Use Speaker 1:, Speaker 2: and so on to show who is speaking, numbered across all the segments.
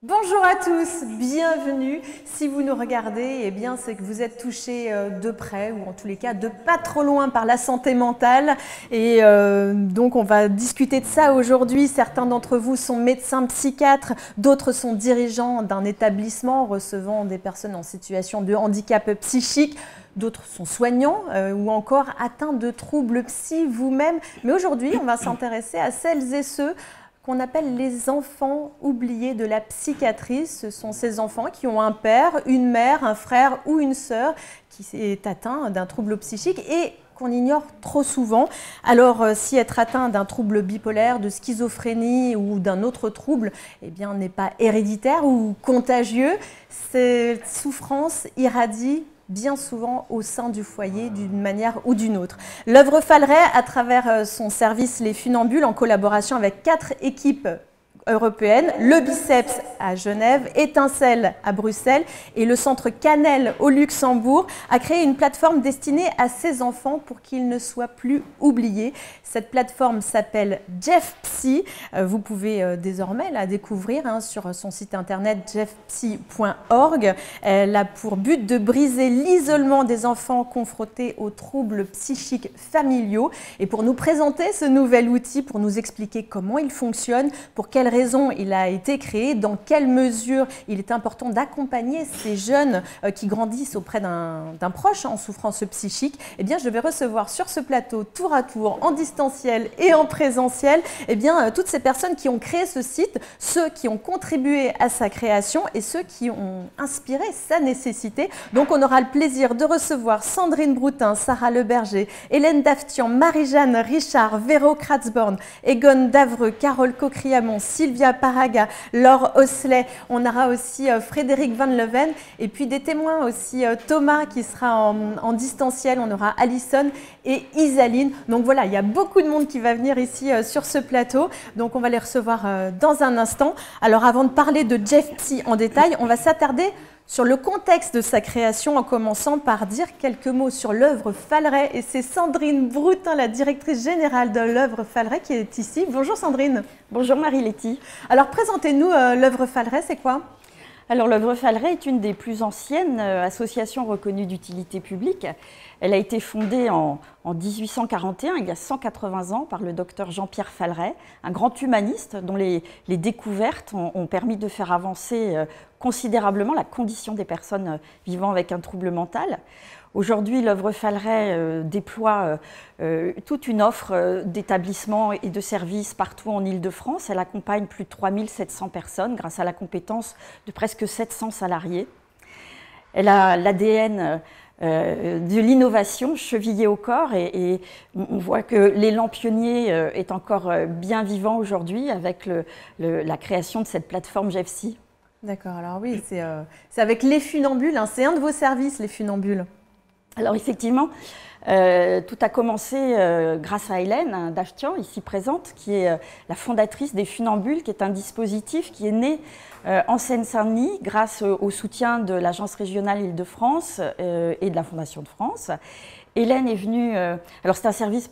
Speaker 1: Bonjour à tous, bienvenue. Si vous nous regardez, eh bien c'est que vous êtes touchés de près ou en tous les cas de pas trop loin par la santé mentale. Et donc on va discuter de ça aujourd'hui. Certains d'entre vous sont médecins psychiatres, d'autres sont dirigeants d'un établissement recevant des personnes en situation de handicap psychique. D'autres sont soignants ou encore atteints de troubles psy vous-même. Mais aujourd'hui, on va s'intéresser à celles et ceux qu'on appelle les enfants oubliés de la psychiatrie. Ce sont ces enfants qui ont un père, une mère, un frère ou une sœur qui est atteint d'un trouble psychique et qu'on ignore trop souvent. Alors, si être atteint d'un trouble bipolaire, de schizophrénie ou d'un autre trouble, eh bien, n'est pas héréditaire ou contagieux, cette souffrance irradie bien souvent au sein du foyer d'une manière ou d'une autre. L'œuvre Falleret, à travers son service Les Funambules, en collaboration avec 4 équipes européennes, le Biceps à Genève, Étincelle à Bruxelles et le centre Canel au Luxembourg, a créé une plateforme destinée à ces enfants pour qu'ils ne soient plus oubliés. Cette plateforme s'appelle Jeff Psy. Vous pouvez désormais la découvrir sur son site internet jeffpsy.org. Elle a pour but de briser l'isolement des enfants confrontés aux troubles psychiques familiaux. Et pour nous présenter ce nouvel outil, pour nous expliquer comment il fonctionne, pour quelles raisons il a été créé, dans quelle mesure il est important d'accompagner ces jeunes qui grandissent auprès d'un proche en souffrance psychique, eh bien, je vais recevoir sur ce plateau, tour à tour, en distanciel et en présentiel, eh bien, toutes ces personnes qui ont créé ce site, ceux qui ont contribué à sa création et ceux qui ont inspiré sa nécessité. Donc, on aura le plaisir de recevoir Sandrine Broutin, Sarah Leberger, Hélène Daftian, Marie-Jeanne Richard, Véro Kratzborn, Egon Davreux, Carole Cocriamon, Sylvia Paraga, Laure Osselet. On aura aussi Frédéric Van Leven et puis des témoins aussi, Thomas qui sera en distanciel. On aura Alison et Isaline. Donc voilà, il y a beaucoup de monde qui va venir ici sur ce plateau. Donc on va les recevoir dans un instant. Alors avant de parler de Jeff Psy en détail, on va s'attarder sur le contexte de sa création, en commençant par dire quelques mots sur l'œuvre Falleret. Et c'est Sandrine Broutin, la directrice générale de l'œuvre Falleret, qui est ici. Bonjour Sandrine.
Speaker 2: Bonjour Marie-Letty.
Speaker 1: Alors présentez-nous l'œuvre Falleret, c'est quoi ?
Speaker 2: Alors l'œuvre Falleret est une des plus anciennes associations reconnues d'utilité publique. Elle a été fondée en 1841, il y a 180 ans, par le docteur Jean-Pierre Falleret, un grand humaniste dont les découvertes ont permis de faire avancer considérablement la condition des personnes vivant avec un trouble mental. Aujourd'hui, l'œuvre Falleret déploie toute une offre d'établissements et de services partout en Île-de-France. Elle accompagne plus de 3700 personnes grâce à la compétence de presque 700 salariés. Elle a l'ADN de l'innovation chevillée au corps et on voit que l'élan pionnier est encore bien vivant aujourd'hui avec la création de cette plateforme Jeff Psy.
Speaker 1: D'accord, alors oui, c'est avec les Funambules, c'est un de vos services, les Funambules.
Speaker 2: Alors effectivement, tout a commencé grâce à Hélène Daftian, ici présente, qui est la fondatrice des Funambules, qui est un dispositif qui est né en Seine-Saint-Denis grâce au soutien de l'Agence régionale Île-de-France et de la Fondation de France. Hélène est venue, alors c'est un service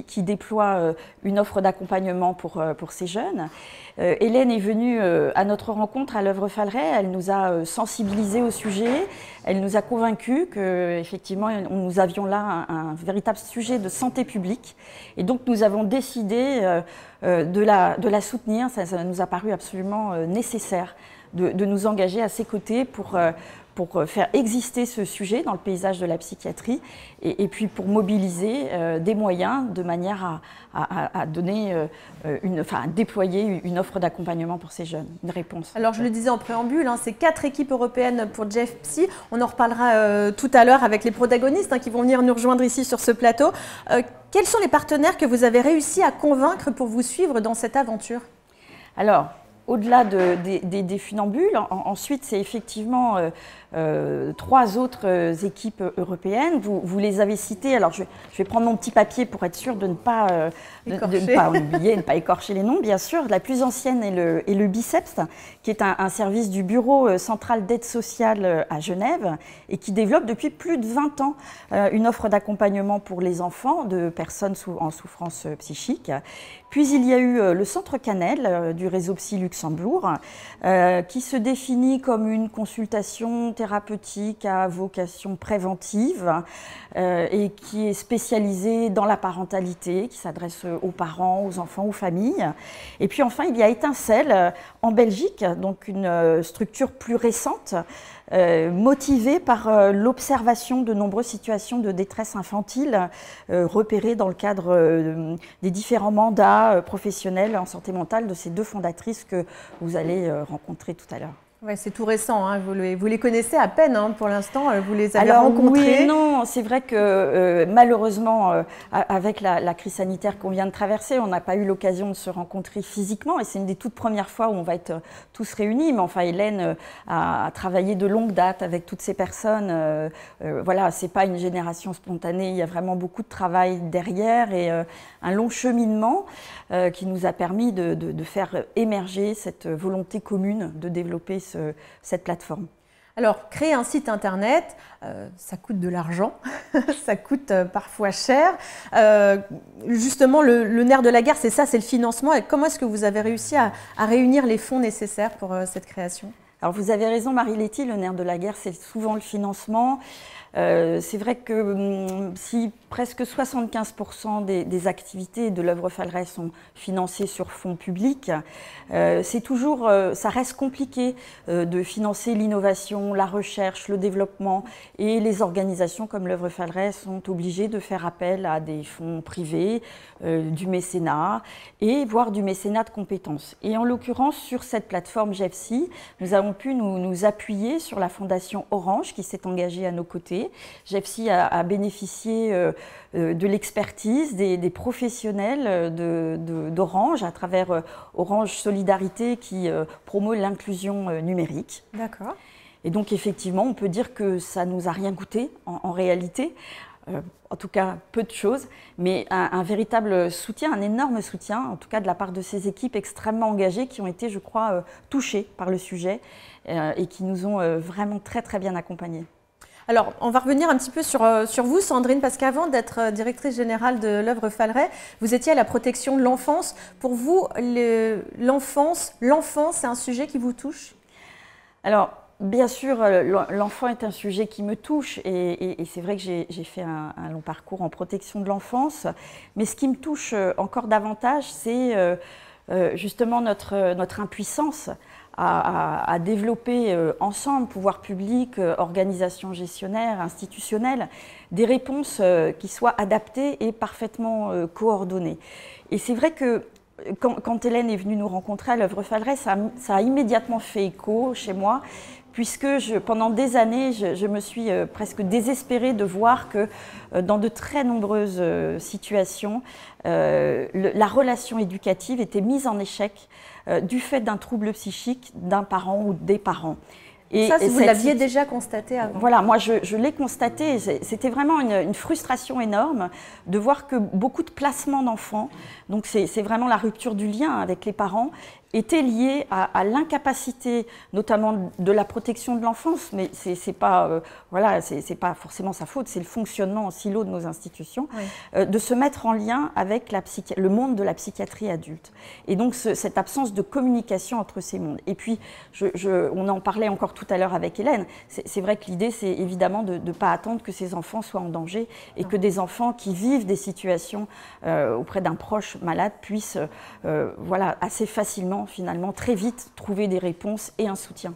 Speaker 2: qui déploie une offre d'accompagnement pour ces jeunes. Hélène est venue à notre rencontre à l'œuvre Falleret, elle nous a sensibilisés au sujet, elle nous a convaincus qu'effectivement nous avions là un véritable sujet de santé publique et donc nous avons décidé de la soutenir. Ça nous a paru absolument nécessaire de nous engager à ses côtés pour faire exister ce sujet dans le paysage de la psychiatrie et puis pour mobiliser des moyens de manière à déployer une offre d'accompagnement pour ces jeunes, une réponse.
Speaker 1: Alors je le disais en préambule, c'est 4 équipes européennes pour Jeff Psy. On en reparlera tout à l'heure avec les protagonistes qui vont venir nous rejoindre ici sur ce plateau. Quels sont les partenaires que vous avez réussi à convaincre pour vous suivre dans cette aventure ?
Speaker 2: Alors, au-delà des funambules, ensuite c'est effectivement 3 autres équipes européennes. Vous les avez citées. Alors, je vais prendre mon petit papier pour être sûre de ne pas, de ne pas oublier, de ne pas écorcher les noms, bien sûr. La plus ancienne est le BICEPS, qui est un service du Bureau central d'aide sociale à Genève et qui développe depuis plus de 20 ans une offre d'accompagnement pour les enfants de personnes en souffrance psychique. Puis il y a eu le Centre Cannelle du réseau Psy Luxembourg, qui se définit comme une consultation thérapeutique à vocation préventive et qui est spécialisée dans la parentalité, qui s'adresse aux parents, aux enfants, aux familles. Et puis enfin, il y a Étincelle en Belgique, donc une structure plus récente, motivée par l'observation de nombreuses situations de détresse infantile repérées dans le cadre des différents mandats professionnels en santé mentale de ces 2 fondatrices que vous allez rencontrer tout à l'heure.
Speaker 1: Ouais, c'est tout récent, hein. Vous les connaissez à peine pour l'instant, vous les avez rencontrés.
Speaker 2: Oui et non, c'est vrai que malheureusement, avec la crise sanitaire qu'on vient de traverser, on n'a pas eu l'occasion de se rencontrer physiquement et c'est une des toutes premières fois où on va être tous réunis. Mais enfin, Hélène a travaillé de longue date avec toutes ces personnes. Voilà, c'est pas une génération spontanée, il y a vraiment beaucoup de travail derrière et un long cheminement qui nous a permis de faire émerger cette volonté commune de développer cette plateforme.
Speaker 1: Alors, créer un site internet, ça coûte de l'argent, ça coûte parfois cher. Justement, le nerf de la guerre, c'est ça, c'est le financement. Et comment est-ce que vous avez réussi à réunir les fonds nécessaires pour cette création?
Speaker 2: Alors, vous avez raison, Marie-Letty, le nerf de la guerre, c'est souvent le financement. C'est vrai que si presque 75% des activités de l'œuvre Falleret sont financées sur fonds publics, c'est toujours, ça reste compliqué de financer l'innovation, la recherche, le développement, et les organisations comme l'œuvre Falleret sont obligées de faire appel à des fonds privés, du mécénat et voire du mécénat de compétences. Et en l'occurrence, sur cette plateforme GEFSI, nous avons pu nous appuyer sur la fondation Orange qui s'est engagée à nos côtés. GEFSI a bénéficié de l'expertise des professionnels d'Orange à travers Orange Solidarité qui promeut l'inclusion numérique.
Speaker 1: D'accord.
Speaker 2: Et donc effectivement, on peut dire que ça ne nous a rien coûté en réalité. En tout cas, peu de choses, mais un véritable soutien, un énorme soutien, en tout cas de la part de ces équipes extrêmement engagées qui ont été, je crois, touchées par le sujet et qui nous ont vraiment très très bien accompagnés.
Speaker 1: Alors, on va revenir un petit peu sur vous, Sandrine, parce qu'avant d'être directrice générale de l'œuvre Falleret, vous étiez à la protection de l'enfance. Pour vous, l'enfance, c'est un sujet qui vous touche?
Speaker 2: Alors, bien sûr, l'enfant est un sujet qui me touche et c'est vrai que j'ai fait un long parcours en protection de l'enfance. Mais ce qui me touche encore davantage, c'est justement notre impuissance à développer ensemble, pouvoir public, organisations gestionnaires, institutionnelles, des réponses qui soient adaptées et parfaitement coordonnées. Et c'est vrai que quand Hélène est venue nous rencontrer à l'œuvre Falleret, ça a immédiatement fait écho chez moi, puisque pendant des années, je me suis presque désespérée de voir que dans de très nombreuses situations, la relation éducative était mise en échec du fait d'un trouble psychique d'un parent ou des parents.
Speaker 1: Et vous l'aviez déjà constaté avant?
Speaker 2: Voilà, moi je l'ai constaté. C'était vraiment une frustration énorme de voir que beaucoup de placements d'enfants, donc c'est vraiment la rupture du lien avec les parents, étaient liés à l'incapacité, notamment de la protection de l'enfance, mais c'est pas voilà, c'est pas forcément sa faute, c'est le fonctionnement en silo de nos institutions, oui. De se mettre en lien avec le monde de la psychiatrie adulte. Et donc cette absence de communication entre ces mondes. Et puis on en parlait encore tout à l'heure avec Hélène. C'est vrai que l'idée, c'est évidemment de ne pas attendre que ces enfants soient en danger et que des enfants qui vivent des situations auprès d'un proche malade puissent voilà, assez facilement, finalement, très vite, trouver des réponses et un soutien.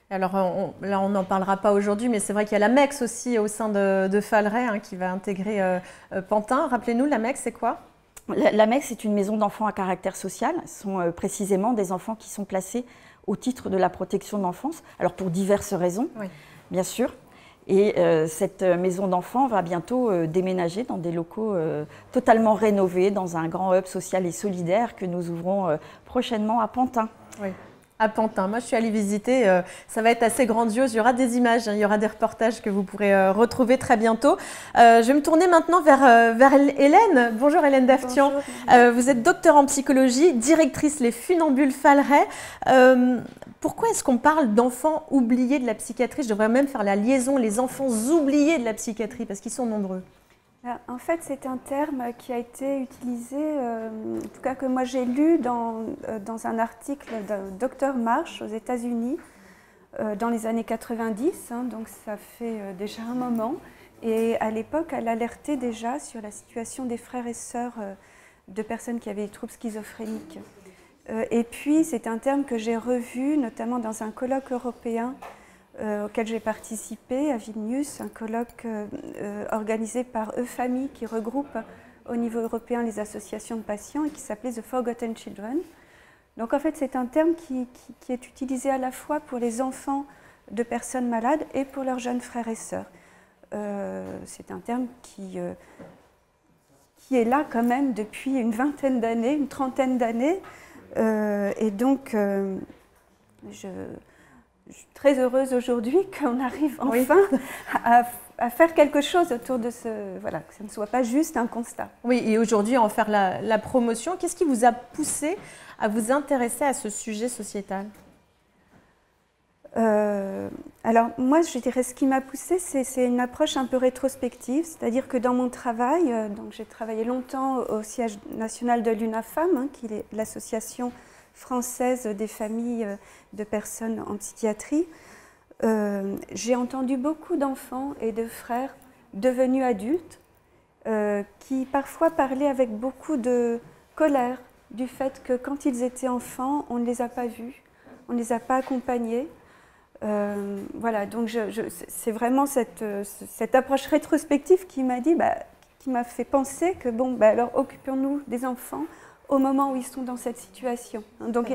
Speaker 1: Alors là, on n'en parlera pas aujourd'hui, mais c'est vrai qu'il y a l'AMEX aussi au sein de Falleret qui va intégrer Pantin. Rappelez-nous, l'AMEX, c'est quoi?
Speaker 2: L'AMEX, c'est une maison d'enfants à caractère social. Ce sont précisément des enfants qui sont placés au titre de la protection de l'enfance, alors pour diverses raisons, oui. Bien sûr. Et cette maison d'enfants va bientôt déménager dans des locaux totalement rénovés, dans un grand hub social et solidaire que nous ouvrons prochainement à Pantin.
Speaker 1: Oui. À Pantin. Moi, je suis allée visiter. Ça va être assez grandiose. Il y aura des images, hein, il y aura des reportages que vous pourrez retrouver très bientôt. Je vais me tourner maintenant vers Hélène. Bonjour Hélène Daftian. Vous êtes docteur en psychologie, directrice Les Funambules Fallerais. Pourquoi est-ce qu'on parle d'enfants oubliés de la psychiatrie? Je devrais même faire la liaison, les enfants oubliés de la psychiatrie, parce qu'ils sont nombreux.
Speaker 3: En fait, c'est un terme qui a été utilisé, en tout cas que moi j'ai lu dans un article de Dr Marsh aux États-Unis dans les années 90, hein, donc ça fait déjà un moment. Et à l'époque, elle alertait déjà sur la situation des frères et sœurs de personnes qui avaient des troubles schizophréniques. Et puis, c'est un terme que j'ai revu, notamment dans un colloque européen auquel j'ai participé à Vilnius, un colloque organisé par Eufamie qui regroupe au niveau européen les associations de patients et qui s'appelait The Forgotten Children. Donc en fait c'est un terme qui est utilisé à la fois pour les enfants de personnes malades et pour leurs jeunes frères et sœurs. C'est un terme qui est là quand même depuis une vingtaine d'années, une trentaine d'années. Et donc je suis très heureuse aujourd'hui qu'on arrive enfin à faire quelque chose autour de ce... Voilà, que ce ne soit pas juste un constat.
Speaker 1: Oui, et aujourd'hui, en faire la promotion. Qu'est-ce qui vous a poussé à vous intéresser à ce sujet sociétal?
Speaker 3: Alors, moi, je dirais ce qui m'a poussée, c'est une approche un peu rétrospective. C'est-à-dire que dans mon travail, donc j'ai travaillé longtemps au siège national de l'UNAFAM, hein, qui est l'association française des familles de personnes en psychiatrie. J'ai entendu beaucoup d'enfants et de frères devenus adultes qui parfois parlaient avec beaucoup de colère du fait que quand ils étaient enfants, on ne les a pas vus, on ne les a pas accompagnés. Voilà, donc c'est vraiment cette approche rétrospective qui m'a dit, qui m'a fait penser que bon, alors occupons-nous des enfants au moment où ils sont dans cette situation. Donc,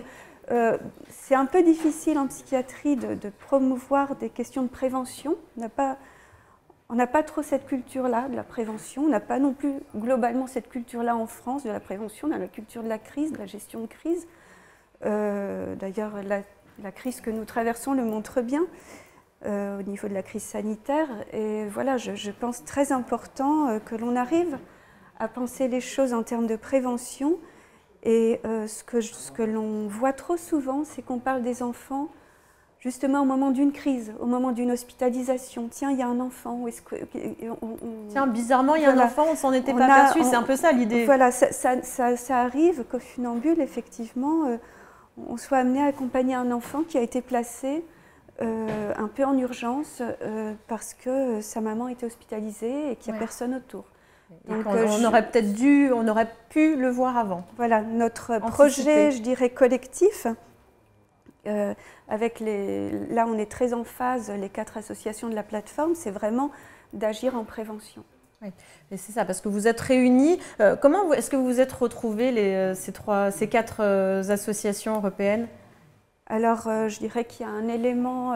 Speaker 3: c'est un peu difficile en psychiatrie de promouvoir des questions de prévention. On n'a pas trop cette culture-là de la prévention. On n'a pas non plus globalement cette culture-là en France de la prévention. On a la culture de la crise, de la gestion de crise. D'ailleurs, la crise que nous traversons le montre bien au niveau de la crise sanitaire. Et voilà, je pense très important que l'on arrive à penser les choses en termes de prévention. Et ce que l'on voit trop souvent, c'est qu'on parle des enfants justement au moment d'une crise, au moment d'une hospitalisation. Tiens, il y a un enfant.
Speaker 1: Tiens, bizarrement, il y a un enfant, on s'en était pas aperçu. C'est un peu ça l'idée.
Speaker 3: Voilà, ça arrive qu'au funambule, effectivement, on soit amené à accompagner un enfant qui a été placé un peu en urgence parce que sa maman était hospitalisée et qu'il n'y a personne autour.
Speaker 1: Donc, on aurait peut-être on aurait pu le voir avant.
Speaker 3: Voilà, notre projet, je dirais, collectif, avec là on est très en phase, les 4 associations de la plateforme, c'est vraiment d'agir en prévention.
Speaker 1: Oui, et c'est ça, parce que vous êtes réunis. Comment est-ce que vous vous êtes retrouvés, ces 4 associations européennes?
Speaker 3: Alors, je dirais qu'il y a un élément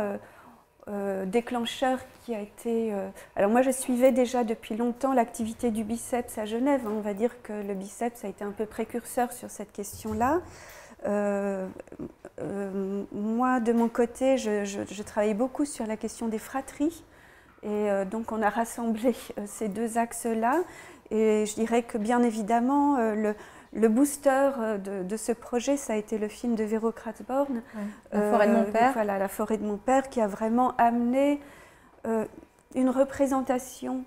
Speaker 3: déclencheur qui a été... alors moi je suivais déjà depuis longtemps l'activité du Biceps à Genève, hein. On va dire que le Biceps a été un peu précurseur sur cette question-là. Moi de mon côté je travaillais beaucoup sur la question des fratries et donc on a rassemblé ces 2 axes-là et je dirais que bien évidemment le booster de ce projet, ça a été le film de Véro Kratzborn,
Speaker 1: La forêt de mon père.
Speaker 3: Voilà, La forêt de mon père, qui a vraiment amené une représentation,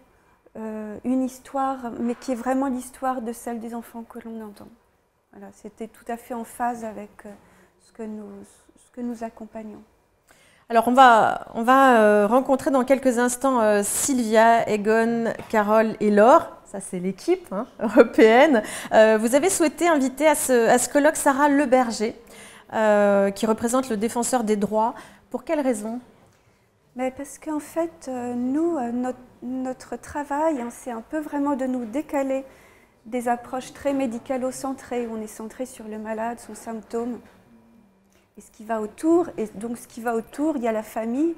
Speaker 3: une histoire, mais qui est vraiment l'histoire de celle des enfants que l'on entend. Voilà, c'était tout à fait en phase avec ce que nous accompagnons.
Speaker 1: Alors on va rencontrer dans quelques instants Sylvia, Egon, Carole et Laure. Ça, c'est l'équipe européenne. Vous avez souhaité inviter à ce colloque Sarah Leberger, qui représente le défenseur des droits. Pour quelle raison?
Speaker 3: Parce qu'en fait, nous, notre travail, hein, c'est un peu vraiment de nous décaler des approches très médicalo-centrées, où on est centré sur le malade, son symptôme, et ce qui va autour. Et donc, ce qui va autour, il y a la famille,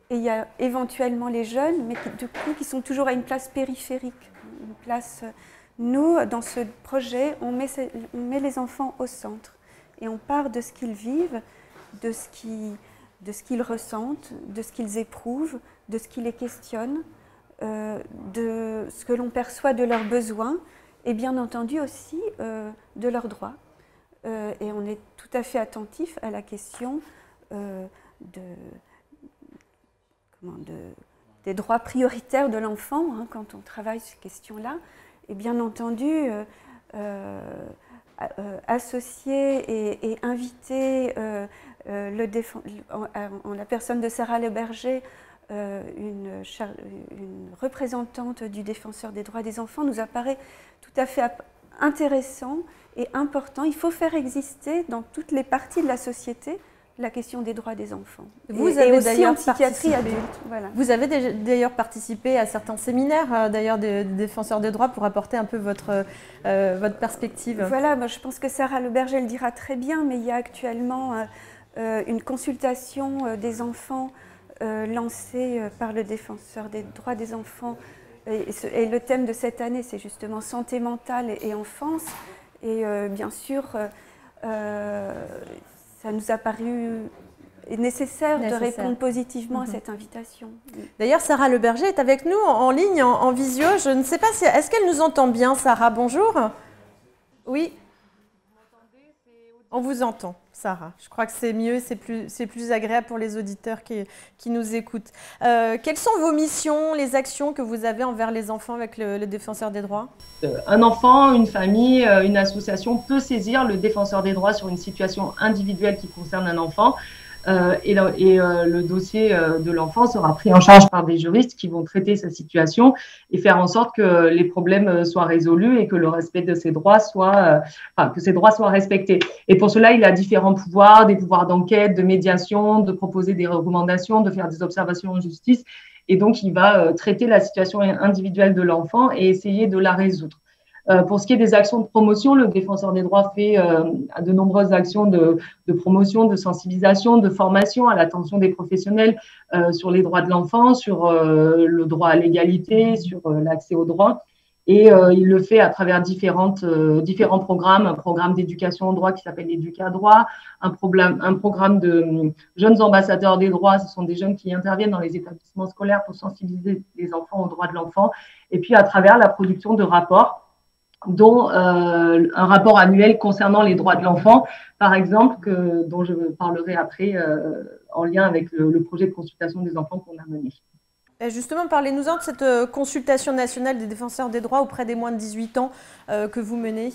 Speaker 3: et il y a éventuellement les jeunes, mais qui sont toujours à une place périphérique. Une place, nous, dans ce projet, on met les enfants au centre et on part de ce qu'ils vivent de ce qu'ils ressentent, de ce qu'ils éprouvent, de ce qui les questionne, de ce que l'on perçoit de leurs besoins et bien entendu aussi de leurs droits. Et on est tout à fait attentif à la question des droits prioritaires de l'enfant quand on travaille sur ces questions-là. Et bien entendu, associer et inviter en la personne de Sarah Leberger, une représentante du défenseur des droits des enfants, nous apparaît tout à fait intéressant et important. Il faut faire exister dans toutes les parties de la société la question des droits des enfants.
Speaker 1: Vous avez aussi en
Speaker 3: psychiatrie adulte. Voilà.
Speaker 1: Vous avez d'ailleurs participé à certains séminaires d'ailleurs des défenseurs des droits pour apporter un peu votre perspective.
Speaker 3: Voilà, moi, je pense que Sarah Leberger le dira très bien, mais il y a actuellement une consultation des enfants lancée par le défenseur des droits des enfants. Et le thème de cette année, c'est justement santé mentale et enfance. Et bien sûr, ça nous a paru nécessaire de répondre positivement à cette invitation.
Speaker 1: D'ailleurs, Sarah Leberger est avec nous en ligne, en visio. Je ne sais pas si... Est-ce qu'elle nous entend bien, Sarah? Bonjour. Oui. On vous entend, Sarah. Je crois que c'est mieux, c'est plus agréable pour les auditeurs qui nous écoutent. Quelles sont vos missions, les actions que vous avez envers les enfants avec le défenseur des droits?
Speaker 4: Un enfant, une famille, une association peut saisir le défenseur des droits sur une situation individuelle qui concerne un enfant. Le dossier de l'enfant sera pris en charge par des juristes qui vont traiter sa situation et faire en sorte que les problèmes soient résolus et que le respect de ses droits que ses droits soient respectés. Et pour cela, il a différents pouvoirs, des pouvoirs d'enquête, de médiation, de proposer des recommandations, de faire des observations en justice. Et donc, il va traiter la situation individuelle de l'enfant et essayer de la résoudre. Pour ce qui est des actions de promotion, le défenseur des droits fait de nombreuses actions de promotion, de sensibilisation, de formation à l'attention des professionnels sur les droits de l'enfant, sur le droit à l'égalité, sur l'accès aux droits. Et il le fait à travers différents programmes, un programme d'éducation aux droits qui s'appelle Éduca-droit, un programme de jeunes ambassadeurs des droits, ce sont des jeunes qui interviennent dans les établissements scolaires pour sensibiliser les enfants aux droits de l'enfant, et puis à travers la production de rapports, dont un rapport annuel concernant les droits de l'enfant, par exemple, dont je parlerai après en lien avec le projet de consultation des enfants qu'on a mené.
Speaker 1: Et justement, parlez-nous-en de cette consultation nationale des défenseurs des droits auprès des moins de 18 ans que vous menez.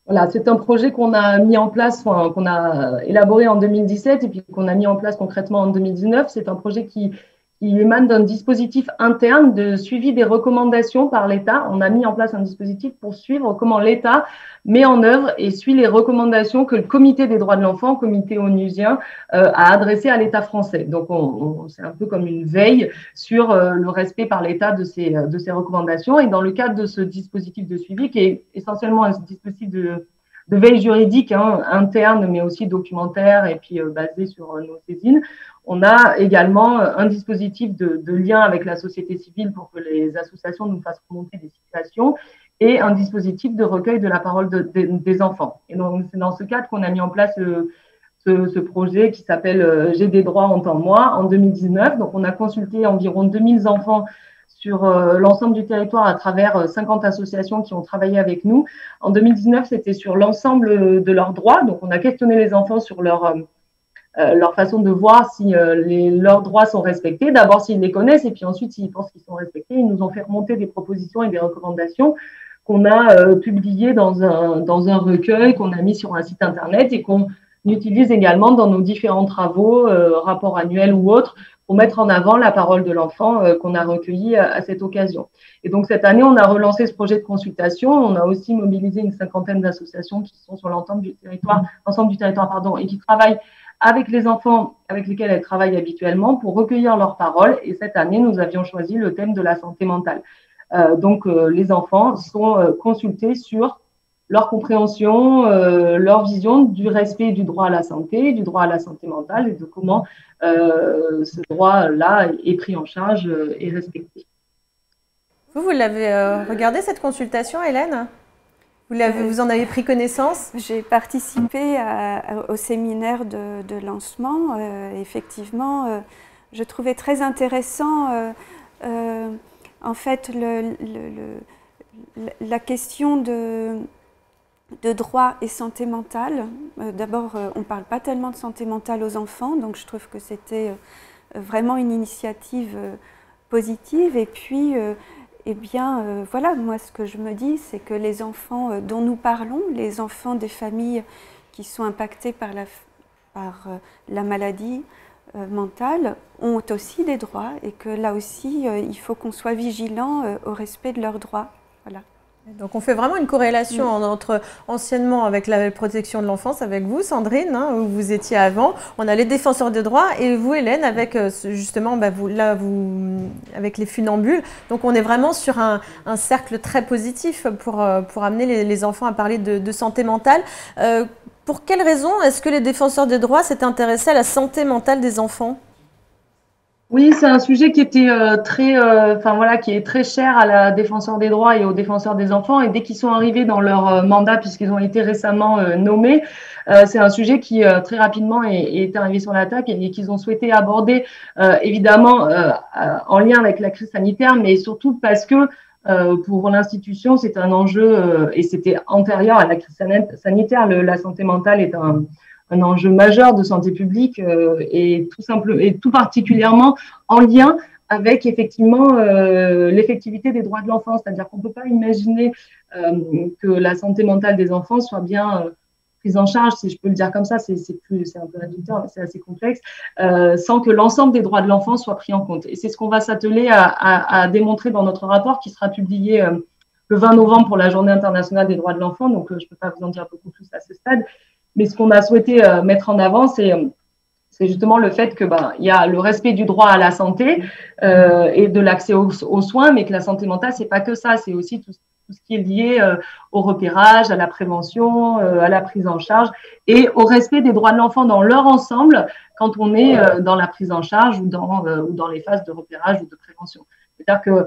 Speaker 4: Voilà, c'est un projet qu'on a mis en place, qu'on a élaboré en 2017 et puis qu'on a mis en place concrètement en 2019. C'est un projet qui émane d'un dispositif interne de suivi des recommandations par l'État. On a mis en place un dispositif pour suivre comment l'État met en œuvre et suit les recommandations que le Comité des droits de l'enfant, comité onusien, a adressées à l'État français. Donc, c'est un peu comme une veille sur le respect par l'État de ces recommandations. Et dans le cadre de ce dispositif de suivi, qui est essentiellement un dispositif de veille juridique interne, mais aussi documentaire et puis basé sur nos saisines, on a également un dispositif de lien avec la société civile pour que les associations nous fassent remonter des situations et un dispositif de recueil de la parole des enfants. Et donc, c'est dans ce cadre qu'on a mis en place ce projet qui s'appelle « J'ai des droits, entends-moi » en 2019. Donc, on a consulté environ 2000 enfants sur l'ensemble du territoire à travers 50 associations qui ont travaillé avec nous. En 2019, c'était sur l'ensemble de leurs droits. Donc, on a questionné les enfants sur leur façon de voir si leurs droits sont respectés. D'abord, s'ils les connaissent, et puis ensuite, s'ils pensent qu'ils sont respectés. Ils nous ont fait remonter des propositions et des recommandations qu'on a publiées dans un recueil qu'on a mis sur un site Internet et qu'on utilise également dans nos différents travaux, rapports annuels ou autres, pour mettre en avant la parole de l'enfant qu'on a recueillie à cette occasion. Et donc, cette année, on a relancé ce projet de consultation. On a aussi mobilisé une 50aine d'associations qui sont sur l'ensemble du territoire, et qui travaillent avec les enfants avec lesquels elles travaillent habituellement pour recueillir leurs paroles. Et cette année, nous avions choisi le thème de la santé mentale. Donc, les enfants sont consultés sur leur compréhension, leur vision du respect du droit à la santé, du droit à la santé mentale et de comment ce droit-là est pris en charge et respecté.
Speaker 1: Vous l'avez regardé cette consultation, Hélène ? Vous en avez pris connaissance?
Speaker 3: J'ai participé au séminaire de lancement. Effectivement, je trouvais très intéressant en fait la question de droit et santé mentale. D'abord, on ne parle pas tellement de santé mentale aux enfants, donc je trouve que c'était vraiment une initiative positive. Et puis, eh bien, voilà, moi ce que je me dis, c'est que les enfants dont nous parlons, les enfants des familles qui sont impactés par la maladie mentale, ont aussi des droits et que là aussi, il faut qu'on soit vigilant au respect de leurs droits. Voilà.
Speaker 1: Donc on fait vraiment une corrélation entre anciennement avec la protection de l'enfance, avec vous Sandrine, hein, où vous étiez avant, on a les défenseurs des droits, et vous Hélène avec justement avec les funambules. Donc on est vraiment sur un cercle très positif pour amener les enfants à parler de santé mentale. Pour quelles raisons est-ce que les défenseurs des droits s'étaient intéressés à la santé mentale des enfants ?
Speaker 4: Oui, c'est un sujet qui était qui est très cher à la défenseur des droits et aux défenseurs des enfants. Et dès qu'ils sont arrivés dans leur mandat, puisqu'ils ont été récemment nommés, c'est un sujet qui très rapidement est arrivé sur la table et qu'ils ont souhaité aborder, évidemment en lien avec la crise sanitaire, mais surtout parce que pour l'institution, c'est un enjeu et c'était antérieur à la crise sanitaire. La santé mentale est un enjeu majeur de santé publique et tout particulièrement en lien avec effectivement l'effectivité des droits de l'enfant. C'est-à-dire qu'on ne peut pas imaginer que la santé mentale des enfants soit bien prise en charge, si je peux le dire comme ça, c'est un peu réducteur, mais c'est assez complexe, sans que l'ensemble des droits de l'enfant soient pris en compte. Et c'est ce qu'on va s'atteler à démontrer dans notre rapport qui sera publié le 20 novembre pour la Journée internationale des droits de l'enfant. Donc, je ne peux pas vous en dire beaucoup plus à ce stade. Mais ce qu'on a souhaité mettre en avant, c'est justement le fait que il y a le respect du droit à la santé et de l'accès aux soins, mais que la santé mentale, c'est pas que ça, c'est aussi tout ce qui est lié au repérage, à la prévention, à la prise en charge et au respect des droits de l'enfant dans leur ensemble quand on est dans la prise en charge ou dans les phases de repérage ou de prévention. C'est-à-dire que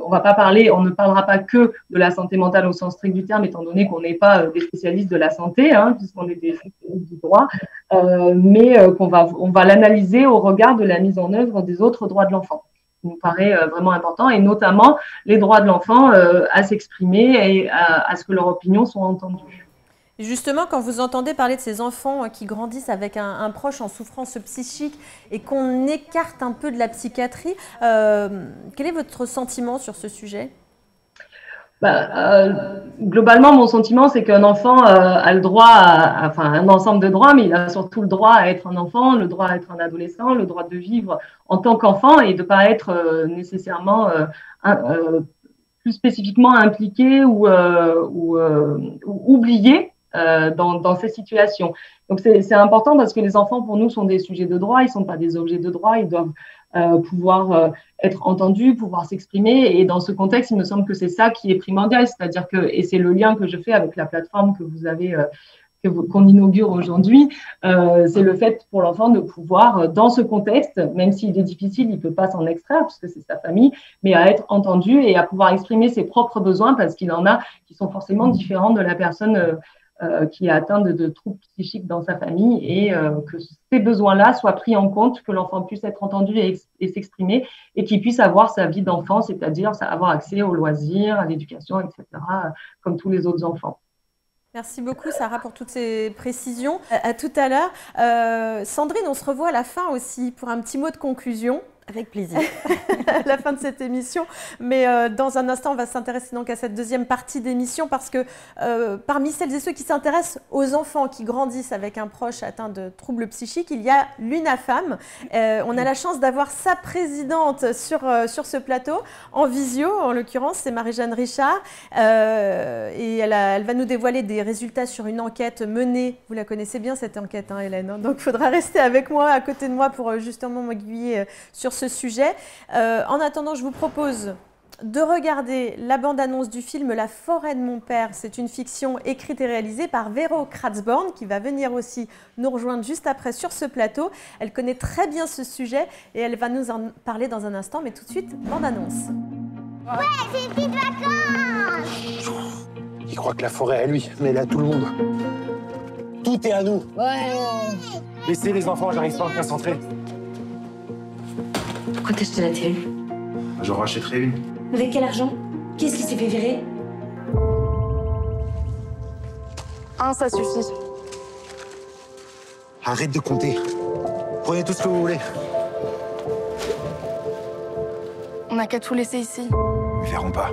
Speaker 4: on ne parlera pas que de la santé mentale au sens strict du terme, étant donné qu'on n'est pas des spécialistes de la santé, puisqu'on est des spécialistes du droit, mais qu'on va l'analyser au regard de la mise en œuvre des autres droits de l'enfant. Il nous paraît vraiment important, et notamment les droits de l'enfant à s'exprimer et à ce que leurs opinions soient entendues.
Speaker 1: Justement, quand vous entendez parler de ces enfants qui grandissent avec un proche en souffrance psychique et qu'on écarte un peu de la psychiatrie, quel est votre sentiment sur ce sujet ?
Speaker 4: Globalement, mon sentiment, c'est qu'un enfant a le droit à un ensemble de droits, mais il a surtout le droit à être un enfant, le droit à être un adolescent, le droit de vivre en tant qu'enfant et de ne pas être nécessairement plus spécifiquement impliqué ou oublié dans ces situations. Donc, c'est important parce que les enfants, pour nous, sont des sujets de droit, ils ne sont pas des objets de droit, ils doivent pouvoir être entendus, pouvoir s'exprimer. Et dans ce contexte, il me semble que c'est ça qui est primordial, c'est-à-dire que, et c'est le lien que je fais avec la plateforme que vous avez, qu'on inaugure aujourd'hui, c'est le fait pour l'enfant de pouvoir, dans ce contexte, même s'il est difficile, il ne peut pas s'en extraire puisque c'est sa famille, mais à être entendu et à pouvoir exprimer ses propres besoins parce qu'il en a qui sont forcément différents de la personne qui est atteinte de troubles psychiques dans sa famille et que ces besoins-là soient pris en compte, que l'enfant puisse être entendu et s'exprimer et qu'il puisse avoir sa vie d'enfant, c'est-à-dire avoir accès aux loisirs, à l'éducation, etc., comme tous les autres enfants.
Speaker 1: Merci beaucoup Sarah pour toutes ces précisions. À tout à l'heure. Sandrine, on se revoit à la fin aussi pour un petit mot de conclusion.
Speaker 2: Avec plaisir.
Speaker 1: À la fin de cette émission. Mais dans un instant, on va s'intéresser donc à cette deuxième partie d'émission parce que parmi celles et ceux qui s'intéressent aux enfants qui grandissent avec un proche atteint de troubles psychiques, il y a l'UNAFAM. On a la chance d'avoir sa présidente sur ce plateau, en visio, en l'occurrence, c'est Marie-Jeanne Richard. Et elle va nous dévoiler des résultats sur une enquête menée. Vous la connaissez bien cette enquête, hein, Hélène, hein, donc il faudra rester avec moi, à côté de moi, pour justement m'aiguiller sur ce sujet. En attendant, je vous propose de regarder la bande-annonce du film La forêt de mon père. C'est une fiction écrite et réalisée par Vero Kratzborn qui va venir aussi nous rejoindre juste après sur ce plateau. Elle connaît très bien ce sujet et elle va nous en parler dans un instant, mais tout de suite, bande-annonce.
Speaker 5: Ouais, c'est une petite vacances. Il croit que la forêt est à lui, mais elle est à tout le monde. Tout est à nous.
Speaker 6: Ouais.
Speaker 5: Laissez les enfants, j'arrive pas à me concentrer.
Speaker 6: Pourquoi t'as acheté la télé?
Speaker 5: J'en rachèterai une.
Speaker 6: Avec quel argent? Qu'est-ce qui s'est fait virer?
Speaker 7: Ça suffit.
Speaker 5: Arrête de compter. Prenez tout ce que vous voulez.
Speaker 7: On n'a qu'à tout laisser ici.
Speaker 5: Ils verront pas.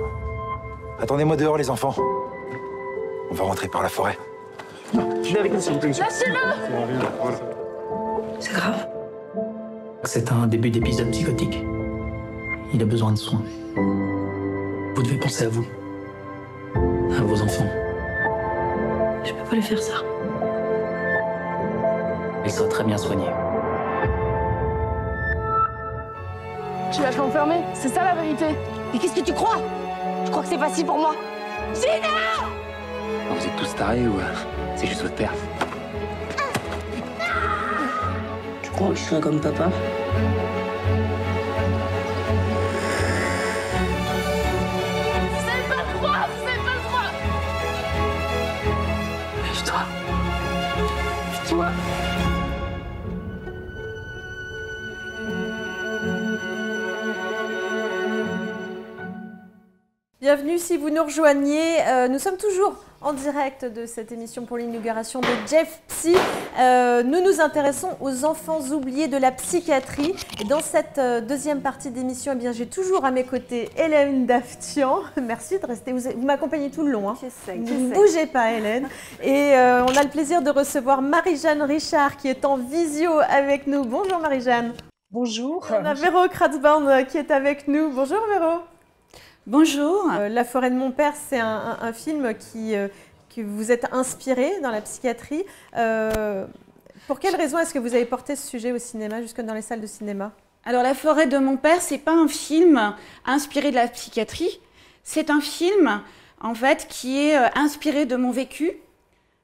Speaker 5: Attendez-moi dehors, les enfants. On va rentrer par la forêt. Venez avec nous, s'il vous plaît.
Speaker 7: Lâchez-le!
Speaker 6: C'est grave.
Speaker 8: C'est un début d'épisode psychotique. Il a besoin de soins. Vous devez penser à vous. À vos enfants.
Speaker 6: Je peux pas lui faire ça.
Speaker 8: Il sera très bien soigné.
Speaker 7: Tu vas te l'enfermer, c'est ça la vérité.
Speaker 6: Mais qu'est-ce que tu crois? Tu crois que c'est facile pour moi?
Speaker 8: Vous êtes tous tarés ou c'est juste votre père?
Speaker 6: Tu crois que je serais comme papa?
Speaker 7: Vous savez pas le droit, vous savez pas le droit.
Speaker 6: Lève-toi.
Speaker 7: Toi.
Speaker 1: Bienvenue si vous nous rejoignez. Nous sommes toujours en direct de cette émission pour l'inauguration de Jeff Psy. Nous nous intéressons aux enfants oubliés de la psychiatrie. Et dans cette deuxième partie d'émission, eh bien, j'ai toujours à mes côtés Hélène Daftian. Merci de rester. Vous m'accompagnez tout le long. Hein.
Speaker 3: J'essaie.
Speaker 1: Ne bougez pas, Hélène. Et on a le plaisir de recevoir Marie-Jeanne Richard qui est en visio avec nous. Bonjour Marie-Jeanne.
Speaker 9: Bonjour.
Speaker 1: On a Véro Kratzbaum qui est avec nous. Bonjour Véro.
Speaker 9: Bonjour.
Speaker 1: La forêt de mon père, c'est un film qui vous êtes inspiré dans la psychiatrie. Pour quelle raison est-ce que vous avez porté ce sujet au cinéma, jusque dans les salles de cinéma?
Speaker 9: Alors, La forêt de mon père, c'est pas un film inspiré de la psychiatrie. C'est un film, en fait, qui est inspiré de mon vécu.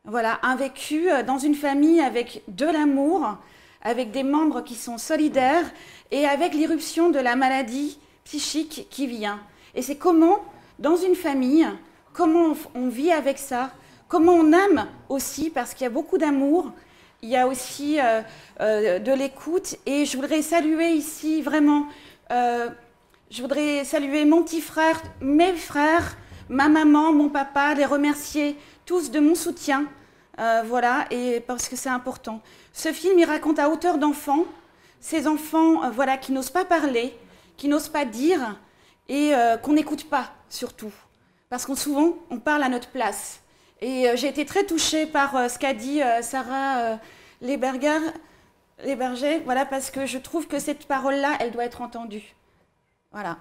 Speaker 9: Voilà, un vécu dans une famille avec de l'amour, avec des membres qui sont solidaires et avec l'irruption de la maladie psychique qui vient. Et c'est comment, dans une famille, comment on vit avec ça, comment on aime aussi, parce qu'il y a beaucoup d'amour, il y a aussi de l'écoute. Et je voudrais saluer ici vraiment, je voudrais saluer mon petit frère, mes frères, ma maman, mon papa, les remercier tous de mon soutien. Voilà, et parce que c'est important. Ce film, il raconte à hauteur d'enfants, ces enfants voilà, qui n'osent pas parler, qui n'osent pas dire, et qu'on n'écoute pas, surtout. Parce qu'on souvent, on parle à notre place. Et j'ai été très touchée par ce qu'a dit Sarah Leberger, voilà, parce que je trouve que cette parole-là, elle doit être entendue. Voilà.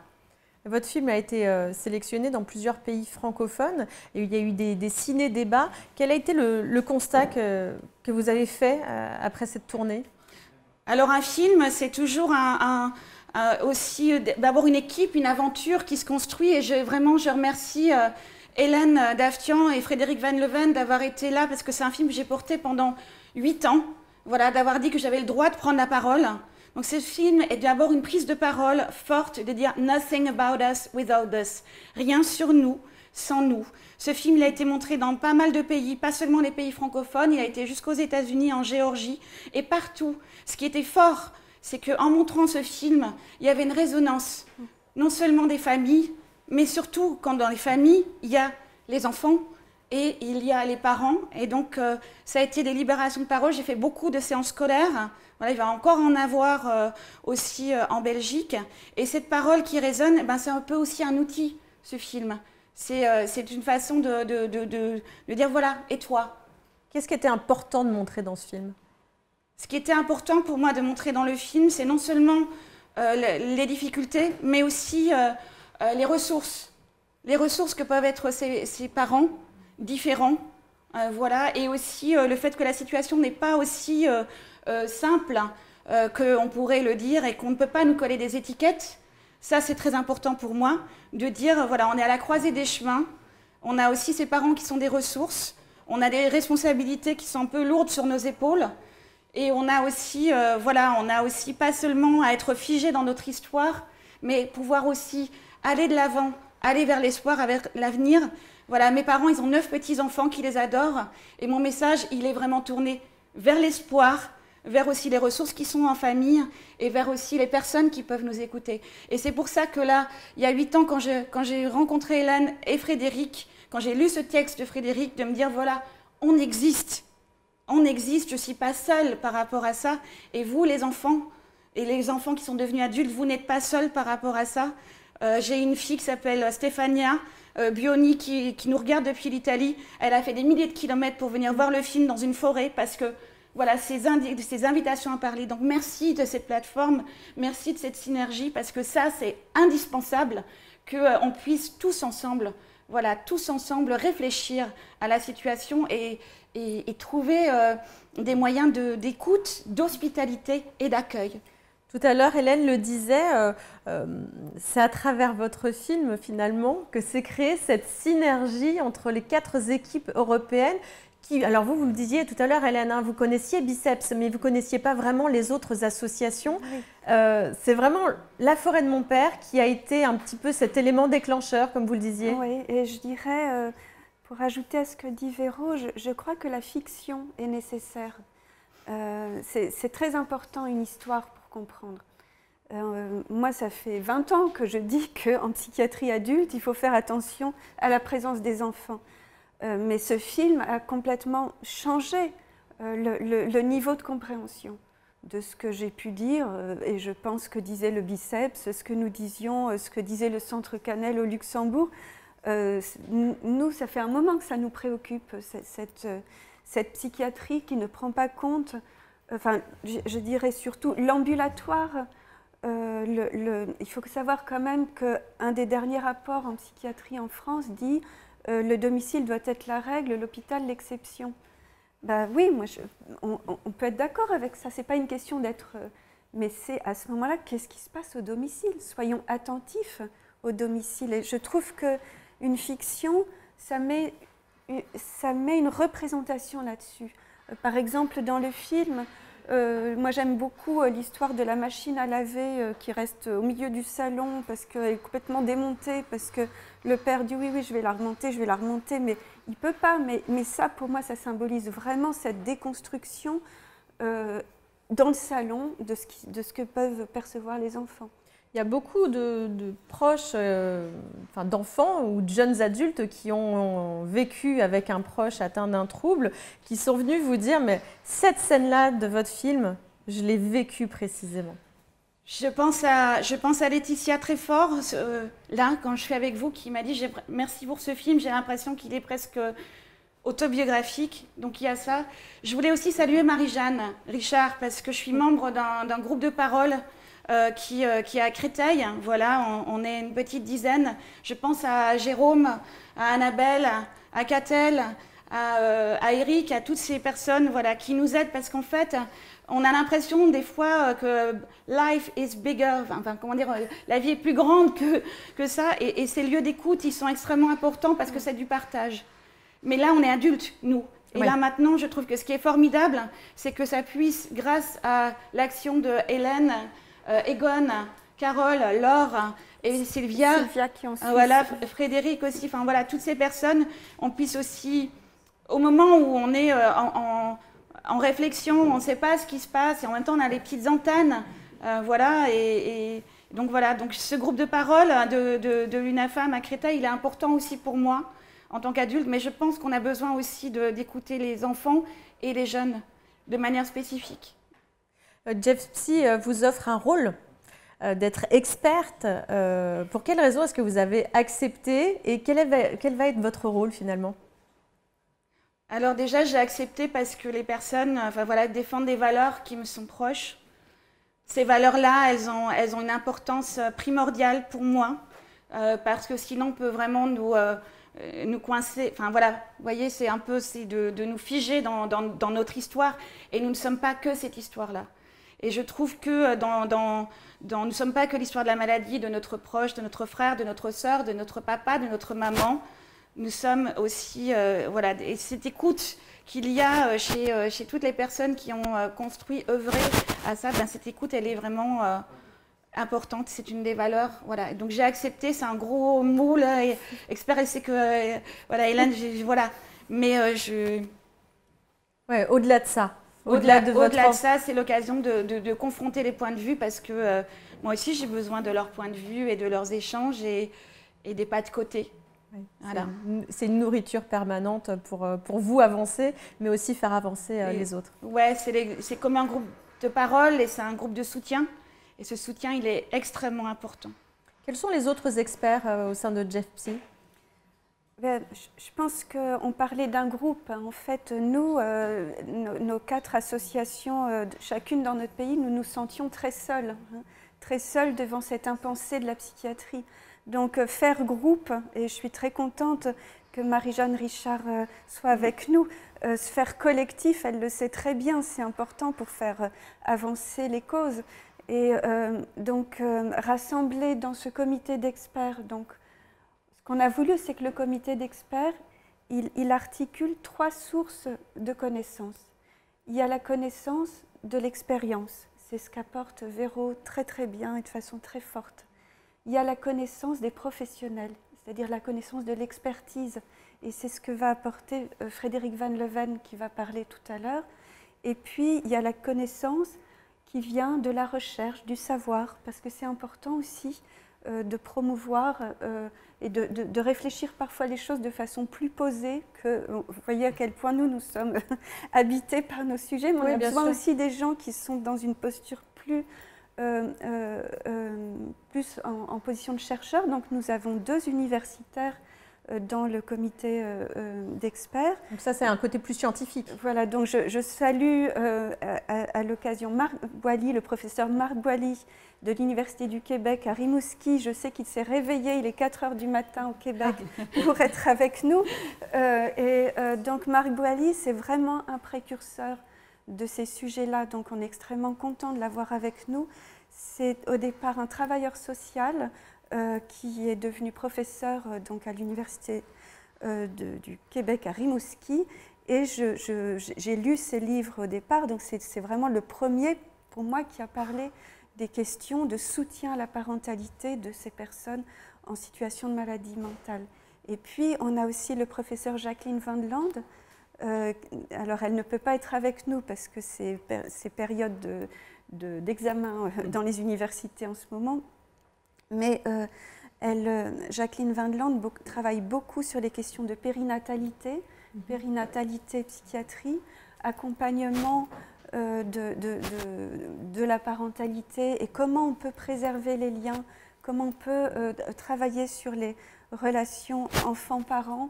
Speaker 1: Votre film a été sélectionné dans plusieurs pays francophones et il y a eu des ciné-débats. Quel a été le constat que vous avez fait après cette tournée?
Speaker 9: Alors un film, c'est toujours aussi d'abord une équipe, une aventure qui se construit. Et je remercie Hélène Daftian et Frédéric Van Leven d'avoir été là, parce que c'est un film que j'ai porté pendant 8 ans. Voilà, d'avoir dit que j'avais le droit de prendre la parole. Donc ce film est d'abord une prise de parole forte, de dire « Nothing about us without us ». Rien sur nous, sans nous. Ce film il a été montré dans pas mal de pays, pas seulement les pays francophones, il a été jusqu'aux États-Unis, en Géorgie, et partout. Ce qui était fort, c'est qu'en montrant ce film, il y avait une résonance, non seulement des familles, mais surtout quand dans les familles, il y a les enfants et il y a les parents. Et donc, ça a été des libérations de parole. J'ai fait beaucoup de séances scolaires. Voilà, il va encore en avoir aussi en Belgique. Et cette parole qui résonne, ben, c'est un peu aussi un outil, ce film. C'est une façon de dire, voilà, et toi?
Speaker 1: Qu'est-ce qui était important de montrer dans ce film?
Speaker 9: Ce qui était important pour moi de montrer dans le film, c'est non seulement les difficultés, mais aussi les ressources. Les ressources que peuvent être ces parents différents, voilà, et aussi le fait que la situation n'est pas aussi simple qu'on pourrait le dire et qu'on ne peut pas nous coller des étiquettes. Ça, c'est très important pour moi, de dire, voilà, on est à la croisée des chemins, on a aussi ces parents qui sont des ressources, on a des responsabilités qui sont un peu lourdes sur nos épaules. Et on a aussi, voilà, on a aussi pas seulement à être figé dans notre histoire, mais pouvoir aussi aller de l'avant, aller vers l'espoir, vers l'avenir, Voilà, mes parents, ils ont 9 petits-enfants qui les adorent. Et mon message, il est vraiment tourné vers l'espoir, vers aussi les ressources qui sont en famille et vers aussi les personnes qui peuvent nous écouter. Et c'est pour ça que là, il y a 8 ans, quand j'ai rencontré Hélène et Frédéric, quand j'ai lu ce texte de Frédéric, de me dire, voilà, on existe, je ne suis pas seule par rapport à ça. Et vous, les enfants, et les enfants qui sont devenus adultes, vous n'êtes pas seuls par rapport à ça. J'ai une fille qui s'appelle Stefania Bioni qui nous regarde depuis l'Italie. Elle a fait des milliers de kilomètres pour venir voir le film dans une forêt parce que voilà, ces invitations à parler. Donc merci de cette plateforme, merci de cette synergie parce que ça c'est indispensable qu'on puisse tous ensemble, voilà, tous ensemble réfléchir à la situation et trouver des moyens d'écoute, d'hospitalité et d'accueil.
Speaker 1: Tout à l'heure, Hélène le disait, c'est à travers votre film finalement que s'est créée cette synergie entre les 4 équipes européennes. Alors vous le disiez tout à l'heure, Hélène, hein, vous connaissiez Biceps, mais vous ne connaissiez pas vraiment les autres associations. Oui. C'est vraiment la Forêt de mon père qui a été un petit peu cet élément déclencheur, comme vous le disiez.
Speaker 3: Oui, et je dirais, pour ajouter à ce que dit Véro, je crois que la fiction est nécessaire. C'est très important une histoire pour comprendre. Moi, ça fait 20 ans que je dis qu'en psychiatrie adulte, il faut faire attention à la présence des enfants. Mais ce film a complètement changé le niveau de compréhension de ce que j'ai pu dire, et je pense que disait le Biceps, ce que nous disions, ce que disait le Centre Cannelle au Luxembourg. Nous, ça fait un moment que ça nous préoccupe, cette psychiatrie qui ne prend pas compte, enfin, je dirais surtout l'ambulatoire. Il faut savoir quand même qu'un des derniers rapports en psychiatrie en France dit le domicile doit être la règle, l'hôpital l'exception. Ben oui, moi, on peut être d'accord avec ça, c'est pas une question d'être... mais c'est à ce moment-là, qu'est-ce qui se passe au domicile? Soyons attentifs au domicile. Et je trouve qu'une fiction, ça met une représentation là-dessus. Par exemple, dans le film, moi j'aime beaucoup l'histoire de la machine à laver qui reste au milieu du salon parce qu'elle est complètement démontée, parce que le père dit oui, je vais la remonter, mais il ne peut pas. Mais ça, pour moi, ça symbolise vraiment cette déconstruction dans le salon de ce que peuvent percevoir les enfants.
Speaker 1: Il y a beaucoup de proches, d'enfants ou de jeunes adultes qui ont vécu avec un proche atteint d'un trouble, qui sont venus vous dire « mais cette scène-là de votre film, je l'ai vécue précisément ».
Speaker 9: Je pense à Laetitia très fort, là, quand je suis avec vous, qui m'a dit « merci pour ce film, j'ai l'impression qu'il est presque autobiographique ». Donc il y a ça. Je voulais aussi saluer Marie-Jeanne Richard, parce que je suis membre d'un groupe de parole qui est à Créteil. Voilà, on est une petite dizaine. Je pense à Jérôme, à Annabelle, à Catel, à Eric, à toutes ces personnes voilà, qui nous aident parce qu'en fait, on a l'impression des fois que life is bigger, enfin comment dire, la vie est plus grande que ça. Et ces lieux d'écoute, ils sont extrêmement importants parce que c'est du partage. Mais là, on est adultes, nous. Et là, maintenant, je trouve que ce qui est formidable, c'est que ça puisse, grâce à l'action de Hélène, Egon, Carole, Laure et Sylvia
Speaker 3: qui en Suisse.
Speaker 9: Voilà, Frédéric aussi, enfin voilà, toutes ces personnes, on puisse aussi, au moment où on est en réflexion, on ne sait pas ce qui se passe, et en même temps on a les petites antennes, voilà, et donc voilà, donc ce groupe de parole de l'UNAFAM à Créteil, il est important aussi pour moi, en tant qu'adulte, mais je pense qu'on a besoin aussi d'écouter les enfants et les jeunes de manière spécifique.
Speaker 1: Jeff Psy vous offre un rôle d'être experte. Pour quelle raison est-ce que vous avez accepté et quel va être votre rôle finalement?
Speaker 9: Alors déjà, j'ai accepté parce que les personnes défendent des valeurs qui me sont proches. Ces valeurs-là, elles ont une importance primordiale pour moi parce que sinon on peut vraiment nous coincer, enfin voilà, vous voyez, c'est un peu de nous figer dans notre histoire et nous ne sommes pas que cette histoire-là. Et je trouve que nous ne sommes pas que l'histoire de la maladie, de notre proche, de notre frère, de notre sœur, de notre papa, de notre maman. Nous sommes aussi, voilà, et cette écoute qu'il y a chez toutes les personnes qui ont construit, œuvré à ça, ben cette écoute, elle est vraiment importante, c'est une des valeurs. Voilà. Donc j'ai accepté, c'est un gros mot, là, et expert, elle sait que, voilà, Hélène, voilà. Mais
Speaker 1: Ouais, au-delà de ça.
Speaker 9: Au-delà de ça, c'est l'occasion de confronter les points de vue parce que moi aussi, j'ai besoin de leur point de vue et de leurs échanges et des pas de côté.
Speaker 1: Oui,
Speaker 9: voilà.
Speaker 1: C'est une nourriture permanente pour vous avancer, mais aussi faire avancer les autres.
Speaker 9: Ouais, c'est comme un groupe de parole et c'est un groupe de soutien. Et ce soutien, il est extrêmement important.
Speaker 1: Quels sont les autres experts au sein de Jeff Psy?
Speaker 3: Je pense qu'on parlait d'un groupe. En fait, nous, nos 4 associations, chacune dans notre pays, nous nous sentions très seuls devant cette impensée de la psychiatrie. Donc, faire groupe, et je suis très contente que Marie-Jeanne Richard soit avec nous, se faire collectif, elle le sait très bien, c'est important pour faire avancer les causes. Et donc, rassembler dans ce comité d'experts, donc, ce qu'on a voulu, c'est que le comité d'experts, il articule 3 sources de connaissances. Il y a la connaissance de l'expérience, c'est ce qu'apporte Véro très très bien et de façon très forte. Il y a la connaissance des professionnels, c'est-à-dire la connaissance de l'expertise, et c'est ce que va apporter Frédéric Van Leven qui va parler tout à l'heure. Et puis, il y a la connaissance qui vient de la recherche, du savoir, parce que c'est important aussi de promouvoir et de réfléchir parfois les choses de façon plus posée que, vous voyez à quel point nous sommes habités par nos sujets, mais on a besoin aussi des gens qui sont dans une posture plus en position de chercheur. Donc nous avons 2 universitaires dans le comité d'experts.
Speaker 1: Donc ça, c'est un côté plus scientifique.
Speaker 3: Voilà, donc je salue à l'occasion Marc Boily, le professeur Marc Boily de l'Université du Québec à Rimouski. Je sais qu'il s'est réveillé, il est 4 h du matin au Québec pour être avec nous. Donc Marc Boily, c'est vraiment un précurseur de ces sujets-là, donc on est extrêmement content de l'avoir avec nous. C'est au départ un travailleur social qui est devenu professeur donc à l'Université du Québec à Rimouski, et j'ai lu ses livres au départ, donc c'est vraiment le premier pour moi qui a parlé des questions de soutien à la parentalité de ces personnes en situation de maladie mentale. Et puis on a aussi le professeur Jacqueline Van Land. Alors elle ne peut pas être avec nous parce que c'est période d'examen dans les universités en ce moment, mais Jacqueline Van Land travaille beaucoup sur les questions de périnatalité, périnatalité, psychiatrie, accompagnement de la parentalité et comment on peut préserver les liens, comment on peut travailler sur les relations enfants-parents.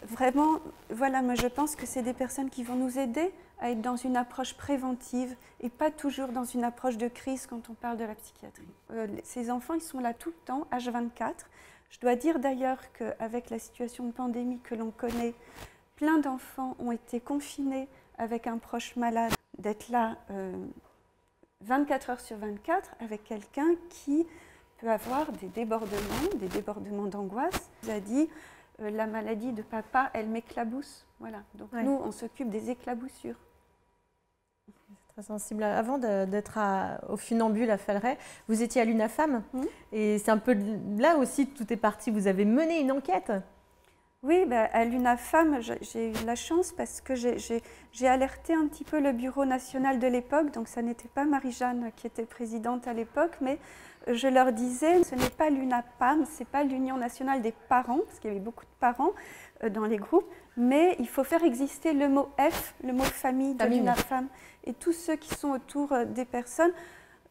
Speaker 3: Vraiment, voilà, moi je pense que c'est des personnes qui vont nous aider à être dans une approche préventive et pas toujours dans une approche de crise quand on parle de la psychiatrie. Ces enfants, ils sont là tout le temps, H24. Je dois dire d'ailleurs qu'avec la situation de pandémie que l'on connaît, plein d'enfants ont été confinés avec un proche malade, d'être là 24 heures sur 24 avec quelqu'un qui peut avoir des débordements d'angoisse. Il a dit la maladie de papa, elle m'éclabousse. Voilà. Donc nous, on s'occupe des éclaboussures.
Speaker 1: C'est très sensible. Avant d'être au Funambule à Falleret, vous étiez à l'UNAFAM. Et c'est un peu là aussi que tout est parti. Vous avez mené une enquête.
Speaker 3: Oui, à l'UNAFAM, j'ai eu la chance parce que j'ai alerté un petit peu le bureau national de l'époque. Donc ça n'était pas Marie-Jeanne qui était présidente à l'époque, mais je leur disais, ce n'est pas l'UNAPAM, ce n'est pas l'Union nationale des parents, parce qu'il y avait beaucoup de parents dans les groupes, mais il faut faire exister le mot F, le mot famille de l'UNAFAM, et tous ceux qui sont autour des personnes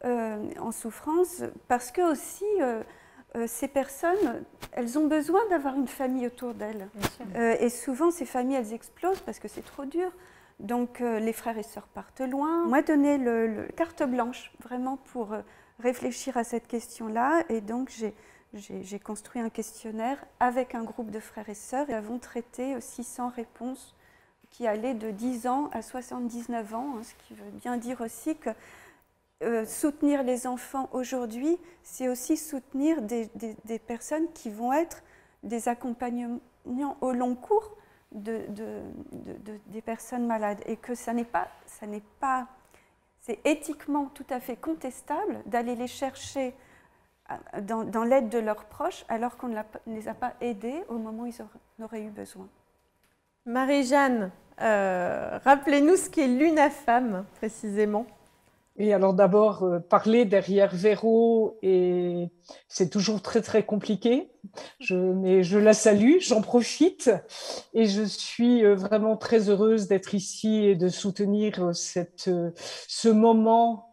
Speaker 3: en souffrance, parce que aussi ces personnes, elles ont besoin d'avoir une famille autour d'elles. Et souvent, ces familles, elles explosent parce que c'est trop dur. Donc, les frères et sœurs partent loin. On m'a donné le carte blanche, vraiment, pour réfléchir à cette question-là. Et donc, j'ai construit un questionnaire avec un groupe de frères et sœurs. Nous avons traité 600 réponses qui allaient de 10 ans à 79 ans, ce qui veut bien dire aussi que soutenir les enfants aujourd'hui, c'est aussi soutenir des personnes qui vont être des accompagnants au long cours des personnes malades. Et que c'est éthiquement tout à fait contestable d'aller les chercher dans l'aide de leurs proches alors qu'on ne les a pas aidés au moment où ils en auraient eu besoin.
Speaker 1: Marie-Jeanne, rappelez-nous ce qu'est l'UNAFAM précisément.
Speaker 10: Et alors d'abord, parler derrière Véro, et c'est toujours très très compliqué, mais je la salue, j'en profite et je suis vraiment très heureuse d'être ici et de soutenir ce moment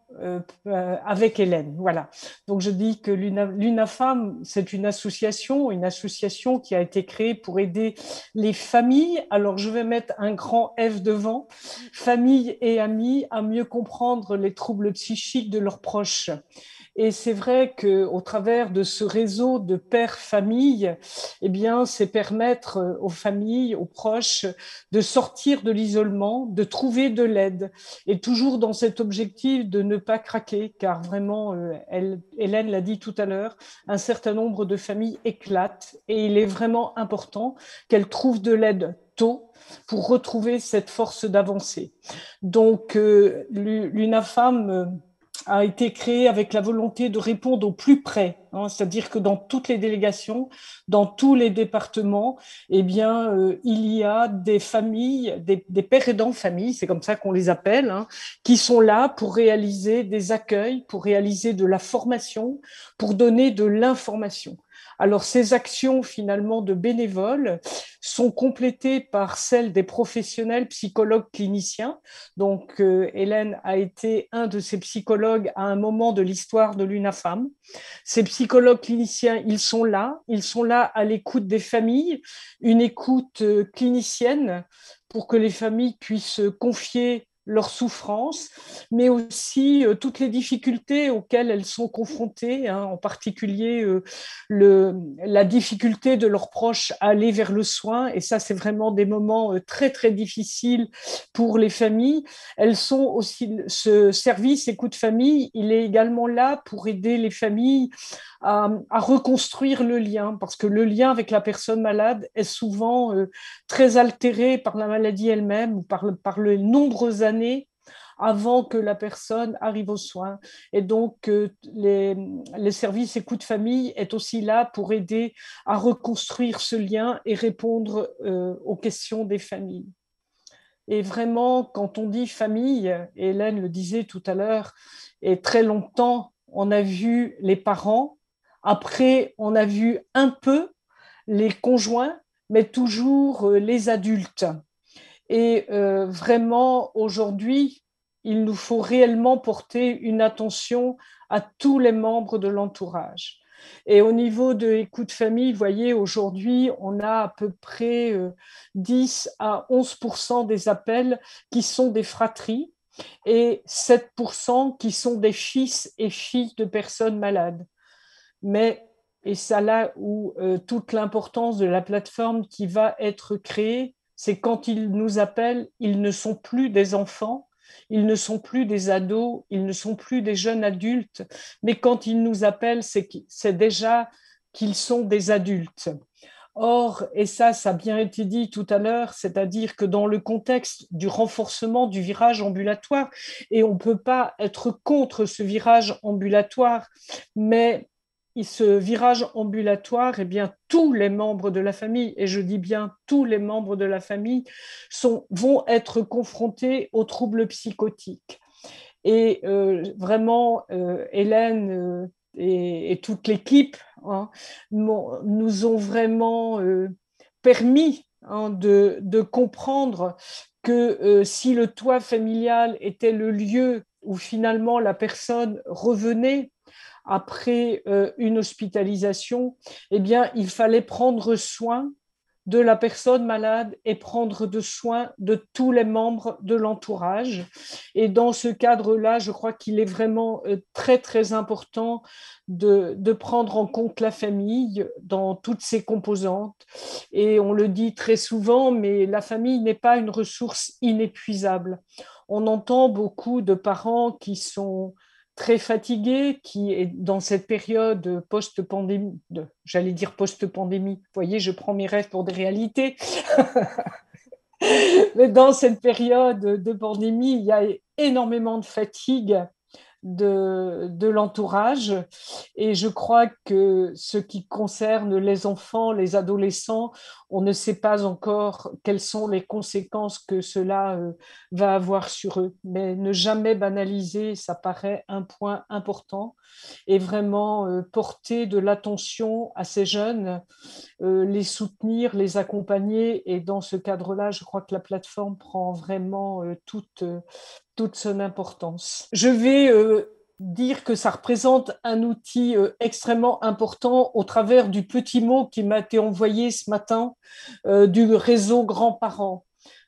Speaker 10: avec Hélène. Voilà. Donc je dis que l'UNAFAM, c'est une association qui a été créée pour aider les familles. Alors je vais mettre un grand F devant, familles et amis, à mieux comprendre les troubles psychiques de leurs proches. Et c'est vrai qu'au travers de ce réseau de pères-familles, eh bien, c'est permettre aux familles, aux proches, de sortir de l'isolement, de trouver de l'aide, et toujours dans cet objectif de ne pas craquer, car vraiment, Hélène l'a dit tout à l'heure, un certain nombre de familles éclatent, et il est vraiment important qu'elles trouvent de l'aide tôt pour retrouver cette force d'avancer. Donc, l'UNAFAM a été créé avec la volonté de répondre au plus près, c'est-à-dire que dans toutes les délégations, dans tous les départements, eh bien, il y a des familles, des pères aidants familles, c'est comme ça qu'on les appelle, qui sont là pour réaliser des accueils, pour réaliser de la formation, pour donner de l'information. Alors, ces actions, finalement, de bénévoles sont complétées par celles des professionnels psychologues cliniciens. Donc, Hélène a été un de ces psychologues à un moment de l'histoire de l'UNAFAM. Ces psychologues cliniciens, ils sont là à l'écoute des familles, une écoute clinicienne pour que les familles puissent confier leurs souffrances, mais aussi toutes les difficultés auxquelles elles sont confrontées, en particulier la difficulté de leurs proches à aller vers le soin, et ça c'est vraiment des moments très très difficiles pour les familles. Elles sont aussi, ce service écoute famille, il est également là pour aider les familles à reconstruire le lien, parce que le lien avec la personne malade est souvent très altéré par la maladie elle-même ou par les nombreuses années avant que la personne arrive aux soins. Et donc, les services écoute famille est aussi là pour aider à reconstruire ce lien et répondre aux questions des familles. Et vraiment, quand on dit famille, et Hélène le disait tout à l'heure, et très longtemps, on a vu les parents. Après, on a vu un peu les conjoints, mais toujours les adultes. Et vraiment, aujourd'hui, il nous faut réellement porter une attention à tous les membres de l'entourage. Et au niveau de l'écoute famille, vous voyez, aujourd'hui, on a à peu près 10 à 11% des appels qui sont des fratries et 7% qui sont des fils et filles de personnes malades. Mais, et c'est là où toute l'importance de la plateforme qui va être créée, c'est quand ils nous appellent, ils ne sont plus des enfants, ils ne sont plus des ados, ils ne sont plus des jeunes adultes, mais quand ils nous appellent, c'est déjà qu'ils sont des adultes. Or, et ça a bien été dit tout à l'heure, c'est-à-dire que dans le contexte du renforcement du virage ambulatoire, et on ne peut pas être contre ce virage ambulatoire, mais ce virage ambulatoire, eh bien, tous les membres de la famille, et je dis bien tous les membres de la famille, vont être confrontés aux troubles psychotiques. Et vraiment, Hélène et toute l'équipe nous ont vraiment permis de comprendre que si le toit familial était le lieu où finalement la personne revenait après une hospitalisation, eh bien, il fallait prendre soin de la personne malade et prendre soin de tous les membres de l'entourage. Et dans ce cadre-là, je crois qu'il est vraiment très, très important de prendre en compte la famille dans toutes ses composantes. Et on le dit très souvent, mais la famille n'est pas une ressource inépuisable. On entend beaucoup de parents qui sont très fatigué, qui est dans cette période post-pandémie, j'allais dire post-pandémie, vous voyez, je prends mes rêves pour des réalités, mais dans cette période de pandémie, il y a énormément de fatigue de l'entourage. Et je crois que ce qui concerne les enfants, les adolescents, on ne sait pas encore quelles sont les conséquences que cela va avoir sur eux. Mais ne jamais banaliser, ça paraît un point important. Et vraiment porter de l'attention à ces jeunes, les soutenir, les accompagner. Et dans ce cadre-là, je crois que la plateforme prend vraiment toute son importance. Je vais dire que ça représente un outil extrêmement important au travers du petit mot qui m'a été envoyé ce matin du réseau grands-parents.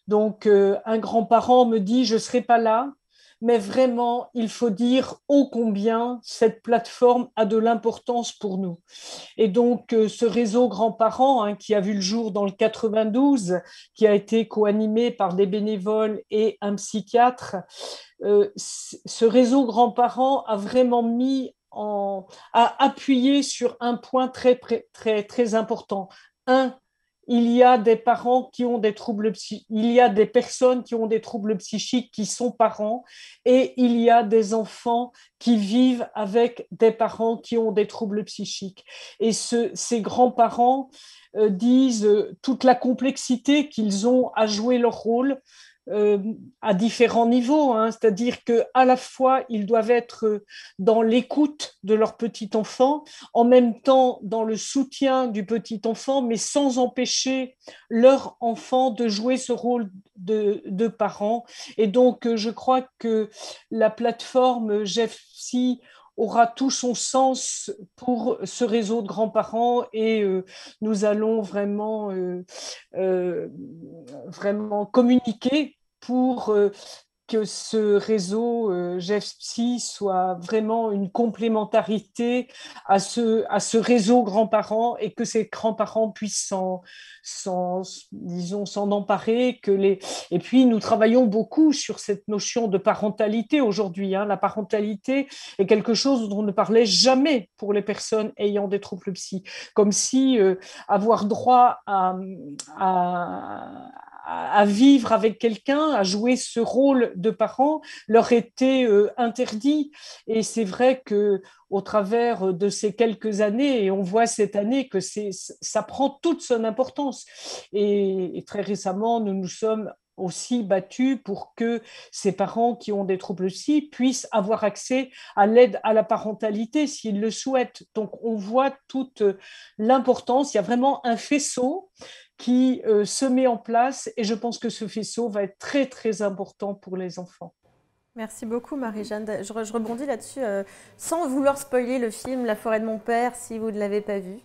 Speaker 10: Donc, un grand-parent me dit « je ne serai pas là », mais vraiment, il faut dire ô combien cette plateforme a de l'importance pour nous. Et donc, ce réseau grands-parents, qui a vu le jour dans le 92, qui a été co-animé par des bénévoles et un psychiatre, ce réseau grands-parents a vraiment a appuyé sur un point très, très, très important. Il y a des parents qui ont des troubles il y a des personnes qui ont des troubles psychiques qui sont parents et il y a des enfants qui vivent avec des parents qui ont des troubles psychiques. Et ces grands-parents disent toute la complexité qu'ils ont à jouer leur rôle à différents niveaux, c'est-à-dire qu'à la fois, ils doivent être dans l'écoute de leur petit enfant, en même temps dans le soutien du petit enfant, mais sans empêcher leur enfant de jouer ce rôle de parent. Et donc, je crois que la plateforme GEFPSY aura tout son sens pour ce réseau de grands-parents et nous allons vraiment communiquer pour que ce réseau GEFPSY soit vraiment une complémentarité à ce réseau grands-parents et que ces grands-parents puissent s'en emparer. Et puis, nous travaillons beaucoup sur cette notion de parentalité aujourd'hui. La parentalité est quelque chose dont on ne parlait jamais pour les personnes ayant des troubles psy. Comme si avoir droit à vivre avec quelqu'un, à jouer ce rôle de parent, leur était interdit. Et c'est vrai qu'au travers de ces quelques années, et on voit cette année que ça prend toute son importance. Et très récemment, nous nous sommes aussi battus pour que ces parents qui ont des troubles psy puissent avoir accès à l'aide à la parentalité s'ils le souhaitent. Donc, on voit toute l'importance. Il y a vraiment un faisceau qui se met en place et je pense que ce faisceau va être très, très important pour les enfants.
Speaker 1: Merci beaucoup Marie-Jeanne. Je rebondis là-dessus sans vouloir spoiler le film La forêt de mon père si vous ne l'avez pas vu.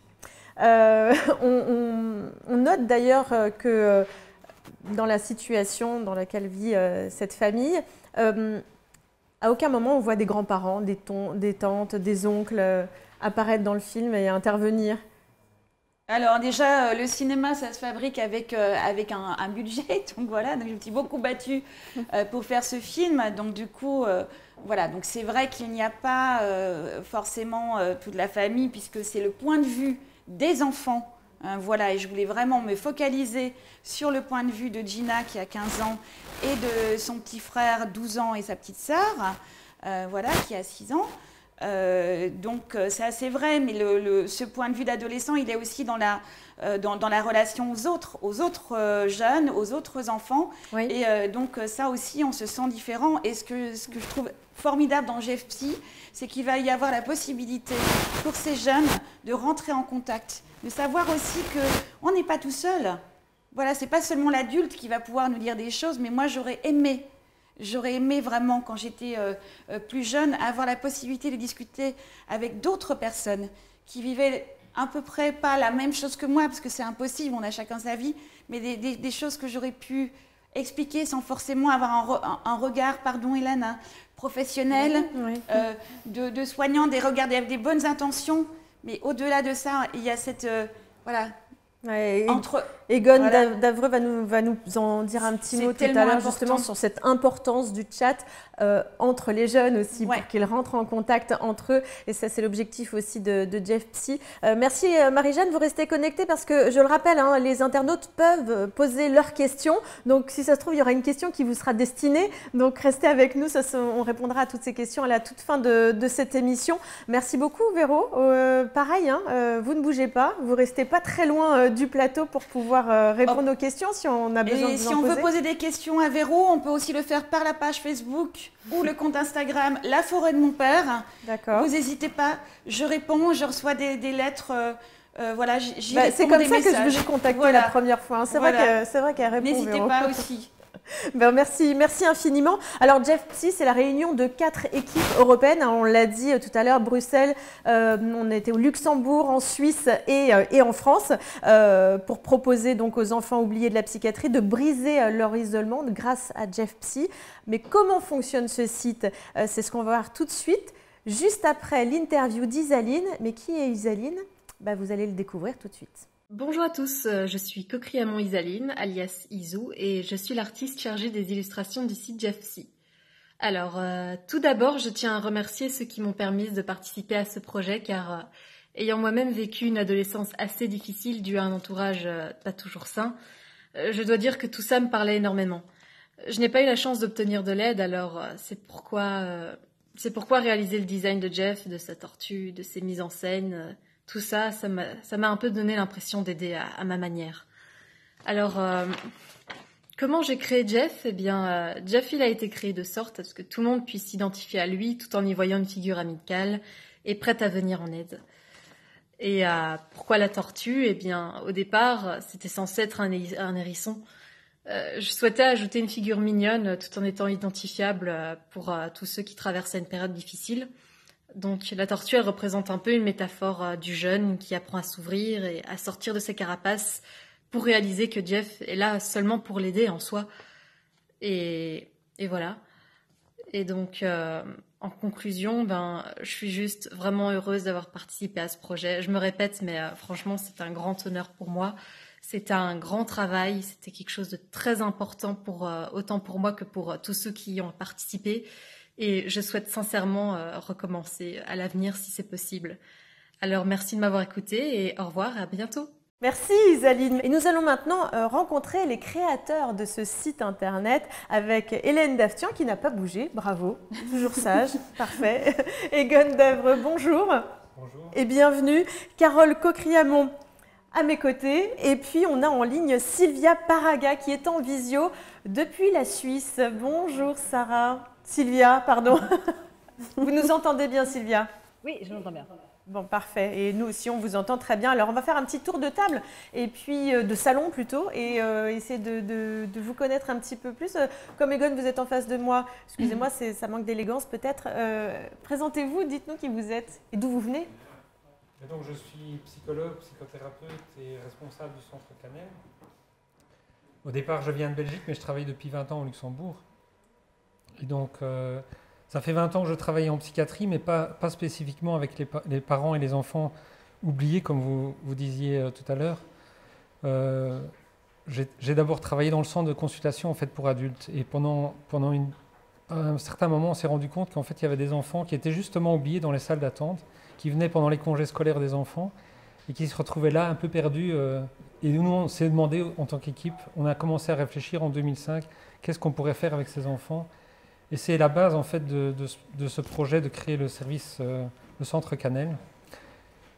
Speaker 1: On note d'ailleurs que dans la situation dans laquelle vit cette famille, à aucun moment on voit des grands-parents, des tantes, des oncles apparaître dans le film et intervenir.
Speaker 9: Alors déjà, le cinéma, ça se fabrique avec un budget, donc voilà, donc je me suis beaucoup battue pour faire ce film, donc du coup, voilà, donc c'est vrai qu'il n'y a pas forcément toute la famille, puisque c'est le point de vue des enfants, voilà, et je voulais vraiment me focaliser sur le point de vue de Gina, qui a 15 ans, et de son petit frère, 12 ans, et sa petite sœur, voilà, qui a 6 ans. Donc c'est assez vrai, mais ce point de vue d'adolescent, il est aussi dans la relation aux autres jeunes, aux autres enfants. Oui. Et donc ça aussi, on se sent différent. Et ce que je trouve formidable dans GEFPSY, c'est qu'il va y avoir la possibilité pour ces jeunes de rentrer en contact, de savoir aussi qu'on n'est pas tout seul. Voilà, c'est pas seulement l'adulte qui va pouvoir nous dire des choses, mais moi j'aurais aimé vraiment, quand j'étais plus jeune, avoir la possibilité de discuter avec d'autres personnes qui vivaient à peu près pas la même chose que moi, parce que c'est impossible, on a chacun sa vie, mais des choses que j'aurais pu expliquer sans forcément avoir un regard, pardon Hélène, professionnel, oui. De soignant, avec des bonnes intentions, mais au-delà de ça, il y a cette... voilà,
Speaker 1: Ouais,
Speaker 9: entre...
Speaker 1: Egon
Speaker 9: Voilà.
Speaker 1: Davreux va nous en dire un petit
Speaker 9: C'est
Speaker 1: mot tout à
Speaker 9: tellement
Speaker 1: l'heure,
Speaker 9: important.
Speaker 1: justement, sur cette importance du chat entre les jeunes aussi,
Speaker 9: Ouais.
Speaker 1: pour qu'ils rentrent en contact entre eux. Et ça, c'est l'objectif aussi de Jeff Psy. Merci Marie-Jeanne, vous restez connectée parce que, je le rappelle, hein, les internautes peuvent poser leurs questions. Donc, si ça se trouve, il y aura une question qui vous sera destinée. Donc, restez avec nous, on répondra à toutes ces questions à la toute fin de cette émission. Merci beaucoup Véro. Pareil, hein, vous ne bougez pas, vous restez pas très loin du plateau pour pouvoir répondre aux questions si on a besoin de
Speaker 9: Et
Speaker 1: vous
Speaker 9: si
Speaker 1: en
Speaker 9: on
Speaker 1: poser.
Speaker 9: veut poser des questions à Véro, on peut aussi le faire par la page Facebook ou le compte Instagram La Forêt de mon père.
Speaker 1: D'accord.
Speaker 9: Vous n'hésitez pas, je réponds, je reçois des lettres, voilà, j'y
Speaker 1: Bah,
Speaker 9: réponds
Speaker 1: c'est comme
Speaker 9: des
Speaker 1: ça que je
Speaker 9: messages.
Speaker 1: vous ai contacté
Speaker 9: Voilà.
Speaker 1: la première fois. Hein. C'est
Speaker 9: Voilà.
Speaker 1: vrai qu'elle répond.
Speaker 9: N'hésitez
Speaker 1: Véro.
Speaker 9: pas aussi.
Speaker 1: Ben, merci infiniment. Alors Jeff Psy, c'est la réunion de 4 équipes européennes. On l'a dit tout à l'heure, Bruxelles, on était au Luxembourg, en Suisse et en France pour proposer donc aux enfants oubliés de la psychiatrie de briser leur isolement grâce à Jeff Psy. Mais comment fonctionne ce site? C'est ce qu'on va voir tout de suite, juste après l'interview d'Isaline. Mais qui est Isaline? Ben, vous allez le découvrir tout de suite.
Speaker 11: Bonjour à tous, je suis Cocriamon Isaline, alias Isou, et je suis l'artiste chargée des illustrations du site Jeff Psy. Alors, tout d'abord, je tiens à remercier ceux qui m'ont permis de participer à ce projet, car ayant moi-même vécu une adolescence assez difficile due à un entourage pas toujours sain, je dois dire que tout ça me parlait énormément. Je n'ai pas eu la chance d'obtenir de l'aide, alors c'est pourquoi réaliser le design de Jeff, de sa tortue, de ses mises en scène... Tout ça, ça m'a un peu donné l'impression d'aider à ma manière. Alors, comment j'ai créé Jeff? Eh bien, Jeff, il a été créé de sorte à ce que tout le monde puisse s'identifier à lui tout en y voyant une figure amicale et prête à venir en aide. Et pourquoi la tortue? Eh bien, au départ, c'était censé être un hérisson. Je souhaitais ajouter une figure mignonne tout en étant identifiable pour tous ceux qui traversaient une période difficile. Donc la tortue, elle représente un peu une métaphore du jeune qui apprend à s'ouvrir et à sortir de ses carapaces pour réaliser que Jeff est là seulement pour l'aider en soi. Et voilà. Et donc, en conclusion, je suis juste vraiment heureuse d'avoir participé à ce projet. Je me répète, mais franchement, c'est un grand honneur pour moi. C'était un grand travail, c'était quelque chose de très important autant pour moi que pour tous ceux qui y ont participé. Et je souhaite sincèrement recommencer à l'avenir si c'est possible. Alors merci de m'avoir écouté et au revoir, à bientôt.
Speaker 1: Merci Isaline. Et nous allons maintenant rencontrer les créateurs de ce site internet avec Hélène Daftian qui n'a pas bougé, bravo, toujours sage, parfait. Egon Davreux, bonjour.
Speaker 12: Bonjour.
Speaker 1: Et bienvenue. Carole Cocriamon à mes côtés. Et puis on a en ligne Sylvia Paraga qui est en visio depuis la Suisse. Bonjour Sylvia, pardon. Vous nous entendez bien, Sylvia?
Speaker 13: Oui, je l'entends bien.
Speaker 1: Bon, parfait. Et nous aussi, on vous entend très bien. Alors, on va faire un petit tour de table, et puis de salon plutôt, et essayer de vous connaître un petit peu plus. Comme Egon, vous êtes en face de moi. Excusez-moi, ça manque d'élégance peut-être. Présentez-vous, dites-nous qui vous êtes et d'où vous venez.
Speaker 12: Et donc, je suis psychologue, psychothérapeute et responsable du Centre Canel. Au départ, je viens de Belgique, mais je travaille depuis 20 ans au Luxembourg. Et donc, ça fait 20 ans que je travaille en psychiatrie, mais pas spécifiquement avec les parents et les enfants oubliés, comme vous disiez tout à l'heure. J'ai d'abord travaillé dans le centre de consultation en fait, pour adultes. Et pendant un certain moment, on s'est rendu compte qu'en fait, il y avait des enfants qui étaient justement oubliés dans les salles d'attente, qui venaient pendant les congés scolaires des enfants et qui se retrouvaient là un peu perdus. Et nous, on s'est demandé en tant qu'équipe, on a commencé à réfléchir en 2005, qu'est-ce qu'on pourrait faire avec ces enfants. Et c'est la base en fait de ce projet de créer le service, le Centre Canel,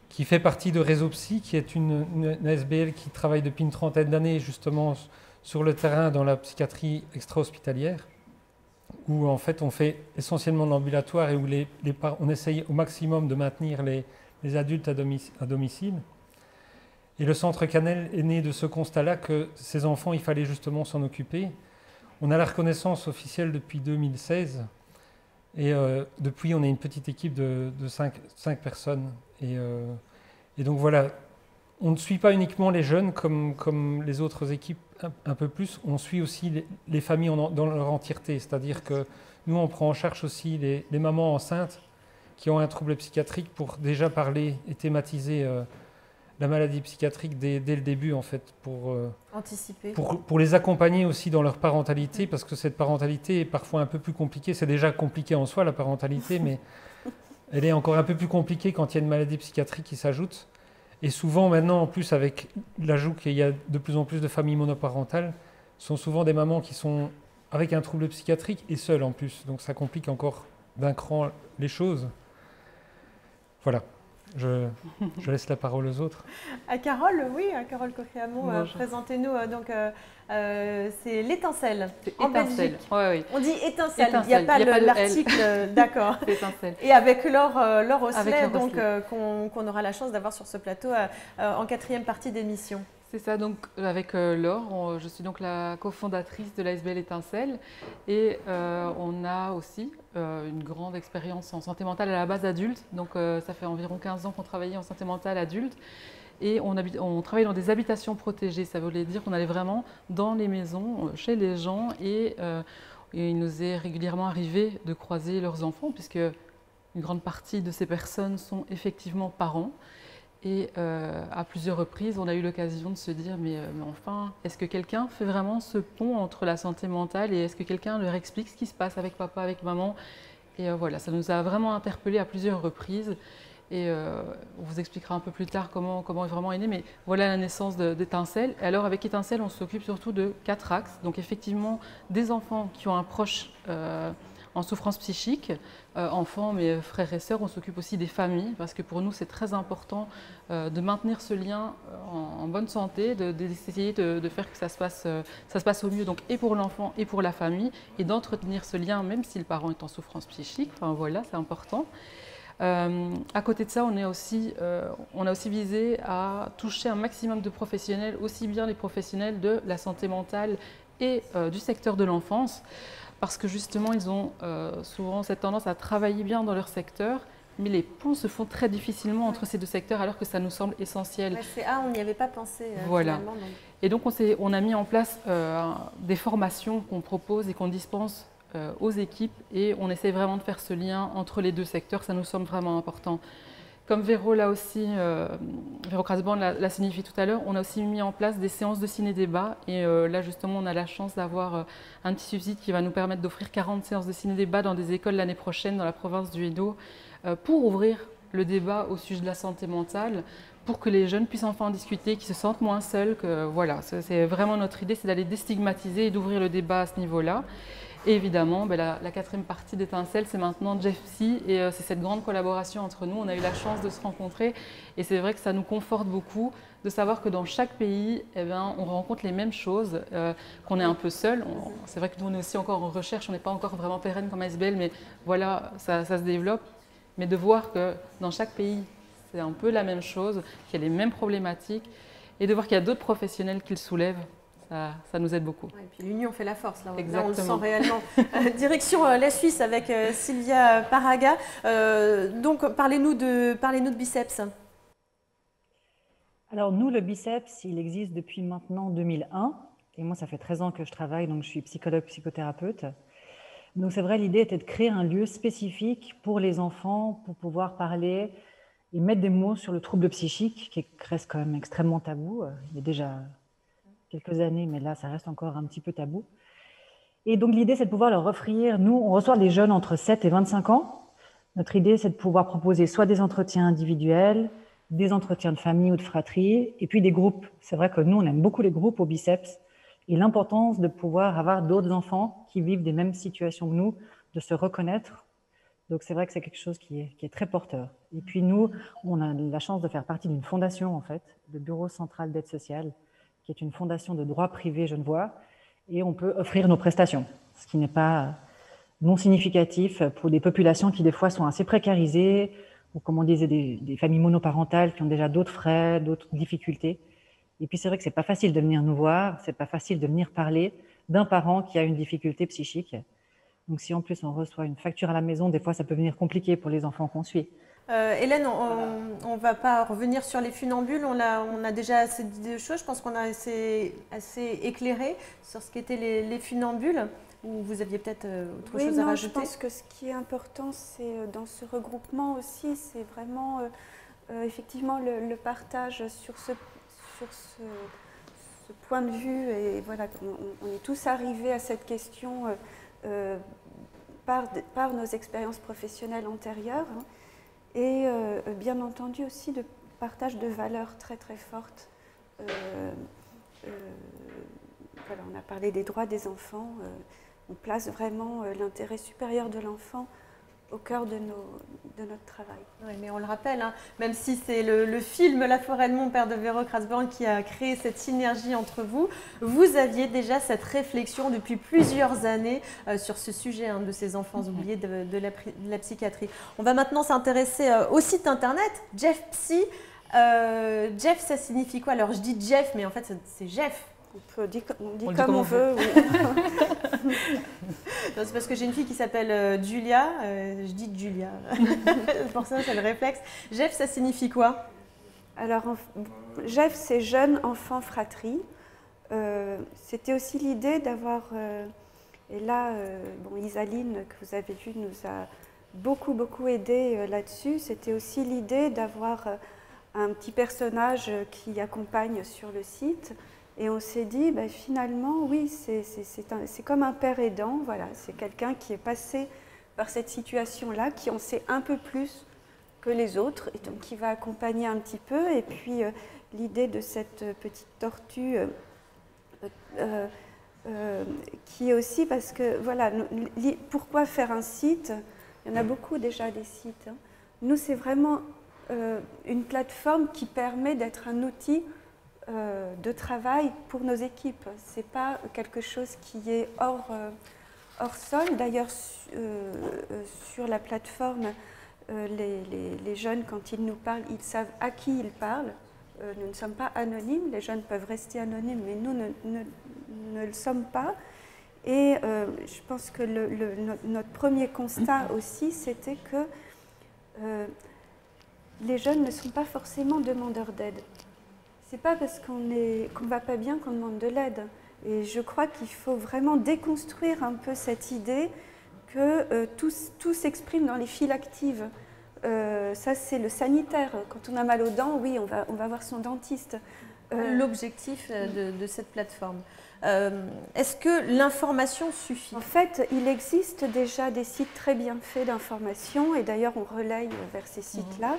Speaker 12: qui fait partie de Réseau Psy, qui est une ASBL qui travaille depuis une trentaine d'années justement sur le terrain dans la psychiatrie extra-hospitalière, où en fait on fait essentiellement de l'ambulatoire et où on essaye au maximum de maintenir les adultes à domicile. Et le Centre Canel est né de ce constat-là que ces enfants, il fallait justement s'en occuper. On a la reconnaissance officielle depuis 2016 et depuis on est une petite équipe de 5 personnes. Et donc voilà, on ne suit pas uniquement les jeunes comme les autres équipes un peu plus, on suit aussi les familles dans leur entièreté. C'est-à-dire que nous on prend en charge aussi les mamans enceintes qui ont un trouble psychiatrique pour déjà parler et thématiser la maladie psychiatrique dès le début, en fait, pour
Speaker 1: anticiper.
Speaker 12: Pour les accompagner aussi dans leur parentalité, parce que cette parentalité est parfois un peu plus compliquée. C'est déjà compliqué en soi, la parentalité, mais elle est encore un peu plus compliquée quand il y a une maladie psychiatrique qui s'ajoute. Et souvent, maintenant, en plus, avec l'ajout qu'il y a de plus en plus de familles monoparentales, ce sont souvent des mamans qui sont avec un trouble psychiatrique et seules en plus. Donc ça complique encore d'un cran les choses. Voilà. Je laisse la parole aux autres.
Speaker 1: À Carole, oui, à Carole Cocriamont, présentez-nous. C'est l'étincelle en Belgique.
Speaker 13: Oui.
Speaker 1: On dit étincelle, il n'y a pas l'article, d'accord. Et avec Laure Osselet, donc qu'on aura la chance d'avoir sur ce plateau en 4e partie d'émission.
Speaker 13: C'est ça, donc avec Laure, je suis donc la cofondatrice de l'ASBL Étincelle et on a aussi une grande expérience en santé mentale à la base adulte. Donc ça fait environ 15 ans qu'on travaillait en santé mentale adulte et on travaille dans des habitations protégées. Ça voulait dire qu'on allait vraiment dans les maisons, chez les gens et il nous est régulièrement arrivé de croiser leurs enfants puisque une grande partie de ces personnes sont effectivement parents. Et à plusieurs reprises, on a eu l'occasion de se dire mais enfin, est-ce que quelqu'un fait vraiment ce pont entre la santé mentale et est-ce que quelqu'un leur explique ce qui se passe avec papa, avec maman? Et voilà, ça nous a vraiment interpellés à plusieurs reprises. Et on vous expliquera un peu plus tard comment vraiment est né. Mais voilà la naissance d'Étincelle. Et alors avec Étincelle, on s'occupe surtout de 4 axes. Donc effectivement, des enfants qui ont un proche en souffrance psychique, enfants, mais frères et sœurs, on s'occupe aussi des familles, parce que pour nous c'est très important de maintenir ce lien en bonne santé, d'essayer de faire que ça se passe au mieux, donc et pour l'enfant et pour la famille, et d'entretenir ce lien même si le parent est en souffrance psychique, enfin voilà, c'est important. À côté de ça, on a aussi visé à toucher un maximum de professionnels, aussi bien les professionnels de la santé mentale et du secteur de l'enfance, parce que justement, ils ont souvent cette tendance à travailler bien dans leur secteur, mais les ponts se font très difficilement entre ces deux secteurs, alors que ça nous semble essentiel.
Speaker 1: On n'y avait pas pensé.
Speaker 13: Voilà.
Speaker 1: Finalement, donc.
Speaker 13: Et donc, on a mis en place des formations qu'on propose et qu'on dispense aux équipes, et on essaie vraiment de faire ce lien entre les deux secteurs, ça nous semble vraiment important. Comme Véro l'a aussi, Véro Krasband l'a signifié tout à l'heure, on a aussi mis en place des séances de ciné-débat et là justement on a la chance d'avoir un petit subside qui va nous permettre d'offrir 40 séances de ciné-débat dans des écoles l'année prochaine dans la province du Hainaut pour ouvrir le débat au sujet de la santé mentale, pour que les jeunes puissent enfin en discuter, qu'ils se sentent moins seuls, que voilà, c'est vraiment notre idée, c'est d'aller déstigmatiser et d'ouvrir le débat à ce niveau-là. Et évidemment, la 4e partie d'Étincelle, c'est maintenant Jeffsy et c'est cette grande collaboration entre nous. On a eu la chance de se rencontrer et c'est vrai que ça nous conforte beaucoup de savoir que dans chaque pays, on rencontre les mêmes choses, qu'on est un peu seul. C'est vrai que nous, on est aussi encore en recherche, on n'est pas encore vraiment pérenne comme ASBL, mais voilà, ça se développe. Mais de voir que dans chaque pays, c'est un peu la même chose, qu'il y a les mêmes problématiques et de voir qu'il y a d'autres professionnels qui le soulèvent. Ça nous aide beaucoup.
Speaker 1: Et puis l'union fait la force, là on le sent
Speaker 13: Exactement.
Speaker 1: réellement. Direction la Suisse avec Sylvia Paraga. Donc parlez-nous de biceps.
Speaker 14: Alors nous, le biceps, il existe depuis maintenant 2001. Et moi, ça fait 13 ans que je travaille, donc je suis psychologue, psychothérapeute. Donc c'est vrai, l'idée était de créer un lieu spécifique pour les enfants, pour pouvoir parler et mettre des mots sur le trouble psychique, qui reste quand même extrêmement tabou. Il y a déjà quelques années, mais là, ça reste encore un petit peu tabou. Et donc, l'idée, c'est de pouvoir leur offrir, nous, on reçoit les jeunes entre 7 et 25 ans. Notre idée, c'est de pouvoir proposer soit des entretiens individuels, des entretiens de famille ou de fratrie, et puis des groupes. C'est vrai que nous, on aime beaucoup les groupes au biceps, et l'importance de pouvoir avoir d'autres enfants qui vivent des mêmes situations que nous, de se reconnaître. Donc, c'est vrai que c'est quelque chose qui est très porteur. Et puis, nous, on a la chance de faire partie d'une fondation, en fait, le Bureau central d'aide sociale, qui est une fondation de droit privé genevois, et on peut offrir nos prestations, ce qui n'est pas non significatif pour des populations qui des fois sont assez précarisées, ou comme on disait, des familles monoparentales qui ont déjà d'autres frais, d'autres difficultés. Et puis c'est vrai que c'est pas facile de venir nous voir, c'est pas facile de venir parler d'un parent qui a une difficulté psychique. Donc si en plus on reçoit une facture à la maison, des fois ça peut venir compliqué pour les enfants qu'on suit.
Speaker 1: Hélène, on ne va pas revenir sur les funambules, on a déjà assez de choses, je pense qu'on a assez éclairé sur ce qu'étaient les funambules, ou vous aviez peut-être autre chose à rajouter?
Speaker 3: Je pense que ce qui est important, c'est dans ce regroupement aussi, c'est vraiment effectivement le partage sur ce point de vue, et voilà, on est tous arrivés à cette question par nos expériences professionnelles antérieures, hein, et bien entendu aussi de partage de valeurs très très fortes. Voilà, on a parlé des droits des enfants, on place vraiment l'intérêt supérieur de l'enfant au cœur de notre travail.
Speaker 1: Oui, mais on le rappelle, hein, même si c'est le film La forêt de mon père de Véro Krasborn qui a créé cette synergie entre vous, vous aviez déjà cette réflexion depuis plusieurs années sur ce sujet, hein, de ces enfants oubliés de la psychiatrie. On va maintenant s'intéresser au site internet Jeff Psy. Jeff, ça signifie quoi? Alors je dis Jeff, mais en fait c'est Jeff.
Speaker 3: On dit comme on veut. Oui.
Speaker 1: C'est parce que j'ai une fille qui s'appelle Julia, je dis Julia, pour ça c'est le réflexe. Jeff, ça signifie quoi?
Speaker 3: Alors, Jeff, c'est jeune enfant fratrie. C'était aussi l'idée d'avoir, et là, bon, Isaline, que vous avez vu, nous a beaucoup aidé là-dessus. C'était aussi l'idée d'avoir un petit personnage qui accompagne sur le site. Et on s'est dit, ben, finalement, oui, c'est comme un père aidant, voilà, c'est quelqu'un qui est passé par cette situation-là, qui en sait un peu plus que les autres, et donc qui va accompagner un petit peu. Et puis, l'idée de cette petite tortue, qui est aussi parce que, voilà, pourquoi faire un site? Il y en a beaucoup déjà des sites, hein. Nous, c'est vraiment une plateforme qui permet d'être un outil de travail pour nos équipes. Ce n'est pas quelque chose qui est hors sol. D'ailleurs, sur la plateforme, les jeunes, quand ils nous parlent, ils savent à qui ils parlent. Nous ne sommes pas anonymes. Les jeunes peuvent rester anonymes, mais nous ne le sommes pas. Et je pense que notre premier constat aussi, c'était que les jeunes ne sont pas forcément demandeurs d'aide. C'est pas parce qu'on ne va pas bien qu'on demande de l'aide. Et je crois qu'il faut vraiment déconstruire un peu cette idée que tout s'exprime dans les files actives. Ça, c'est le sanitaire. Quand on a mal aux dents, oui, on va voir son dentiste.
Speaker 1: L'objectif de cette plateforme. Est-ce que l'information suffit?
Speaker 3: En fait, il existe déjà des sites très bien faits d'information, et d'ailleurs, on relaye vers ces sites-là.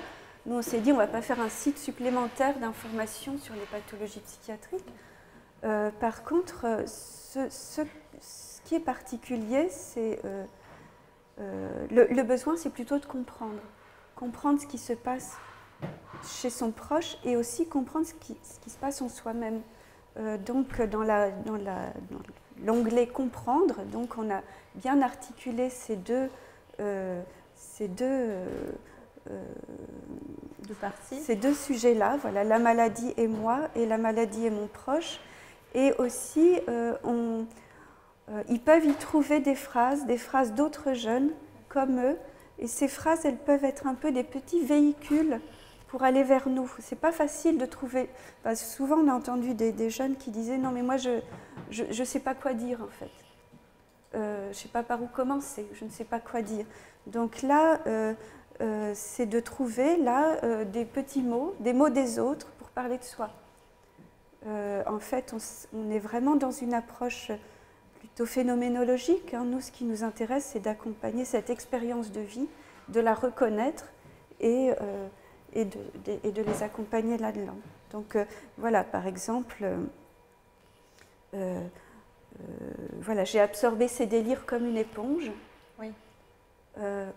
Speaker 3: Nous, on s'est dit, on ne va pas faire un site supplémentaire d'information sur les pathologies psychiatriques. Par contre, ce qui est particulier, c'est le besoin, c'est plutôt de comprendre. Comprendre ce qui se passe chez son proche et aussi comprendre ce qui se passe en soi-même. Donc, dans l'onglet « Comprendre », donc on a bien articulé ces deux sujets-là, voilà, la maladie et moi, et la maladie et mon proche. Et aussi, ils peuvent y trouver des phrases d'autres jeunes comme eux. Et ces phrases, elles peuvent être un peu des petits véhicules pour aller vers nous. C'est pas facile de trouver. Parce que souvent, on a entendu des jeunes qui disaient « Non, mais moi, je sais pas quoi dire, en fait. Je sais pas par où commencer, je ne sais pas quoi dire. » Donc là, c'est de trouver là des petits mots, des mots des autres pour parler de soi. En fait, on est vraiment dans une approche plutôt phénoménologique, hein. Nous, ce qui nous intéresse, c'est d'accompagner cette expérience de vie, de la reconnaître et de les accompagner là-dedans. Donc voilà, par exemple, voilà, j'ai absorbé ces délires comme une éponge.
Speaker 1: Oui.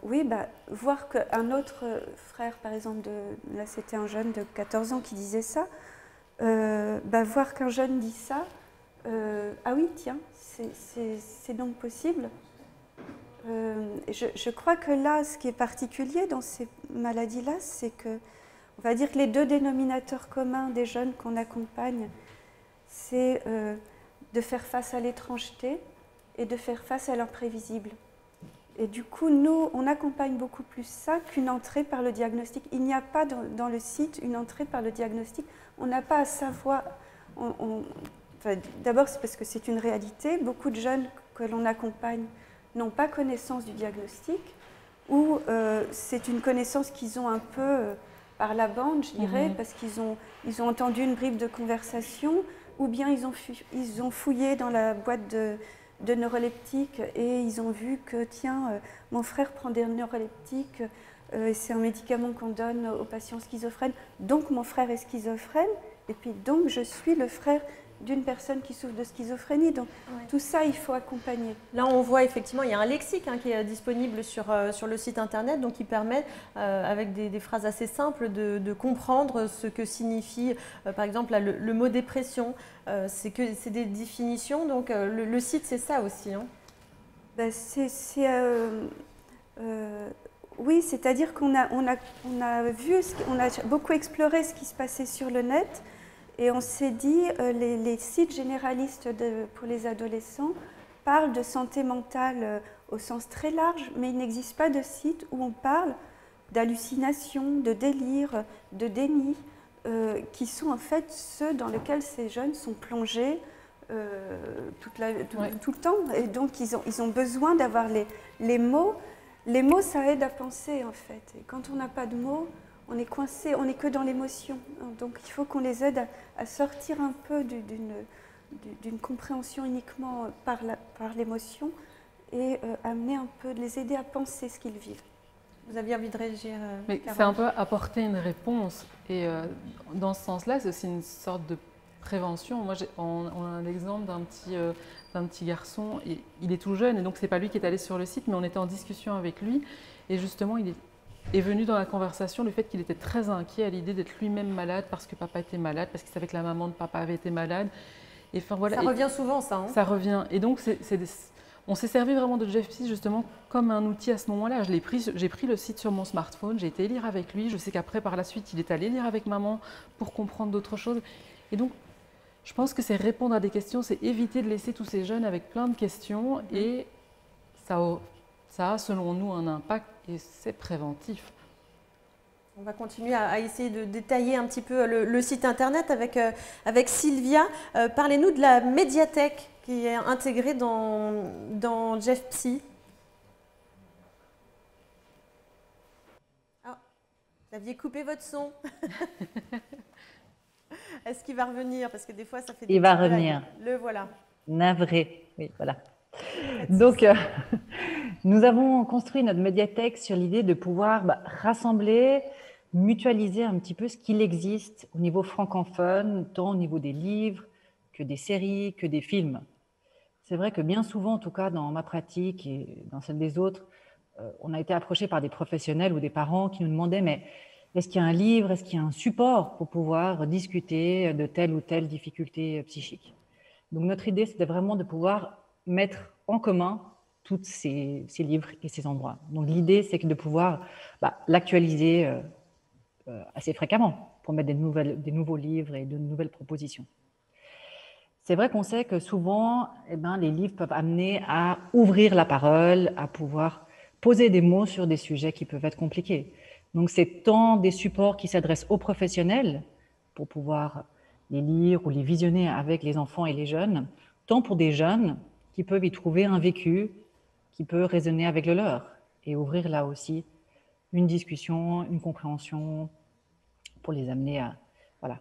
Speaker 3: Oui, bah, voir qu'un autre frère, par exemple, là c'était un jeune de 14 ans qui disait ça, bah, voir qu'un jeune dit ça, ah oui, tiens, c'est donc possible. Je crois que là, ce qui est particulier dans ces maladies-là, c'est que, on va dire que les deux dénominateurs communs des jeunes qu'on accompagne, c'est de faire face à l'étrangeté et de faire face à l'imprévisible. Et du coup, nous, on accompagne beaucoup plus ça qu'une entrée par le diagnostic. Il n'y a pas dans le site une entrée par le diagnostic. On n'a pas à savoir. Enfin, d'abord, c'est parce que c'est une réalité. Beaucoup de jeunes que l'on accompagne n'ont pas connaissance du diagnostic, ou c'est une connaissance qu'ils ont un peu par la bande, je dirais, parce qu'ils ont entendu une bribe de conversation, ou bien ils ont fouillé dans la boîte de neuroleptiques et ils ont vu que, tiens, mon frère prend des neuroleptiques, c'est un médicament qu'on donne aux patients schizophrènes, donc mon frère est schizophrène, et puis donc je suis le frère d'une personne qui souffre de schizophrénie. Donc tout ça, il faut accompagner.
Speaker 1: Là, on voit effectivement, il y a un lexique qui est disponible sur le site internet, donc qui permet, avec des phrases assez simples, de comprendre ce que signifie, par exemple, là, le mot dépression. C'est des définitions, donc le site, c'est ça aussi.
Speaker 3: Ben, oui, c'est-à-dire qu'on a beaucoup exploré ce qui se passait sur le net. Et on s'est dit, les sites généralistes pour les adolescents parlent de santé mentale au sens très large, mais il n'existe pas de site où on parle d'hallucinations, de délire, de déni, qui sont en fait ceux dans lesquels ces jeunes sont plongés tout le temps. Et donc, ils ont besoin d'avoir les mots. Les mots, ça aide à penser, en fait. Et quand on n'a pas de mots, on est coincé, on n'est que dans l'émotion. Donc il faut qu'on les aide à sortir un peu d'une compréhension uniquement par l'émotion et amener un peu, les aider à penser ce qu'ils vivent.
Speaker 1: Vous aviez envie de réagir,
Speaker 13: mais c'est un peu apporter une réponse. Et dans ce sens-là, c'est aussi une sorte de prévention. Moi, on a un exemple d'un petit garçon. Et il est tout jeune, et donc c'est pas lui qui est allé sur le site, mais on était en discussion avec lui. Et justement, il est venu dans la conversation le fait qu'il était très inquiet à l'idée d'être lui-même malade parce que papa était malade, parce qu'il savait que la maman de papa avait été malade. Et enfin, voilà.
Speaker 1: Ça revient souvent, ça.
Speaker 13: Ça revient. Et donc, on s'est servi vraiment de JeffPsy justement comme un outil à ce moment-là. J'ai pris le site sur mon smartphone, j'ai été lire avec lui. Je sais qu'après, par la suite, il est allé lire avec maman pour comprendre d'autres choses. Et donc, je pense que c'est répondre à des questions, c'est éviter de laisser tous ces jeunes avec plein de questions. Et ça a, selon nous, un impact et c'est préventif.
Speaker 1: On va continuer à essayer de détailler un petit peu le site internet avec Sylvia. Parlez-nous de la médiathèque qui est intégrée dans JeffPsy. Ah, vous aviez coupé votre son. Est-ce qu'il va revenir? Parce que des fois, ça fait des
Speaker 14: Il va revenir.
Speaker 1: Le voilà.
Speaker 14: Navré, oui, voilà. Donc, nous avons construit notre médiathèque sur l'idée de pouvoir rassembler, mutualiser un petit peu ce qu'il existe au niveau francophone, tant au niveau des livres que des séries, que des films. C'est vrai que bien souvent, en tout cas dans ma pratique et dans celle des autres, on a été approché par des professionnels ou des parents qui nous demandaient mais est-ce qu'il y a un livre, est-ce qu'il y a un support pour pouvoir discuter de telle ou telle difficulté psychique? Donc notre idée, c'était vraiment de pouvoir mettre en commun tous ces livres et ces endroits. Donc l'idée, c'est de pouvoir l'actualiser assez fréquemment pour mettre des nouveaux livres et de nouvelles propositions. C'est vrai qu'on sait que souvent, les livres peuvent amener à ouvrir la parole, à pouvoir poser des mots sur des sujets qui peuvent être compliqués. Donc c'est tant des supports qui s'adressent aux professionnels pour pouvoir les lire ou les visionner avec les enfants et les jeunes, tant pour des jeunes qui peuvent y trouver un vécu qui peut résonner avec le leur et ouvrir là aussi une discussion, une compréhension pour les amener à, voilà,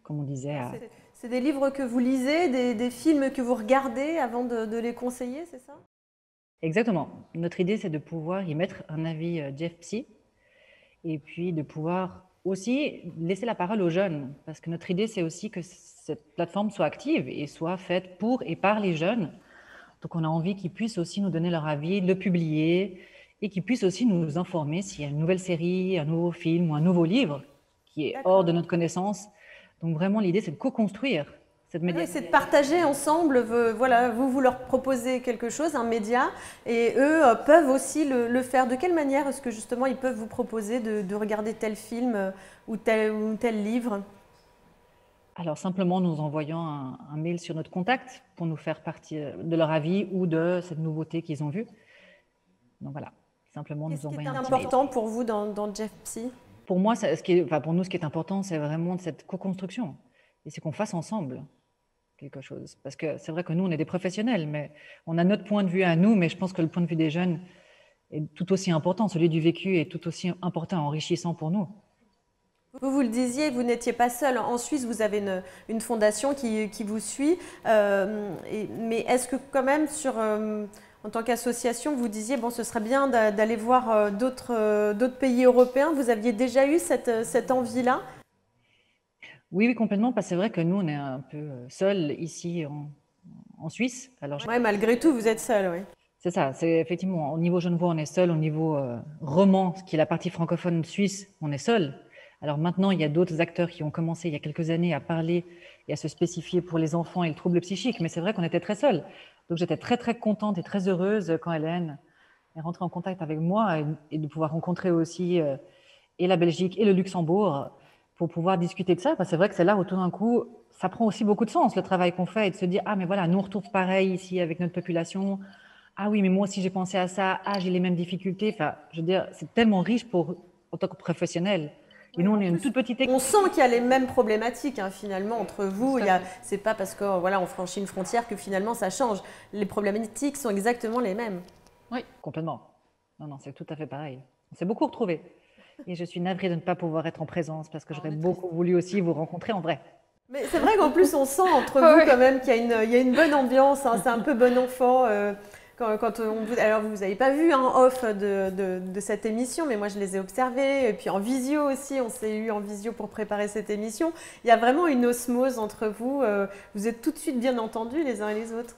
Speaker 14: comme on disait, à...
Speaker 1: C'est des livres que vous lisez, des films que vous regardez avant de les conseiller, c'est ça?
Speaker 14: Exactement. Notre idée, c'est de pouvoir y mettre un avis JeffPsy et puis de pouvoir aussi laisser la parole aux jeunes, parce que notre idée, c'est aussi que cette plateforme soit active et soit faite pour et par les jeunes. Donc, on a envie qu'ils puissent aussi nous donner leur avis, le publier, et qu'ils puissent aussi nous informer s'il y a une nouvelle série, un nouveau film ou un nouveau livre qui est hors de notre connaissance. Donc, vraiment, l'idée, c'est de co-construire cette média.
Speaker 1: Oui, c'est de partager ensemble. Voilà, vous leur proposez quelque chose, un média, et eux peuvent aussi le faire. De quelle manière est-ce que justement ils peuvent vous proposer de regarder tel film ou tel livre?
Speaker 14: Alors simplement nous envoyant un mail sur notre contact pour nous faire partie de leur avis ou de cette nouveauté qu'ils ont vue. Donc voilà, simplement nous envoyer un mail.
Speaker 1: Qu'est-ce qui est important pour vous dans JeffPsy?
Speaker 14: Pour moi, pour nous, ce qui est important, c'est vraiment cette co-construction. Et c'est qu'on fasse ensemble quelque chose. Parce que c'est vrai que nous, on est des professionnels, mais on a notre point de vue à nous, mais je pense que le point de vue des jeunes est tout aussi important. Celui du vécu est tout aussi important, enrichissant pour nous.
Speaker 1: Vous le disiez, vous n'étiez pas seul. En Suisse, vous avez une fondation qui vous suit. Mais est-ce que quand même, en tant qu'association, vous disiez, bon, ce serait bien d'aller voir d'autres pays européens. Vous aviez déjà eu cette envie-là?
Speaker 14: Oui, complètement. Parce que c'est vrai que nous, on est un peu seuls ici en Suisse.
Speaker 1: Oui, malgré tout, vous êtes seul, oui.
Speaker 14: C'est ça. C'est effectivement, au niveau genevois, on est seul. Au niveau roman, qui est la partie francophone suisse, on est seul. Alors maintenant, il y a d'autres acteurs qui ont commencé il y a quelques années à parler et à se spécifier pour les enfants et le trouble psychique. Mais c'est vrai qu'on était très seuls. Donc j'étais très, très contente et très heureuse quand Hélène est rentrée en contact avec moi et de pouvoir rencontrer aussi et la Belgique et le Luxembourg pour pouvoir discuter de ça. Parce que c'est vrai que c'est là où tout d'un coup, ça prend aussi beaucoup de sens, le travail qu'on fait, et de se dire, ah mais voilà, nous on retrouve pareil ici avec notre population. Ah oui, mais moi aussi j'ai pensé à ça. Ah, j'ai les mêmes difficultés. Enfin, je veux dire, c'est tellement riche en tant que professionnel. Et nous, on est une toute petite équipe.
Speaker 1: On sent qu'il y a les mêmes problématiques finalement entre vous. C'est pas parce que voilà, on franchit une frontière que finalement ça change. Les problématiques sont exactement les mêmes.
Speaker 14: Oui, complètement. Non, c'est tout à fait pareil. On s'est beaucoup retrouvés. Et je suis navrée de ne pas pouvoir être en présence parce que j'aurais beaucoup voulu aussi vous rencontrer en vrai.
Speaker 1: Mais c'est vrai qu'en plus, on sent entre vous quand même qu'il y a une bonne ambiance. C'est un peu bon enfant. Alors, vous n'avez pas vu off de cette émission, mais moi, je les ai observés. Et puis en visio aussi, on s'est eu en visio pour préparer cette émission. Il y a vraiment une osmose entre vous. Vous êtes tout de suite bien entendus les uns et les autres.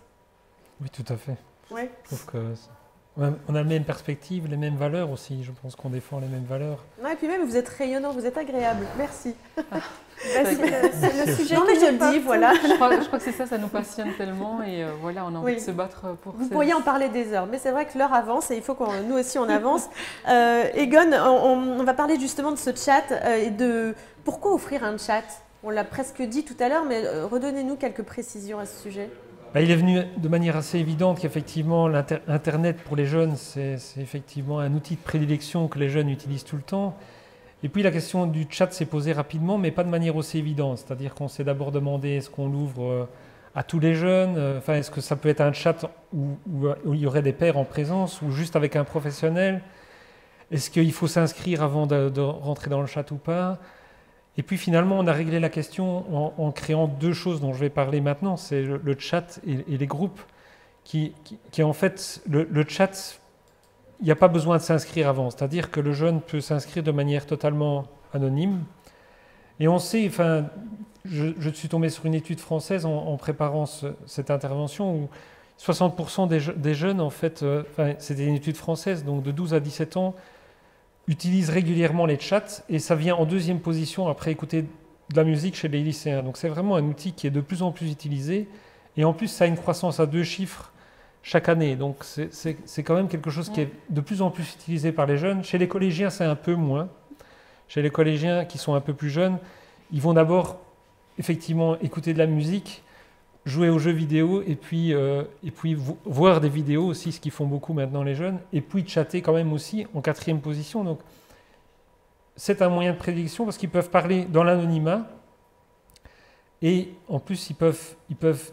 Speaker 12: Oui, tout à fait.
Speaker 1: Ouais.
Speaker 12: Je trouve qu'on a les mêmes perspectives, les mêmes valeurs aussi. Je pense qu'on défend les mêmes valeurs.
Speaker 1: Ouais, et puis même, vous êtes rayonnant, vous êtes agréable. Merci.
Speaker 3: C'est le sujet.
Speaker 1: Non, mais je le dis, voilà.
Speaker 13: Je crois que c'est ça nous passionne tellement et voilà, on a envie de se battre pour ça.
Speaker 1: Vous pourriez en parler des heures, mais c'est vrai que l'heure avance et il faut que nous aussi on avance. Egon, on va parler justement de ce chat et de pourquoi offrir un chat. On l'a presque dit tout à l'heure, mais redonnez-nous quelques précisions à ce sujet.
Speaker 12: Il est venu de manière assez évidente qu'effectivement l'Internet pour les jeunes, c'est effectivement un outil de prédilection que les jeunes utilisent tout le temps. Et puis la question du chat s'est posée rapidement, mais pas de manière aussi évidente. C'est-à-dire qu'on s'est d'abord demandé est-ce qu'on l'ouvre à tous les jeunes, est-ce que ça peut être un chat où il y aurait des pairs en présence ou juste avec un professionnel? Est-ce qu'il faut s'inscrire avant de rentrer dans le chat ou pas? Et puis finalement, on a réglé la question en créant deux choses dont je vais parler maintenant, c'est le chat et les groupes, qui en fait, le chat, il n'y a pas besoin de s'inscrire avant, c'est-à-dire que le jeune peut s'inscrire de manière totalement anonyme. Et on sait, je suis tombé sur une étude française en préparant cette intervention où 60% des jeunes, en fait, c'était une étude française, donc de 12 à 17 ans, utilisent régulièrement les chats et ça vient en deuxième position après écouter de la musique chez les lycéens. Donc c'est vraiment un outil qui est de plus en plus utilisé et en plus ça a une croissance à 2 chiffres chaque année. Donc c'est quand même quelque chose qui est de plus en plus utilisé par les jeunes. Chez les collégiens, c'est un peu moins. Chez les collégiens qui sont un peu plus jeunes, ils vont d'abord effectivement écouter de la musique, jouer aux jeux vidéo et puis voir des vidéos aussi, ce qu'ils font beaucoup maintenant les jeunes, et puis chatter quand même aussi en 4e position. Donc c'est un moyen de prédilection parce qu'ils peuvent parler dans l'anonymat et en plus ils peuvent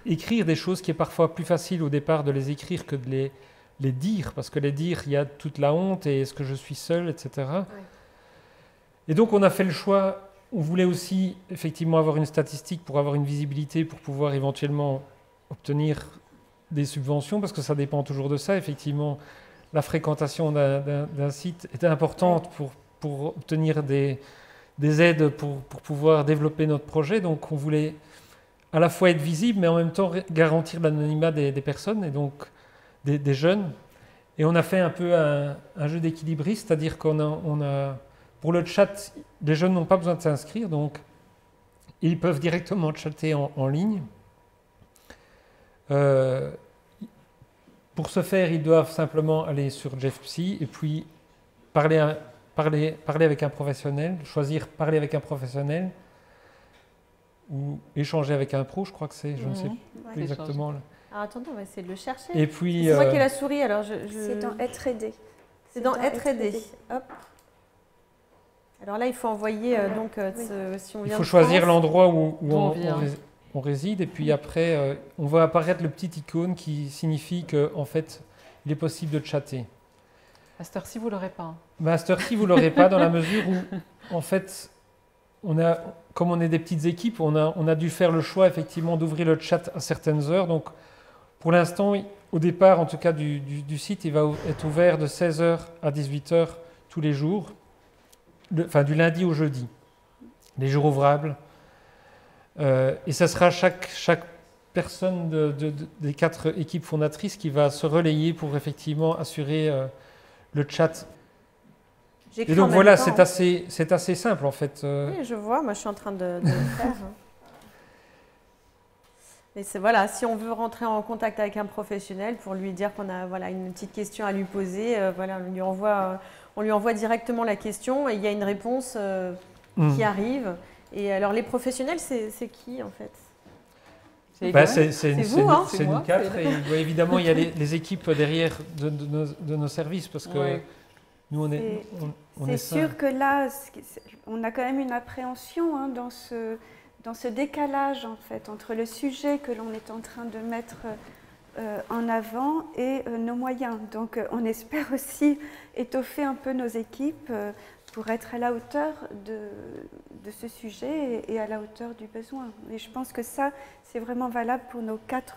Speaker 12: écrire des choses qui est parfois plus facile au départ de les écrire que de les dire, parce que les dire, il y a toute la honte et est-ce que je suis seul, etc. Ouais. Et donc on a fait le choix. On voulait aussi effectivement avoir une statistique pour avoir une visibilité, pour pouvoir éventuellement obtenir des subventions, parce que ça dépend toujours de ça. Effectivement, la fréquentation d'un site est importante pour obtenir des aides pour pouvoir développer notre projet. Donc on voulait à la fois être visible, mais en même temps garantir l'anonymat des personnes, et donc des jeunes. Et on a fait un peu un jeu d'équilibriste, c'est-à-dire qu'on a pour le chat, les jeunes n'ont pas besoin de s'inscrire, donc ils peuvent directement chatter en ligne. Pour ce faire, ils doivent simplement aller sur JeffPsy et puis parler avec un professionnel, choisir parler avec un professionnel ou échanger avec un pro, je crois que c'est, je ne sais plus exactement.
Speaker 1: Alors attendez, on va essayer de le chercher.
Speaker 12: Et puis,
Speaker 1: c'est moi qui ai la souris, alors
Speaker 3: C'est dans Être aidé.
Speaker 1: C'est dans Être aidé. Hop. Alors là, il faut envoyer, si on vient.
Speaker 12: Il faut choisir l'endroit où on réside, et puis après, on voit apparaître le petit icône qui signifie qu'en fait, il est possible de chatter.
Speaker 13: À cette heure-ci, vous ne l'aurez pas.
Speaker 12: À cette heure-ci, vous ne l'aurez pas, dans la mesure où, en fait, comme on est des petites équipes, on a dû faire le choix effectivement d'ouvrir le chat à certaines heures. Donc pour l'instant, au départ en tout cas du site, il va être ouvert de 16h à 18h tous les jours, du lundi au jeudi, les jours ouvrables. Et ça sera chaque personne des 4 équipes fondatrices qui va se relayer pour effectivement assurer le chat. Et donc voilà, c'est assez simple en fait.
Speaker 1: Oui, je vois, moi je suis en train de le faire. Mais c'est voilà, si on veut rentrer en contact avec un professionnel pour lui dire qu'on a une petite question à lui poser, on lui envoie directement la question et il y a une réponse qui arrive. Et alors les professionnels, c'est qui en fait?
Speaker 12: C'est
Speaker 1: vous, hein?
Speaker 12: C'est nous 4 et évidemment il y a les équipes derrière de nos services parce que nous on est
Speaker 3: c'est sûr que là on a quand même une appréhension hein, dans ce décalage en fait entre le sujet que l'on est en train de mettre en avant et nos moyens. Donc on espère aussi étoffer un peu nos équipes pour être à la hauteur de ce sujet et à la hauteur du besoin. Et je pense que ça, c'est vraiment valable pour nos 4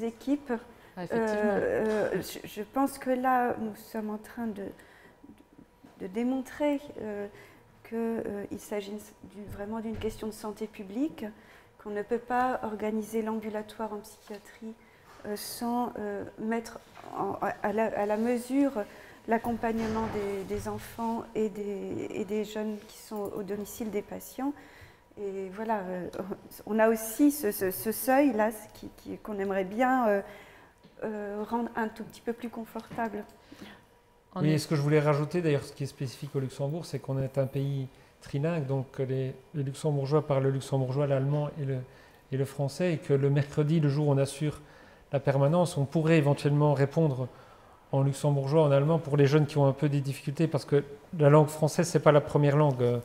Speaker 3: équipes. Je pense que là, nous sommes en train de démontrer qu'il s'agit vraiment d'une question de santé publique, qu'on ne peut pas organiser l'ambulatoire en psychiatrie sans mettre à la mesure l'accompagnement des enfants et des jeunes qui sont au domicile des patients. Et voilà, on a aussi ce seuil-là qu'on aimerait bien rendre un tout petit peu plus confortable.
Speaker 12: Oui, et ce que je voulais rajouter, d'ailleurs, ce qui est spécifique au Luxembourg, c'est qu'on est un pays trilingue, donc les luxembourgeois parlent le luxembourgeois, l'allemand et le français, et que le mercredi, le jour où on assure la permanence, on pourrait éventuellement répondre en luxembourgeois, en allemand, pour les jeunes qui ont un peu des difficultés, parce que la langue française, ce n'est pas la première langue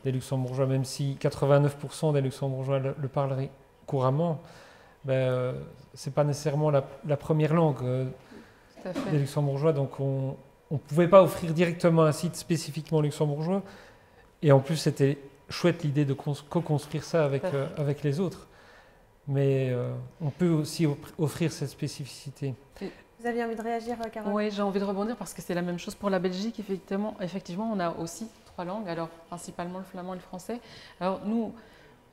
Speaker 12: des luxembourgeois, même si 89% des luxembourgeois le parleraient couramment, ce n'est pas nécessairement la première langue des luxembourgeois, donc on ne pouvait pas offrir directement un site spécifiquement luxembourgeois, et en plus c'était chouette l'idée de co-construire ça avec les autres, mais on peut aussi offrir cette spécificité.
Speaker 1: Vous aviez envie de réagir, Carole?
Speaker 13: Oui, j'ai envie de rebondir parce que c'est la même chose pour la Belgique. Effectivement, on a aussi 3 langues, alors principalement le flamand et le français. Alors nous,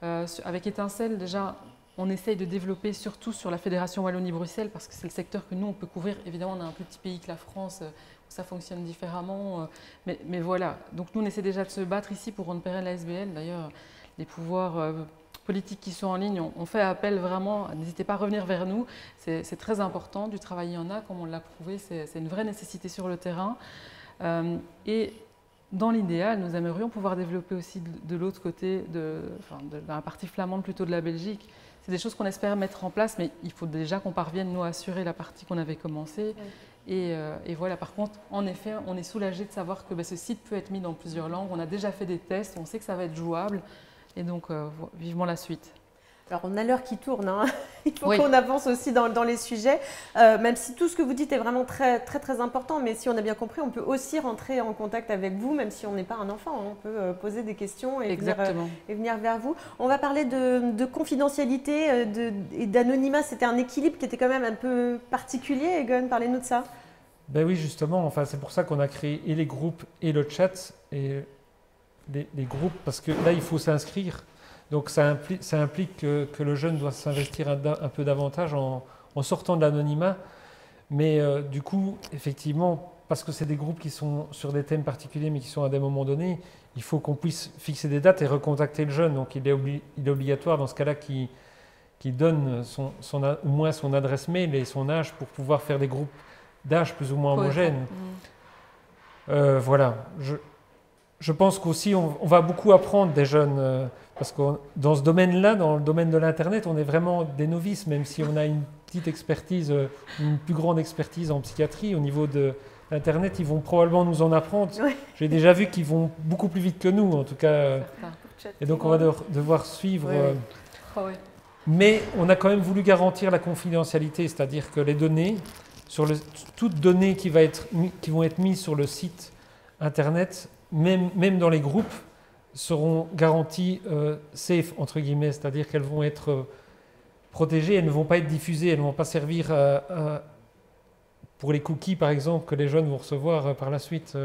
Speaker 13: avec Étincelle, déjà, on essaye de développer surtout sur la Fédération Wallonie-Bruxelles parce que c'est le secteur que nous, on peut couvrir. Évidemment, on a un plus petit pays que la France, où ça fonctionne différemment. Mais voilà, donc nous, on essaie déjà de se battre ici pour rendre pérenne la SBL. D'ailleurs, les pouvoirs politiques qui sont en ligne, on fait appel vraiment, n'hésitez pas à revenir vers nous, c'est très important, du travail il y en a, comme on l'a prouvé, c'est une vraie nécessité sur le terrain. Et dans l'idéal, nous aimerions pouvoir développer aussi de l'autre côté, de la partie flamande plutôt de la Belgique. C'est des choses qu'on espère mettre en place, mais il faut déjà qu'on parvienne, nous, à assurer la partie qu'on avait commencée. Et voilà, par contre, en effet, on est soulagé de savoir que ce site peut être mis dans plusieurs langues. On a déjà fait des tests, on sait que ça va être jouable. Et donc, vivement la suite.
Speaker 1: Alors, on a l'heure qui tourne, hein. Il faut qu'on avance aussi dans les sujets, même si tout ce que vous dites est vraiment très, très, très important, mais si on a bien compris, on peut aussi rentrer en contact avec vous, même si on n'est pas un enfant, on peut poser des questions et venir vers vous. On va parler de confidentialité et d'anonymat, c'était un équilibre qui était quand même un peu particulier, Egon, parlez-nous de ça.
Speaker 12: Ben oui, justement, enfin, c'est pour ça qu'on a créé et les groupes et le chat, et les groupes, parce que là, il faut s'inscrire. Donc, ça implique que le jeune doit s'investir un peu davantage en sortant de l'anonymat. Mais du coup, effectivement, parce que c'est des groupes qui sont sur des thèmes particuliers, mais qui sont à des moments donnés, il faut qu'on puisse fixer des dates et recontacter le jeune. Donc, il est obligatoire, dans ce cas-là, qu'il donne au moins son adresse mail et son âge pour pouvoir faire des groupes d'âge plus ou moins homogènes. Voilà. Je pense qu'aussi, on va beaucoup apprendre des jeunes, parce que dans ce domaine-là, dans le domaine de l'Internet, on est vraiment des novices, même si on a une petite expertise, une plus grande expertise en psychiatrie. Au niveau de l'Internet, ils vont probablement nous en apprendre. Oui. J'ai déjà vu qu'ils vont beaucoup plus vite que nous, en tout cas. Et donc, on va devoir suivre. Mais on a quand même voulu garantir la confidentialité, c'est-à-dire que les données, toutes données qui vont être mises sur le site Internet, même dans les groupes, seront garanties safe, entre guillemets, c'est-à-dire qu'elles vont être protégées, elles ne vont pas être diffusées, elles ne vont pas servir pour les cookies, par exemple, que les jeunes vont recevoir par la suite.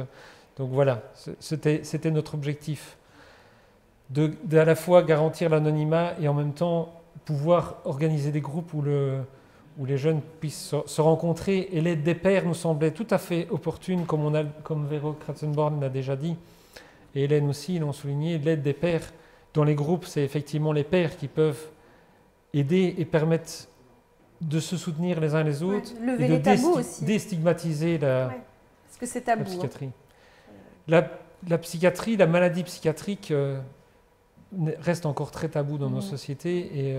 Speaker 12: Donc voilà, c'était notre objectif. À la fois garantir l'anonymat et en même temps pouvoir organiser des groupes où les jeunes puissent se rencontrer. Et l'aide des pairs nous semblait tout à fait opportune, comme Vero Kratzenborn l'a déjà dit, et Hélène aussi l'ont souligné. L'aide des pairs dans les groupes, c'est effectivement les pairs qui peuvent aider et permettre de se soutenir les uns les autres,
Speaker 1: lever
Speaker 12: et de
Speaker 1: les tabous aussi.
Speaker 12: déstigmatiser la
Speaker 1: Parce que c'est tabou.
Speaker 12: La psychiatrie. La psychiatrie, la maladie psychiatrique reste encore très tabou dans nos sociétés et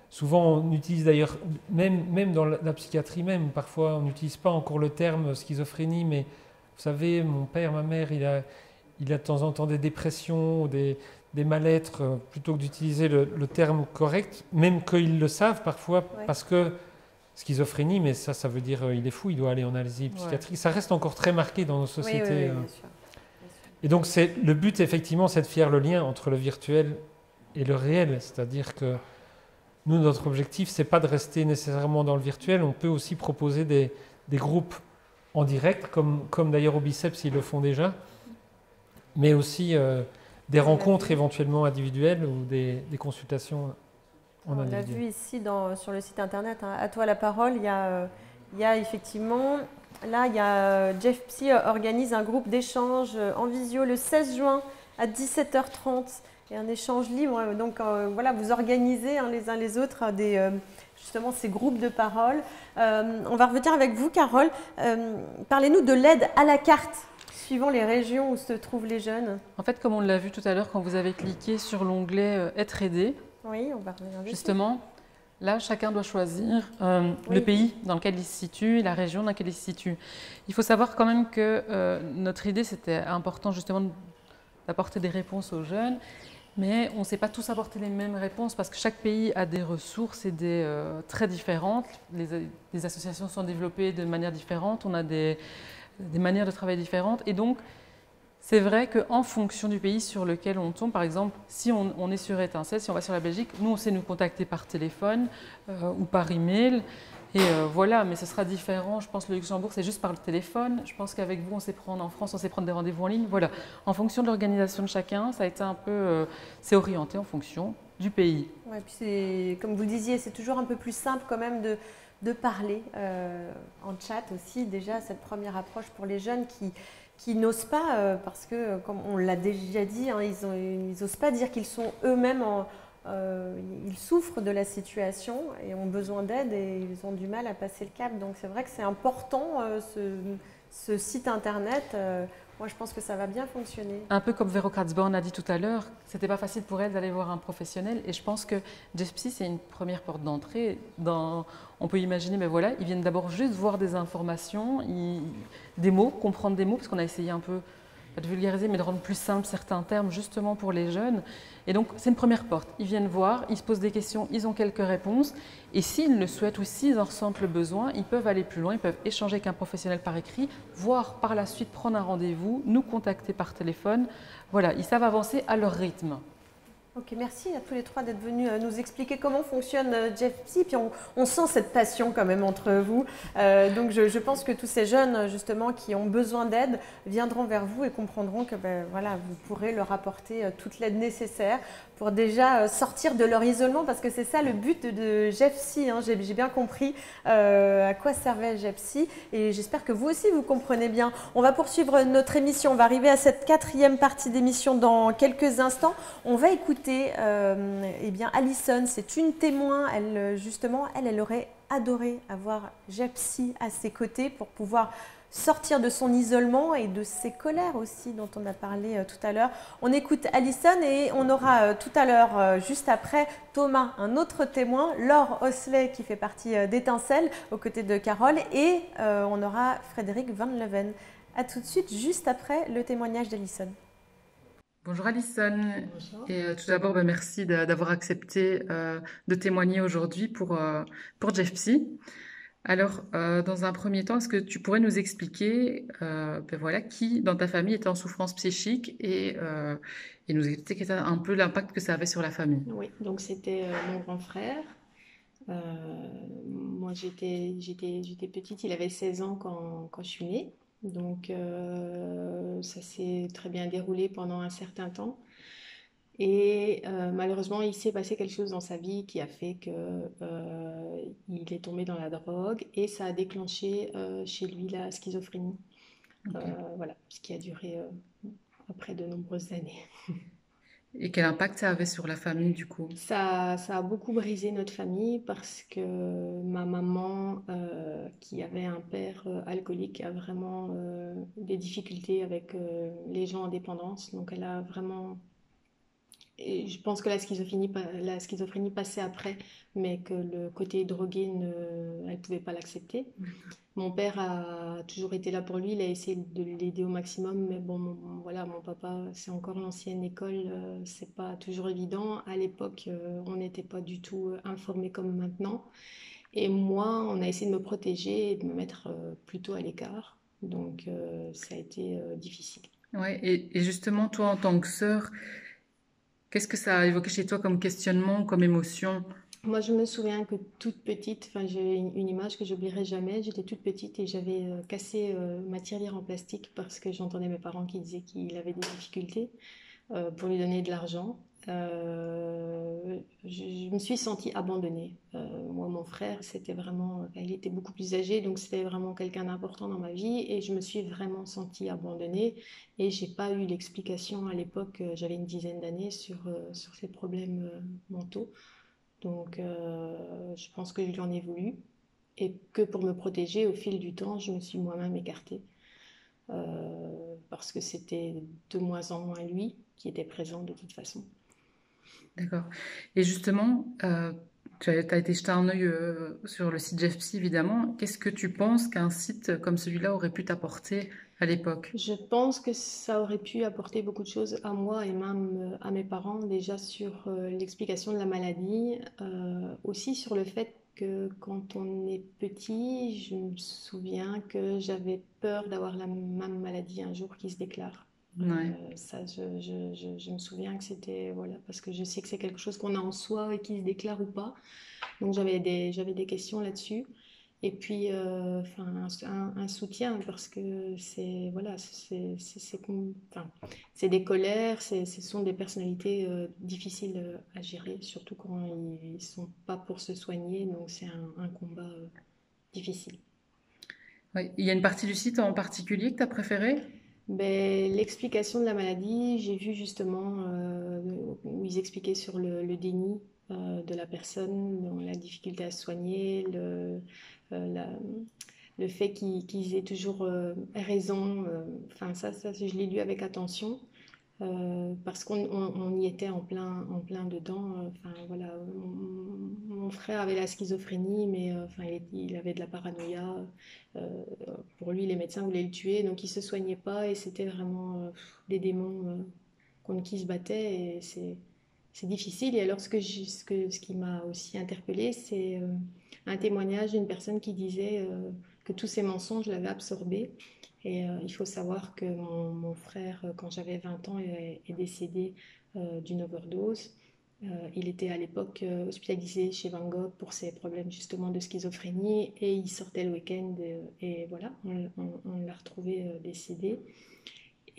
Speaker 12: souvent on utilise d'ailleurs, même dans la psychiatrie même, parfois on n'utilise pas encore le terme schizophrénie, mais vous savez, mon père, ma mère, il a de temps en temps des dépressions, des mal-être, plutôt que d'utiliser le terme correct, même qu'ils le savent parfois, parce que schizophrénie, mais ça veut dire il est fou, il doit aller en asile psychiatrique. Ça reste encore très marqué dans nos sociétés.
Speaker 1: Oui, bien sûr.
Speaker 12: Et donc le but, effectivement, c'est de faire le lien entre le virtuel et le réel. C'est-à-dire que nous, notre objectif, c'est pas de rester nécessairement dans le virtuel. On peut aussi proposer des groupes en direct, comme d'ailleurs au Biceps, ils le font déjà, mais aussi des rencontres éventuellement individuelles ou des consultations en individuel.
Speaker 1: On l'a vu ici sur le site internet, hein, À toi la parole, il y a effectivement, là il y a Jeff Psy organise un groupe d'échange en visio le 16 juin à 17h30 et un échange libre. Donc voilà, vous organisez les uns les autres justement ces groupes de parole. On va revenir avec vous, Carole. Parlez-nous de l'aide à la carte, suivant les régions où se trouvent les jeunes.
Speaker 13: En fait, comme on l'a vu tout à l'heure, quand vous avez cliqué sur l'onglet Être aidé,
Speaker 1: oui, on va revenir dessus.
Speaker 13: Justement, là, chacun doit choisir le pays dans lequel il se situe et la région dans laquelle il se situe. Il faut savoir quand même que notre idée, c'était important justement d'apporter des réponses aux jeunes, mais on ne sait pas tous apporter les mêmes réponses parce que chaque pays a des ressources et très différentes. Les associations sont développées de manière différente, on a des manières de travail différentes et donc c'est vrai qu'en fonction du pays sur lequel on tombe, par exemple, si on est sur Étincelle, si on va sur la Belgique, nous, on sait nous contacter par téléphone ou par email. Et voilà, mais ce sera différent. Je pense que le Luxembourg, c'est juste par le téléphone. Je pense qu'avec vous, on sait prendre en France, on sait prendre des rendez-vous en ligne. Voilà. En fonction de l'organisation de chacun, ça a été un peu... c'est orienté en fonction du pays.
Speaker 1: Ouais, puis comme vous le disiez, c'est toujours un peu plus simple quand même de parler en chat aussi. Déjà, cette première approche pour les jeunes qui n'osent pas, parce que, comme on l'a déjà dit, hein, ils n'osent pas dire qu'ils sont eux-mêmes, ils souffrent de la situation et ont besoin d'aide et ils ont du mal à passer le cap. Donc c'est vrai que c'est important, ce site internet. Moi, je pense que ça va bien fonctionner.
Speaker 13: Un peu comme Vero Kratzenborn a dit tout à l'heure, c'était pas facile pour elle d'aller voir un professionnel. Et je pense que Jeff Psy, c'est une première porte d'entrée. On peut imaginer, mais voilà, ils viennent d'abord juste voir des informations, des mots, comprendre des mots, parce qu'on a essayé un peu, pas de vulgariser, mais de rendre plus simple certains termes, justement pour les jeunes. Et donc, c'est une première porte. Ils viennent voir, ils se posent des questions, ils ont quelques réponses. Et s'ils le souhaitent ou s'ils en ressentent le besoin, ils peuvent aller plus loin, ils peuvent échanger avec un professionnel par écrit, voire par la suite prendre un rendez-vous, nous contacter par téléphone. Voilà, ils savent avancer à leur rythme.
Speaker 1: Ok, merci à tous les trois d'être venus nous expliquer comment fonctionne Jeff Psy. Puis on sent cette passion quand même entre vous. Donc je pense que tous ces jeunes justement qui ont besoin d'aide viendront vers vous et comprendront que voilà, vous pourrez leur apporter toute l'aide nécessaire pour déjà sortir de leur isolement, parce que c'est ça le but de Jeff Psy. Hein. J'ai bien compris à quoi servait Jeff Psy et j'espère que vous aussi vous comprenez bien. On va poursuivre notre émission. On va arriver à cette 4e partie d'émission dans quelques instants. On va écouter eh bien, Alison, c'est une témoin. Elle aurait adoré avoir Jeff Psy à ses côtés pour pouvoir sortir de son isolement et de ses colères aussi dont on a parlé tout à l'heure. On écoute Alison et on aura tout à l'heure, juste après, Thomas, un autre témoin, Laure Osley qui fait partie d'Étincelle aux côtés de Carole et on aura Frédéric Van Leven. A tout de suite, juste après le témoignage d'Alison.
Speaker 13: Bonjour Alison, et tout d'abord merci d'avoir accepté de témoigner aujourd'hui pour Jeff Psy. Alors, dans un premier temps, est-ce que tu pourrais nous expliquer voilà, qui dans ta famille était en souffrance psychique et nous expliquer un peu l'impact que ça avait sur la famille?
Speaker 15: Oui, donc c'était mon grand frère. Moi, j'étais petite, il avait 16 ans quand je suis née. Donc, ça s'est très bien déroulé pendant un certain temps. Et malheureusement, il s'est passé quelque chose dans sa vie qui a fait que il est tombé dans la drogue et ça a déclenché chez lui la schizophrénie. Voilà, ce qui a duré après de nombreuses années.
Speaker 13: Et quel impact ça avait sur la famille du coup?
Speaker 15: Ça a beaucoup brisé notre famille parce que ma maman, qui avait un père alcoolique, a vraiment des difficultés avec les gens en dépendance. Donc elle a vraiment... Et je pense que la schizophrénie passait après, mais que le côté drogué, elle ne pouvait pas l'accepter. Mon père a toujours été là pour lui, il a essayé de l'aider au maximum, mais bon, voilà, mon papa, c'est encore l'ancienne école, c'est pas toujours évident. À l'époque, on n'était pas du tout informés comme maintenant. Et moi, on a essayé de me protéger et de me mettre plutôt à l'écart. Donc, ça a été difficile.
Speaker 13: Ouais, et justement, toi, en tant que sœur, qu'est-ce que ça a évoqué chez toi comme questionnement, comme émotion?
Speaker 15: Moi, je me souviens que toute petite, enfin, j'ai une image que j'oublierai jamais. J'étais toute petite et j'avais cassé ma tirelire en plastique parce que j'entendais mes parents qui disaient qu'il avait des difficultés pour lui donner de l'argent. Je me suis sentie abandonnée. Moi, mon frère, c'était vraiment, il était beaucoup plus âgé, donc c'était vraiment quelqu'un d'important dans ma vie et je me suis vraiment sentie abandonnée et j'ai pas eu l'explication à l'époque. J'avais une dizaine d'années sur ces problèmes mentaux. Donc, je pense que je lui en ai voulu et que pour me protéger, au fil du temps, je me suis moi-même écartée parce que c'était de moins en moins lui qui était présent de toute façon.
Speaker 13: D'accord. Et justement, tu as été jeter un œil sur le site JeffPsy, évidemment. Qu'est-ce que tu penses qu'un site comme celui-là aurait pu t'apporter à l'époque?
Speaker 15: Je pense que ça aurait pu apporter beaucoup de choses à moi et même à mes parents, déjà sur l'explication de la maladie, aussi sur le fait que quand on est petit, je me souviens que j'avais peur d'avoir la même maladie un jour qui se déclare.
Speaker 13: Ouais.
Speaker 15: Ça, je me souviens que c'était, voilà, parce que je sais que c'est quelque chose qu'on a en soi et qui se déclare ou pas. Donc j'avais des questions là-dessus. Et puis, enfin, un soutien parce que c'est, voilà, enfin, c'est des colères, ce sont des personnalités difficiles à gérer, surtout quand ils ne sont pas pour se soigner. Donc c'est un combat difficile.
Speaker 13: Ouais. Il y a une partie du site en particulier que tu as préférée?
Speaker 15: Ben, l'explication de la maladie, j'ai vu justement où ils expliquaient sur le déni de la personne, donc la difficulté à se soigner, le fait qu'ils aient toujours raison. Enfin, ça, je l'ai lu avec attention. Parce qu'on y était en plein dedans. Enfin, voilà, mon frère avait la schizophrénie, mais enfin, il avait de la paranoïa. Pour lui, les médecins voulaient le tuer, donc il se soignait pas et c'était vraiment des démons contre qui se battait et c'est difficile. Et alors, ce qui m'a aussi interpellée, c'est un témoignage d'une personne qui disait que tous ces mensonges l'avaient absorbé. Et il faut savoir que mon frère, quand j'avais 20 ans, est décédé d'une overdose. Il était à l'époque hospitalisé chez Van Gogh pour ses problèmes justement de schizophrénie et il sortait le week-end et voilà, on l'a retrouvé décédé.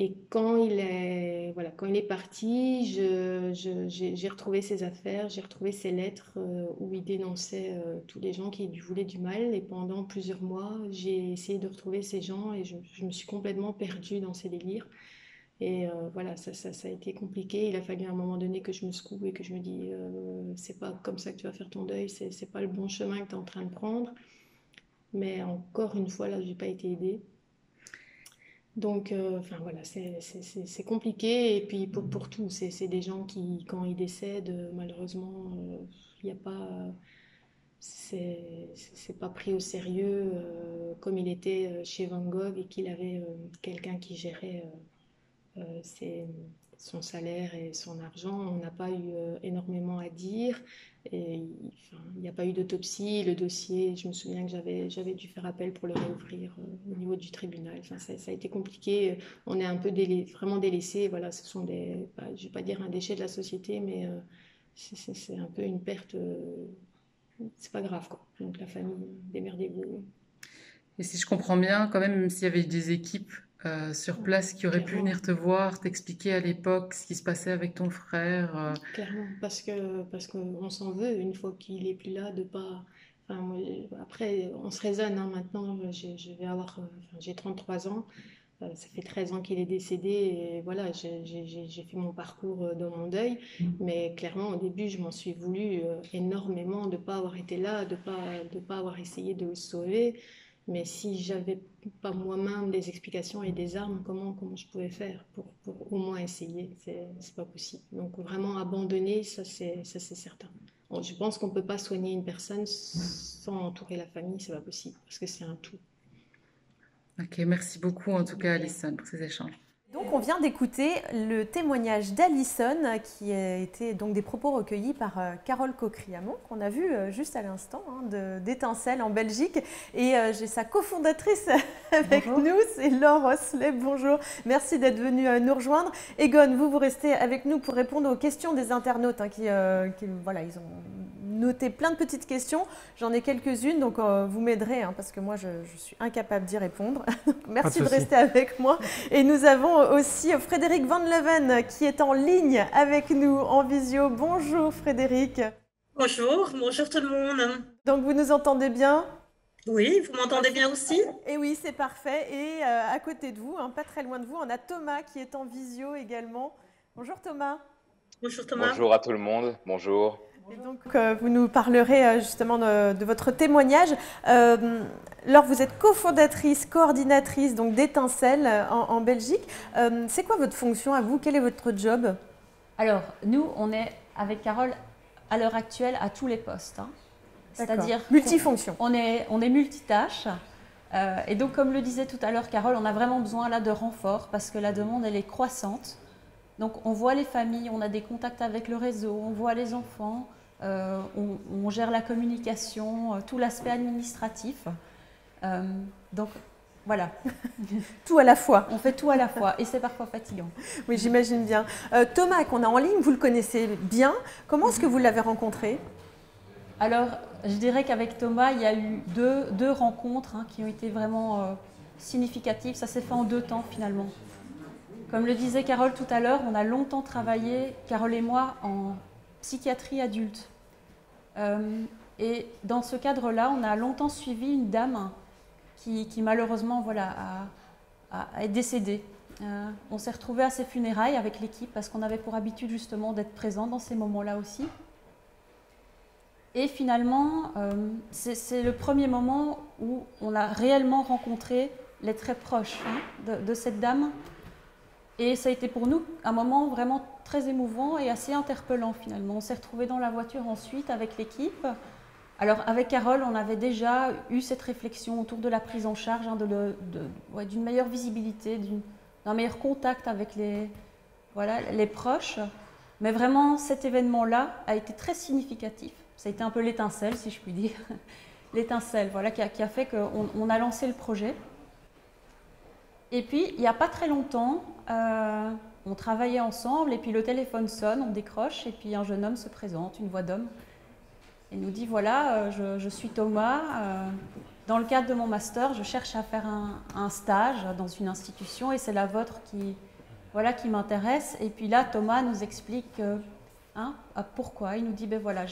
Speaker 15: Et quand il est parti, j'ai retrouvé ses affaires, j'ai retrouvé ses lettres où il dénonçait tous les gens qui lui voulaient du mal. Et pendant plusieurs mois, j'ai essayé de retrouver ces gens et je me suis complètement perdue dans ces délires. Et voilà, ça a été compliqué. Il a fallu à un moment donné que je me secoue et que je me dis, c'est pas comme ça que tu vas faire ton deuil, c'est pas le bon chemin que tu es en train de prendre. Mais encore une fois, là, j'ai pas été aidée. Donc, enfin voilà, c'est compliqué. Et puis pour tout, c'est des gens qui, quand ils décèdent, malheureusement, il n'y a pas, c'est pas pris au sérieux comme il était chez Van Gogh et qu'il avait quelqu'un qui gérait c'est son salaire et son argent. On n'a pas eu énormément à dire. Et il n'y a pas eu d'autopsie. Le dossier, je me souviens que j'avais dû faire appel pour le réouvrir au niveau du tribunal. Enfin, ça a été compliqué. On est un peu vraiment délaissé. Voilà, ce sont des, je ne vais pas dire un déchet de la société, mais c'est un peu une perte. C'est pas grave, quoi. Donc la famille, démerdez-vous.
Speaker 13: Et si je comprends bien, quand même s'il y avait eu des équipes sur place qui auraient pu venir te voir, t'expliquer à l'époque ce qui se passait avec ton frère.
Speaker 15: Clairement, parce qu'on s'en veut une fois qu'il est plus là de pas. Enfin, moi, après, on se raisonne hein, maintenant. J'ai 33 ans. Ça fait 13 ans qu'il est décédé et voilà, j'ai fait mon parcours dans mon deuil. Mais clairement, au début, je m'en suis voulu énormément de ne pas avoir été là, de pas avoir essayé de le sauver. Mais si j'avais pas moi-même des explications et des armes, comment je pouvais faire pour au moins essayer? C'est pas possible. Donc vraiment abandonner, ça c'est certain. Bon, je pense qu'on peut pas soigner une personne sans entourer la famille, c'est pas possible parce que c'est un tout.
Speaker 13: Ok, merci beaucoup en tout cas Alison pour ces échanges.
Speaker 1: Donc on vient d'écouter le témoignage d'Alison qui a été donc des propos recueillis par Carole Cocriamont qu'on a vu juste à l'instant d'Étincelle en Belgique et j'ai sa cofondatrice avec nous, c'est Laure Oslet. Bonjour, merci d'être venue nous rejoindre. Egon, vous restez avec nous pour répondre aux questions des internautes qui voilà, ils ont noté plein de petites questions. J'en ai quelques-unes, donc vous m'aiderez parce que moi je suis incapable d'y répondre. Merci de rester avec moi. Et nous avons aussi Frédéric Van Leven qui est en ligne avec nous en visio. Bonjour Frédéric.
Speaker 16: Bonjour, bonjour tout le monde.
Speaker 1: Donc vous nous entendez bien?
Speaker 16: Oui, vous m'entendez bien aussi?
Speaker 1: Et oui, c'est parfait. Et à côté de vous, pas très loin de vous, on a Thomas qui est en visio également. Bonjour Thomas.
Speaker 16: Bonjour Thomas.
Speaker 17: Bonjour à tout le monde, bonjour.
Speaker 1: Et donc, vous nous parlerez justement de votre témoignage. Laure, vous êtes cofondatrice, coordinatrice d'Étincelle en Belgique. C'est quoi votre fonction à vous? Quel est votre job?
Speaker 18: Alors, nous, on est avec Carole à l'heure actuelle à tous les postes. C'est-à-dire
Speaker 1: multifonction.
Speaker 18: On est multitâche. Et donc, comme le disait tout à l'heure Carole, on a vraiment besoin là de renfort parce que la demande, elle est croissante. Donc, on voit les familles, on a des contacts avec le réseau, on voit les enfants. On gère la communication, tout l'aspect administratif. Donc voilà.
Speaker 1: Tout à la fois.
Speaker 18: On fait tout à la fois et c'est parfois fatigant.
Speaker 1: Oui, j'imagine bien. Thomas, qu'on a en ligne, vous le connaissez bien. Comment est-ce que vous l'avez rencontré?
Speaker 18: Alors, je dirais qu'avec Thomas, il y a eu deux rencontres qui ont été vraiment significatives. Ça s'est fait en 2 temps finalement. Comme le disait Carole tout à l'heure, on a longtemps travaillé, Carole et moi, en psychiatrie adulte. Et dans ce cadre-là, on a longtemps suivi une dame qui malheureusement est décédée. On s'est retrouvés à ses funérailles avec l'équipe parce qu'on avait pour habitude justement d'être présents dans ces moments-là aussi. Et finalement, c'est le premier moment où on a réellement rencontré les très proches de cette dame. Et ça a été pour nous un moment vraiment très émouvant et assez interpellant finalement. On s'est retrouvés dans la voiture ensuite avec l'équipe. Alors avec Carole, on avait déjà eu cette réflexion autour de la prise en charge, d'une meilleure visibilité, d'un meilleur contact avec les proches. Mais vraiment, cet événement-là a été très significatif. Ça a été un peu l'étincelle, si je puis dire. L'étincelle, qui a fait qu'on a lancé le projet. Et puis, il n'y a pas très longtemps, on travaillait ensemble et puis le téléphone sonne, on décroche et puis un jeune homme se présente, une voix d'homme, et nous dit voilà, je suis Thomas, dans le cadre de mon master, je cherche à faire un stage dans une institution et c'est la vôtre qui m'intéresse. Et puis là, Thomas nous explique pourquoi. Il nous dit ben voilà,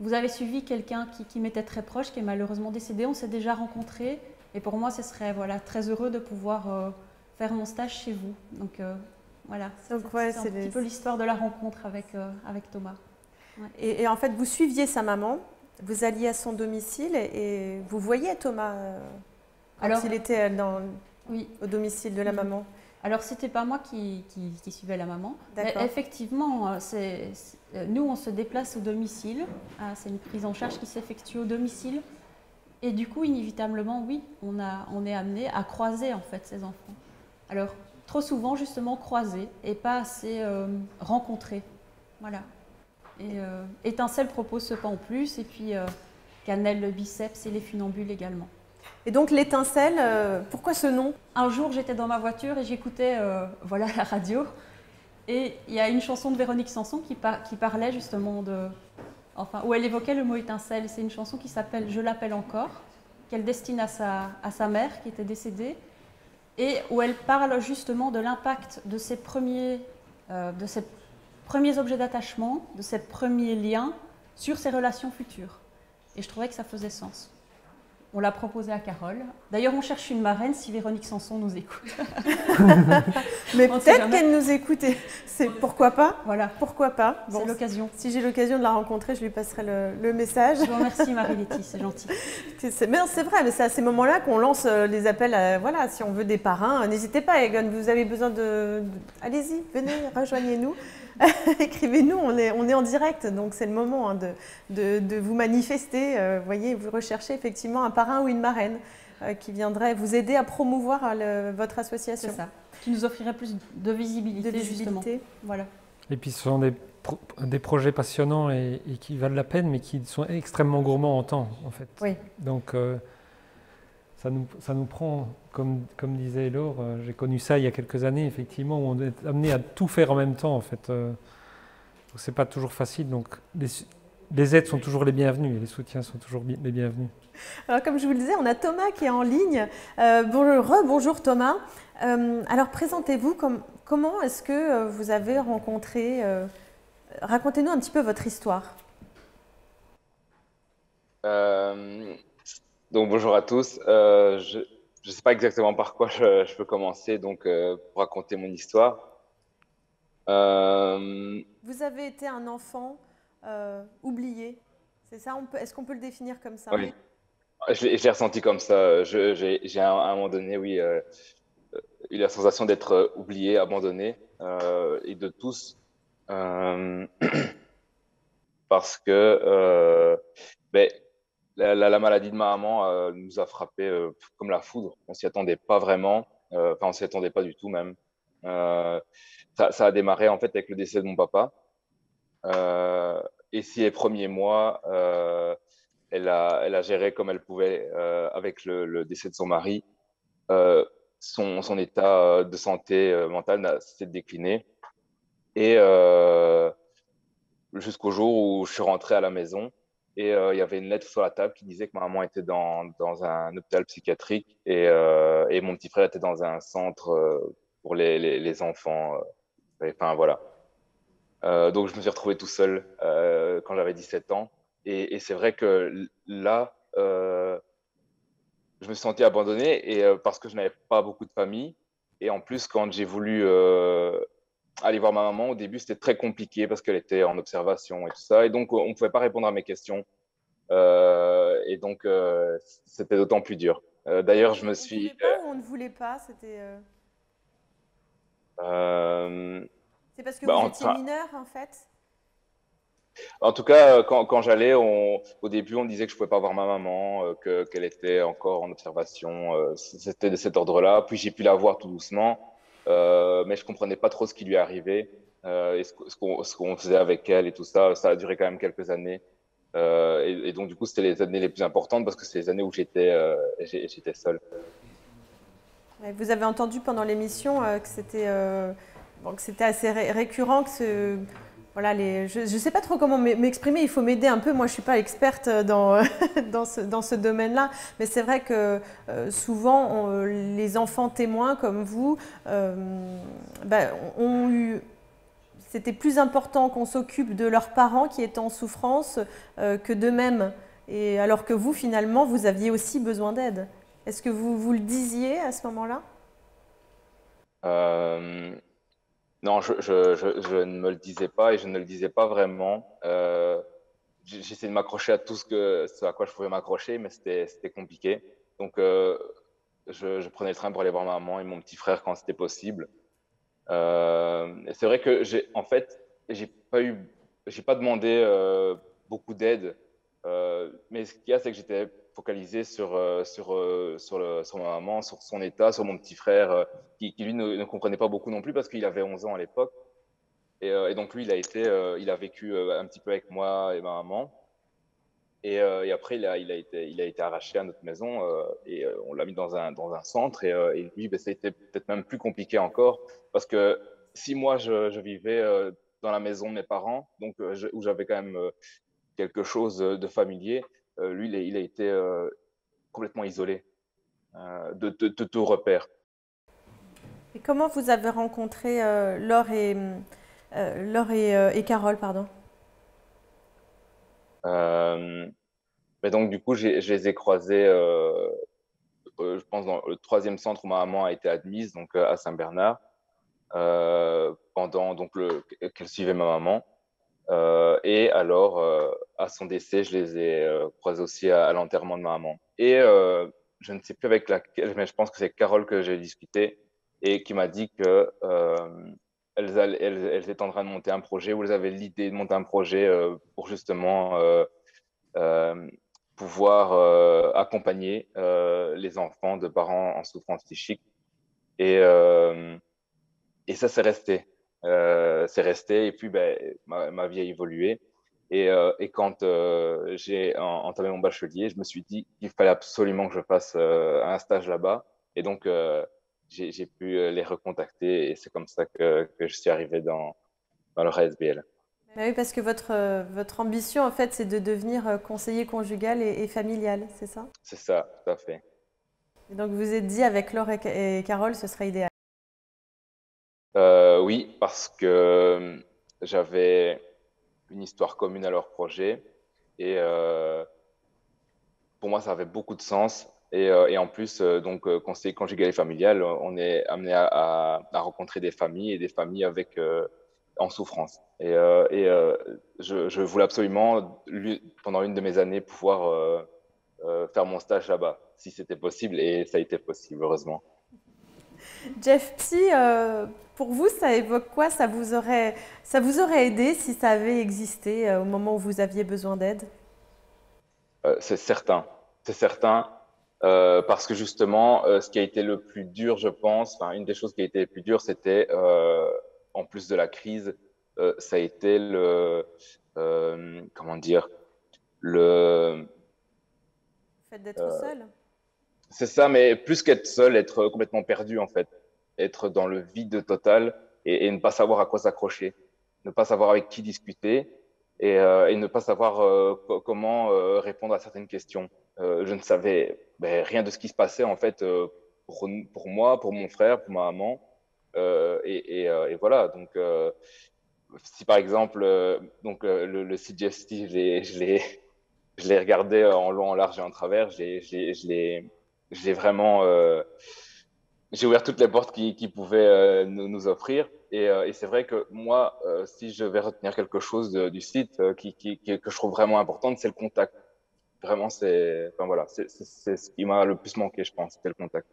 Speaker 18: vous avez suivi quelqu'un qui m'était très proche, qui est malheureusement décédé, on s'est déjà rencontrés. Et pour moi, ce serait très heureux de pouvoir faire mon stage chez vous. Donc voilà, c'est un petit peu l'histoire de la rencontre avec Thomas. Ouais.
Speaker 1: Et en fait, vous suiviez sa maman, vous alliez à son domicile et vous voyiez Thomas quand il était au domicile de la maman.
Speaker 18: Alors, ce n'était pas moi qui suivais la maman. Mais effectivement, nous, on se déplace au domicile. C'est une prise en charge qui s'effectue au domicile. Et du coup, inévitablement, oui, on est amené à croiser en fait ces enfants. Alors, trop souvent justement croisés et pas assez rencontrés. Voilà. Et Étincelle propose ce pas en plus, et puis Cannelle le biceps et les funambules également.
Speaker 1: Et donc l'étincelle, pourquoi ce nom?
Speaker 18: Un jour, j'étais dans ma voiture et j'écoutais voilà, la radio. Et il y a une chanson de Véronique Sanson qui parlait justement de... Enfin, où elle évoquait le mot étincelle. C'est une chanson qui s'appelle « Je l'appelle encore », qu'elle destine à sa mère qui était décédée, et où elle parle justement de l'impact de ces premiers objets d'attachement, de ces premiers liens sur ses relations futures. Et je trouvais que ça faisait sens. On l'a proposé à Carole. D'ailleurs, on cherche une marraine si Véronique Sanson nous écoute.
Speaker 1: Mais peut-être qu'elle nous écoute. Pourquoi pas?
Speaker 18: Voilà.
Speaker 1: Pourquoi pas?
Speaker 18: Bon, c'est l'occasion.
Speaker 1: Si j'ai l'occasion de la rencontrer, je lui passerai le message.
Speaker 18: Je vous remercie, Marie-Letty, c'est gentil.
Speaker 1: C'est vrai, mais c'est à ces moments-là qu'on lance les appels. Voilà, si on veut des parrains, n'hésitez pas, Egon. Vous avez besoin de... Allez-y, venez, rejoignez-nous. Écrivez-nous, on est en direct, donc c'est le moment de vous manifester. Vous voyez, vous recherchez effectivement un parrain ou une marraine qui viendrait vous aider à promouvoir votre association.
Speaker 18: C'est ça, qui nous offrirait plus de visibilité, justement. Voilà.
Speaker 12: Et puis ce sont des projets passionnants et qui valent la peine, mais qui sont extrêmement gourmands en temps, en fait.
Speaker 1: Oui.
Speaker 12: Donc ça nous prend, comme disait Laure, j'ai connu ça il y a quelques années, effectivement, où on est amené à tout faire en même temps, en fait. C'est pas toujours facile, donc les aides sont toujours les bienvenues et les soutiens sont toujours les bienvenus.
Speaker 1: Alors, comme je vous le disais, on a Thomas qui est en ligne. Bonjour Thomas. Alors, présentez-vous. Comment est-ce que vous avez rencontré... racontez-nous un petit peu votre histoire.
Speaker 17: Donc bonjour à tous. Je ne sais pas exactement par quoi je peux commencer pour raconter mon histoire.
Speaker 1: Vous avez été un enfant oublié, c'est ça? Est-ce qu'on peut le définir comme ça?
Speaker 17: Oui, je l'ai ressenti comme ça. J'ai à un moment donné, oui, eu la sensation d'être oublié, abandonné, et de tous, parce que la maladie de ma maman nous a frappé comme la foudre. On s'y attendait pas vraiment, on s'y attendait pas du tout même. Ça a démarré en fait avec le décès de mon papa. Et si les premiers mois, elle a géré comme elle pouvait avec le décès de son mari. Son état de santé mentale s'est décliné. Et jusqu'au jour où je suis rentré à la maison et il y avait une lettre sur la table qui disait que ma maman était dans un hôpital psychiatrique et mon petit frère était dans un centre pour les enfants. Enfin, voilà. Donc, je me suis retrouvé tout seul quand j'avais 17 ans. Et c'est vrai que là, je me suis senti abandonné parce que je n'avais pas beaucoup de famille. Et en plus, quand j'ai voulu aller voir ma maman, au début, c'était très compliqué parce qu'elle était en observation et tout ça. Et donc, on ne pouvait pas répondre à mes questions. Et donc, c'était d'autant plus dur. D'ailleurs, je me suis...
Speaker 1: On ne voulait pas, c'était... C'est parce que vous étiez mineur, en fait?
Speaker 17: En tout cas, quand j'allais, au début, on disait que je ne pouvais pas voir ma maman, qu'elle était encore en observation. C'était de cet ordre-là. Puis j'ai pu la voir tout doucement, mais je ne comprenais pas trop ce qui lui arrivait et ce qu'on faisait avec elle et tout ça. Ça a duré quand même quelques années. Et donc, du coup, c'était les années les plus importantes parce que c'est les années où j'étais seul.
Speaker 1: Vous avez entendu pendant l'émission que c'était assez récurrent, que voilà, je ne sais pas trop comment m'exprimer, il faut m'aider un peu. Moi, je ne suis pas experte dans ce domaine-là, mais c'est vrai que souvent, les enfants témoins comme vous ont eu... C'était plus important qu'on s'occupe de leurs parents qui étaient en souffrance que d'eux-mêmes. Et alors que vous, finalement, vous aviez aussi besoin d'aide. Est-ce que vous le disiez à ce moment-là?
Speaker 17: Non, je ne me le disais pas et je ne le disais pas vraiment. J'essayais de m'accrocher à tout ce à quoi je pouvais m'accrocher, mais c'était compliqué. Donc, je prenais le train pour aller voir ma maman et mon petit frère quand c'était possible. Et c'est vrai que en fait, j'ai pas demandé beaucoup d'aide. Mais ce qu'il y a, c'est que j'étais focalisé sur ma maman, sur son état, sur mon petit frère, qui lui ne comprenait pas beaucoup non plus parce qu'il avait 11 ans à l'époque. Et donc lui, il a vécu un petit peu avec moi et ma maman. Et après, il a été arraché à notre maison et on l'a mis dans un centre. Et lui, ça a été peut-être même plus compliqué encore parce que si moi, je vivais dans la maison de mes parents, donc où j'avais quand même quelque chose de familier, lui, il a été complètement isolé de tout repère.
Speaker 1: Et comment vous avez rencontré Laure et Carole, pardon?
Speaker 17: Mais donc, du coup, je les ai croisés, je pense, dans le 3e centre où ma maman a été admise, donc à Saint-Bernard, pendant qu'elle suivait ma maman. Et alors, à son décès, je les ai croisés aussi à l'enterrement de ma maman. Et je ne sais plus avec laquelle, mais je pense que c'est Carole que j'ai discuté et qui m'a dit que elles étaient en train de monter un projet, ou elles avaient l'idée de monter un projet pour justement pouvoir accompagner les enfants de parents en souffrance psychique. Et ça, c'est resté. Et puis ma vie a évolué. Et quand j'ai entamé mon bachelier, je me suis dit qu'il fallait absolument que je fasse un stage là-bas. Et donc, j'ai pu les recontacter et c'est comme ça que je suis arrivé dans le ASBL.
Speaker 1: Oui, parce que votre ambition, en fait, c'est de devenir conseiller conjugal et familial, c'est ça?
Speaker 17: C'est ça, tout à fait.
Speaker 1: Et donc, vous vous êtes dit, avec Laure et Carole, ce serait idéal?
Speaker 17: Oui, parce que j'avais une histoire commune à leur projet et pour moi, ça avait beaucoup de sens. Et en plus, conseiller conjugal et familial, on est amené à rencontrer des familles et des familles en souffrance. Et je voulais absolument, pendant une de mes années, pouvoir faire mon stage là-bas, si c'était possible, et ça a été possible, heureusement.
Speaker 1: Jeff Psy, pour vous, ça évoque quoi? Ça vous aurait aidé si ça avait existé au moment où vous aviez besoin d'aide?
Speaker 17: C'est certain, parce que justement, ce qui a été le plus dur, je pense, enfin, une des choses qui a été le plus dur, c'était, en plus de la crise, ça a été comment dire, le
Speaker 1: fait d'être seul?
Speaker 17: C'est ça, mais plus qu'être seul, être complètement perdu en fait, être dans le vide total et ne pas savoir à quoi s'accrocher, ne pas savoir avec qui discuter et ne pas savoir comment répondre à certaines questions. Je ne savais rien de ce qui se passait en fait pour moi, pour mon frère, pour ma maman et voilà. Donc si par exemple le CGFT, je l'ai regardé en long, en large et en travers, j'ai vraiment j'ai ouvert toutes les portes qui pouvaient nous offrir et c'est vrai que moi si je vais retenir quelque chose du site que je trouve vraiment importante, c'est le contact. Vraiment, c'est ce qui m'a le plus manqué, je pense, c'était le contact.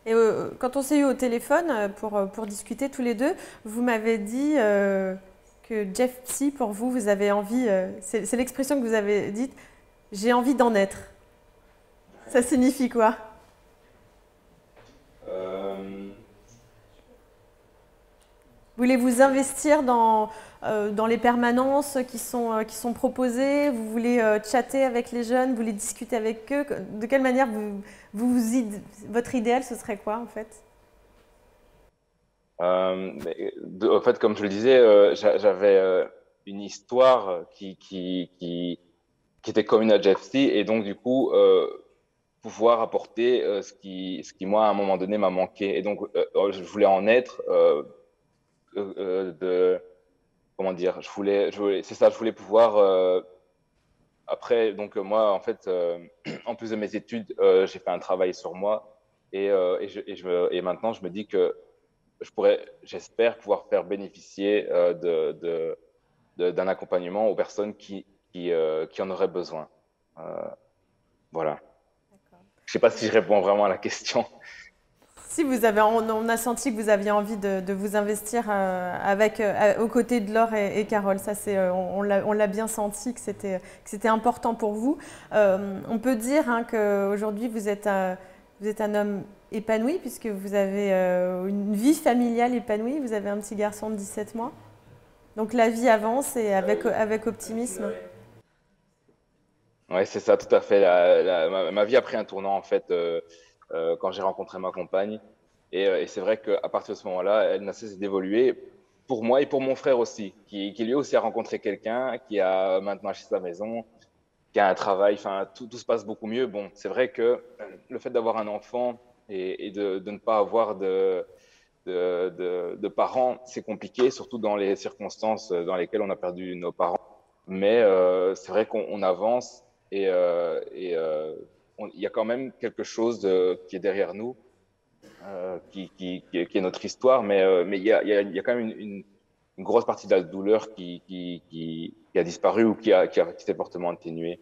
Speaker 1: Et quand on s'est eu au téléphone pour discuter tous les deux, vous m'avez dit que Jeff Psy, pour vous, vous avez envie, c'est l'expression que vous avez dite, j'ai envie d'en être. Ça signifie quoi? Voulez-vous investir dans les permanences qui sont proposées? Vous voulez chatter avec les jeunes? Vous voulez discuter avec eux? De quelle manière votre idéal, ce serait quoi en fait?
Speaker 17: En fait, comme je le disais, j'avais une histoire qui était commune à Jeff Psy et donc du coup pouvoir apporter ce qui moi à un moment donné m'a manqué et donc je voulais en être comment dire, c'est ça, je voulais pouvoir après donc moi en fait en plus de mes études j'ai fait un travail sur moi et maintenant je me dis que j'espère pouvoir faire bénéficier d'un accompagnement aux personnes qui en auraient besoin. Voilà. Je ne sais pas si je réponds vraiment à la question.
Speaker 1: Si on a senti que vous aviez envie de vous investir aux côtés de Laure et Carole. Ça, on l'a bien senti que c'était important pour vous. On peut dire qu'aujourd'hui, vous êtes un homme épanoui puisque vous avez une vie familiale épanouie. Vous avez un petit garçon de 17 mois. Donc la vie avance et avec optimisme.
Speaker 17: Oui, c'est ça, tout à fait. Ma vie a pris un tournant en fait quand j'ai rencontré ma compagne. Et c'est vrai qu'à partir de ce moment-là, elle n'a cessé d'évoluer pour moi et pour mon frère aussi, qui lui aussi a rencontré quelqu'un, qui a maintenant acheté sa maison, qui a un travail. Enfin, tout se passe beaucoup mieux. Bon, c'est vrai que le fait d'avoir un enfant et de ne pas avoir de parents, c'est compliqué, surtout dans les circonstances dans lesquelles on a perdu nos parents. Mais c'est vrai qu'on avance et il y a quand même quelque chose qui est derrière nous, qui est notre histoire, mais il y a quand même une grosse partie de la douleur qui a disparu ou qui s'est fortement atténuée.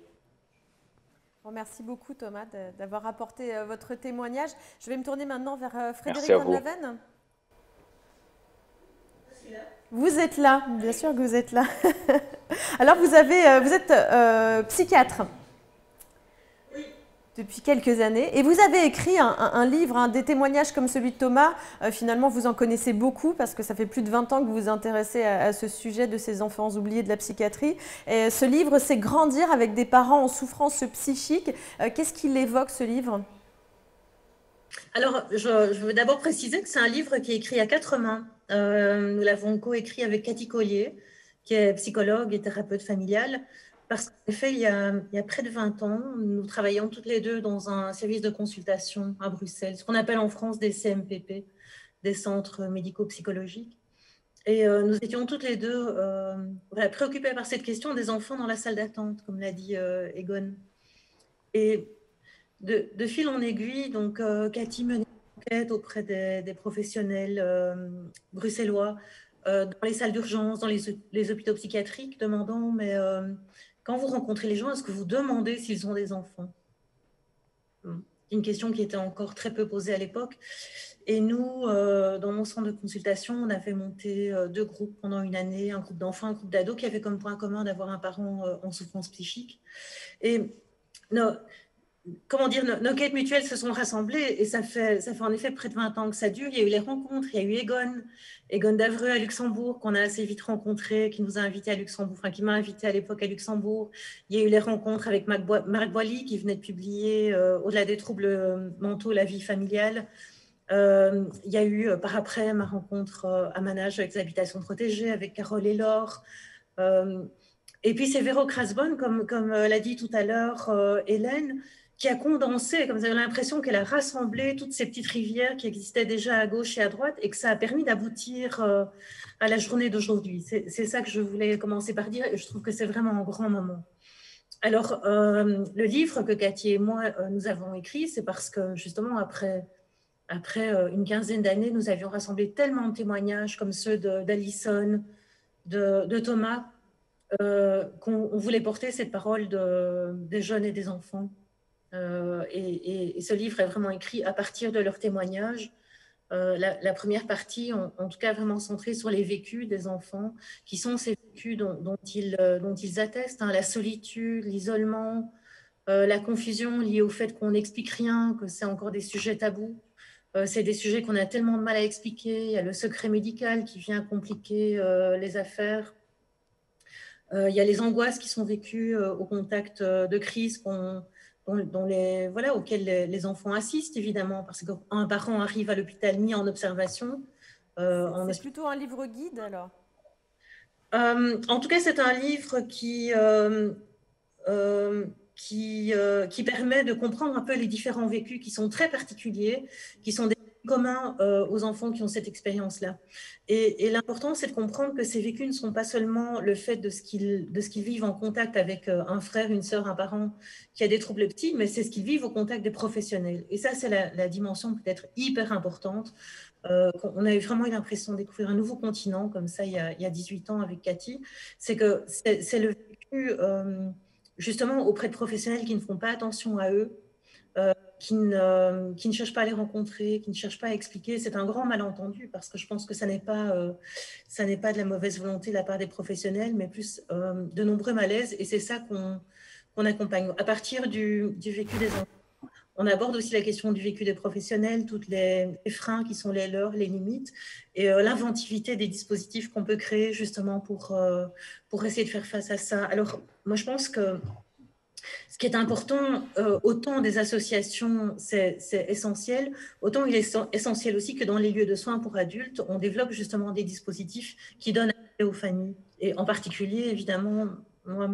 Speaker 1: Merci beaucoup Thomas d'avoir apporté votre témoignage. Je vais me tourner maintenant vers Frédéric Van Leven. Vous êtes là, bien sûr que vous êtes là. Alors vous êtes psychiatre depuis quelques années et vous avez écrit un livre, des témoignages comme celui de Thomas. Finalement, vous en connaissez beaucoup parce que ça fait plus de 20 ans que vous vous intéressez à ce sujet de ces enfants oubliés de la psychiatrie. Et ce livre, c'est Grandir avec des parents en souffrance psychique. Qu'est-ce qu'il évoque, ce livre ?
Speaker 16: Alors, je veux d'abord préciser que c'est un livre qui est écrit à 4 mains. Nous l'avons coécrit avec Cathy Collier, qui est psychologue et thérapeute familiale. Parce qu'en effet, il y a près de 20 ans, nous travaillions toutes les deux dans un service de consultation à Bruxelles, ce qu'on appelle en France des CMPP, des centres médico-psychologiques. Et nous étions toutes les deux préoccupées par cette question des enfants dans la salle d'attente, comme l'a dit Egon. Et de fil en aiguille, donc, Cathy menait une enquête auprès des professionnels bruxellois dans les salles d'urgence, dans les hôpitaux psychiatriques, demandant mais quand vous rencontrez les gens, est-ce que vous demandez s'ils ont des enfants? Une question qui était encore très peu posée à l'époque. Et nous, dans mon centre de consultation, on avait monté 2 groupes pendant une année, un groupe d'enfants, un groupe d'ados, qui avait comme point commun d'avoir un parent en souffrance psychique. Et nos quêtes mutuelles se sont rassemblées et ça fait en effet près de 20 ans que ça dure. Il y a eu les rencontres, il y a eu Egon d'Avreux à Luxembourg qu'on a assez vite rencontré, qui nous a invités à Luxembourg, enfin qui m'a invité à l'époque à Luxembourg. Il y a eu les rencontres avec Marc Boily qui venait de publier Au-delà des troubles mentaux, la vie familiale. Il y a eu par après ma rencontre à Manage avec les habitations protégées, avec Carole et Laure. Et puis c'est Véro Krasbon, comme l'a dit tout à l'heure Hélène, qui a condensé, comme vous avez l'impression qu'elle a rassemblé toutes ces petites rivières qui existaient déjà à gauche et à droite et que ça a permis d'aboutir à la journée d'aujourd'hui. C'est ça que je voulais commencer par dire et je trouve que c'est vraiment un grand moment. Alors, le livre que Cathy et moi, nous avons écrit, c'est parce que justement, après une quinzaine d'années, nous avions rassemblé tellement de témoignages comme ceux d'Alison, de Thomas, qu'on voulait porter cette parole des jeunes et des enfants. Et ce livre est vraiment écrit à partir de leurs témoignages. La première partie, en tout cas vraiment centrée sur les vécus des enfants, qui sont ces vécus dont ils attestent, la solitude, l'isolement, la confusion liée au fait qu'on n'explique rien, que c'est encore des sujets tabous. C'est des sujets qu'on a tellement de mal à expliquer. Il y a le secret médical qui vient compliquer les affaires. Il y a les angoisses qui sont vécues au contact de crises auxquelles les enfants assistent, évidemment, parce qu'un parent arrive à l'hôpital mis en observation.
Speaker 1: C'est plutôt un livre guide, alors?
Speaker 16: En tout cas, c'est un livre qui permet de comprendre un peu les différents vécus qui sont très particuliers, qui sont des communs aux enfants qui ont cette expérience-là. Et l'important, c'est de comprendre que ces vécus ne sont pas seulement le fait de ce qu'ils vivent en contact avec un frère, une sœur, un parent qui a des troubles psy, mais c'est ce qu'ils vivent au contact des professionnels. Et ça, c'est la dimension peut-être hyper importante. On a vraiment eu l'impression de découvrir un nouveau continent, comme ça, il y a 18 ans avec Cathy. C'est que c'est le vécu, justement, auprès de professionnels qui ne font pas attention à eux, qui ne cherchent pas à les rencontrer, qui ne cherchent pas à expliquer. C'est un grand malentendu parce que je pense que ça n'est pas de la mauvaise volonté de la part des professionnels, mais plus de nombreux malaises. Et c'est ça qu'on accompagne. À partir du vécu des enfants, on aborde aussi la question du vécu des professionnels, toutes les freins qui sont les leurs, les limites, et l'inventivité des dispositifs qu'on peut créer justement pour essayer de faire face à ça. Alors, moi, je pense que ce qui est important, autant des associations, c'est essentiel, autant il est essentiel aussi que dans les lieux de soins pour adultes, on développe justement des dispositifs qui donnent accès aux familles. Et en particulier, évidemment, moi,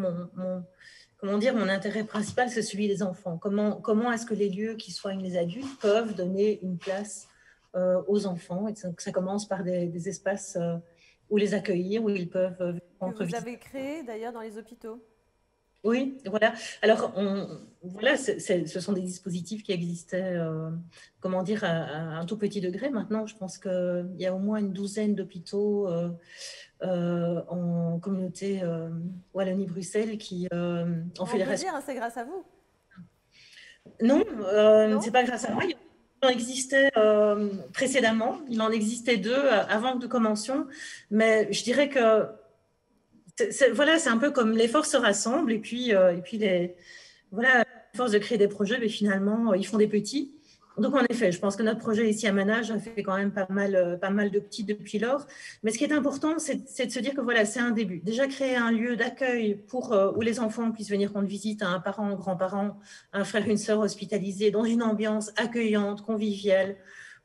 Speaker 16: mon intérêt principal, c'est celui des enfants. Comment est-ce que les lieux qui soignent les adultes peuvent donner une place aux enfants? Et ça commence par des espaces où les accueillir, où ils peuvent
Speaker 1: que vous avez créé d'ailleurs dans les hôpitaux.
Speaker 16: Oui, voilà. Alors, voilà, ce sont des dispositifs qui existaient, comment dire, à un tout petit degré. Maintenant, je pense qu'il y a au moins une douzaine d'hôpitaux en communauté Wallonie-Bruxelles qui en fédération.
Speaker 1: C'est grâce à vous?
Speaker 16: Non, c'est pas grâce à moi. Il en existait précédemment. Il en existait 2 avant que nous commencions. Mais je dirais que voilà, c'est un peu comme les forces se rassemblent et puis voilà, à force de créer des projets, mais finalement, ils font des petits. Donc, en effet, je pense que notre projet ici à Manage a fait quand même pas mal de petits depuis lors. Mais ce qui est important, c'est de se dire que voilà, c'est un début. Déjà, créer un lieu d'accueil où les enfants puissent venir rendre visite à un parent, un grand-parent, un frère, une sœur hospitalisés, dans une ambiance accueillante, conviviale,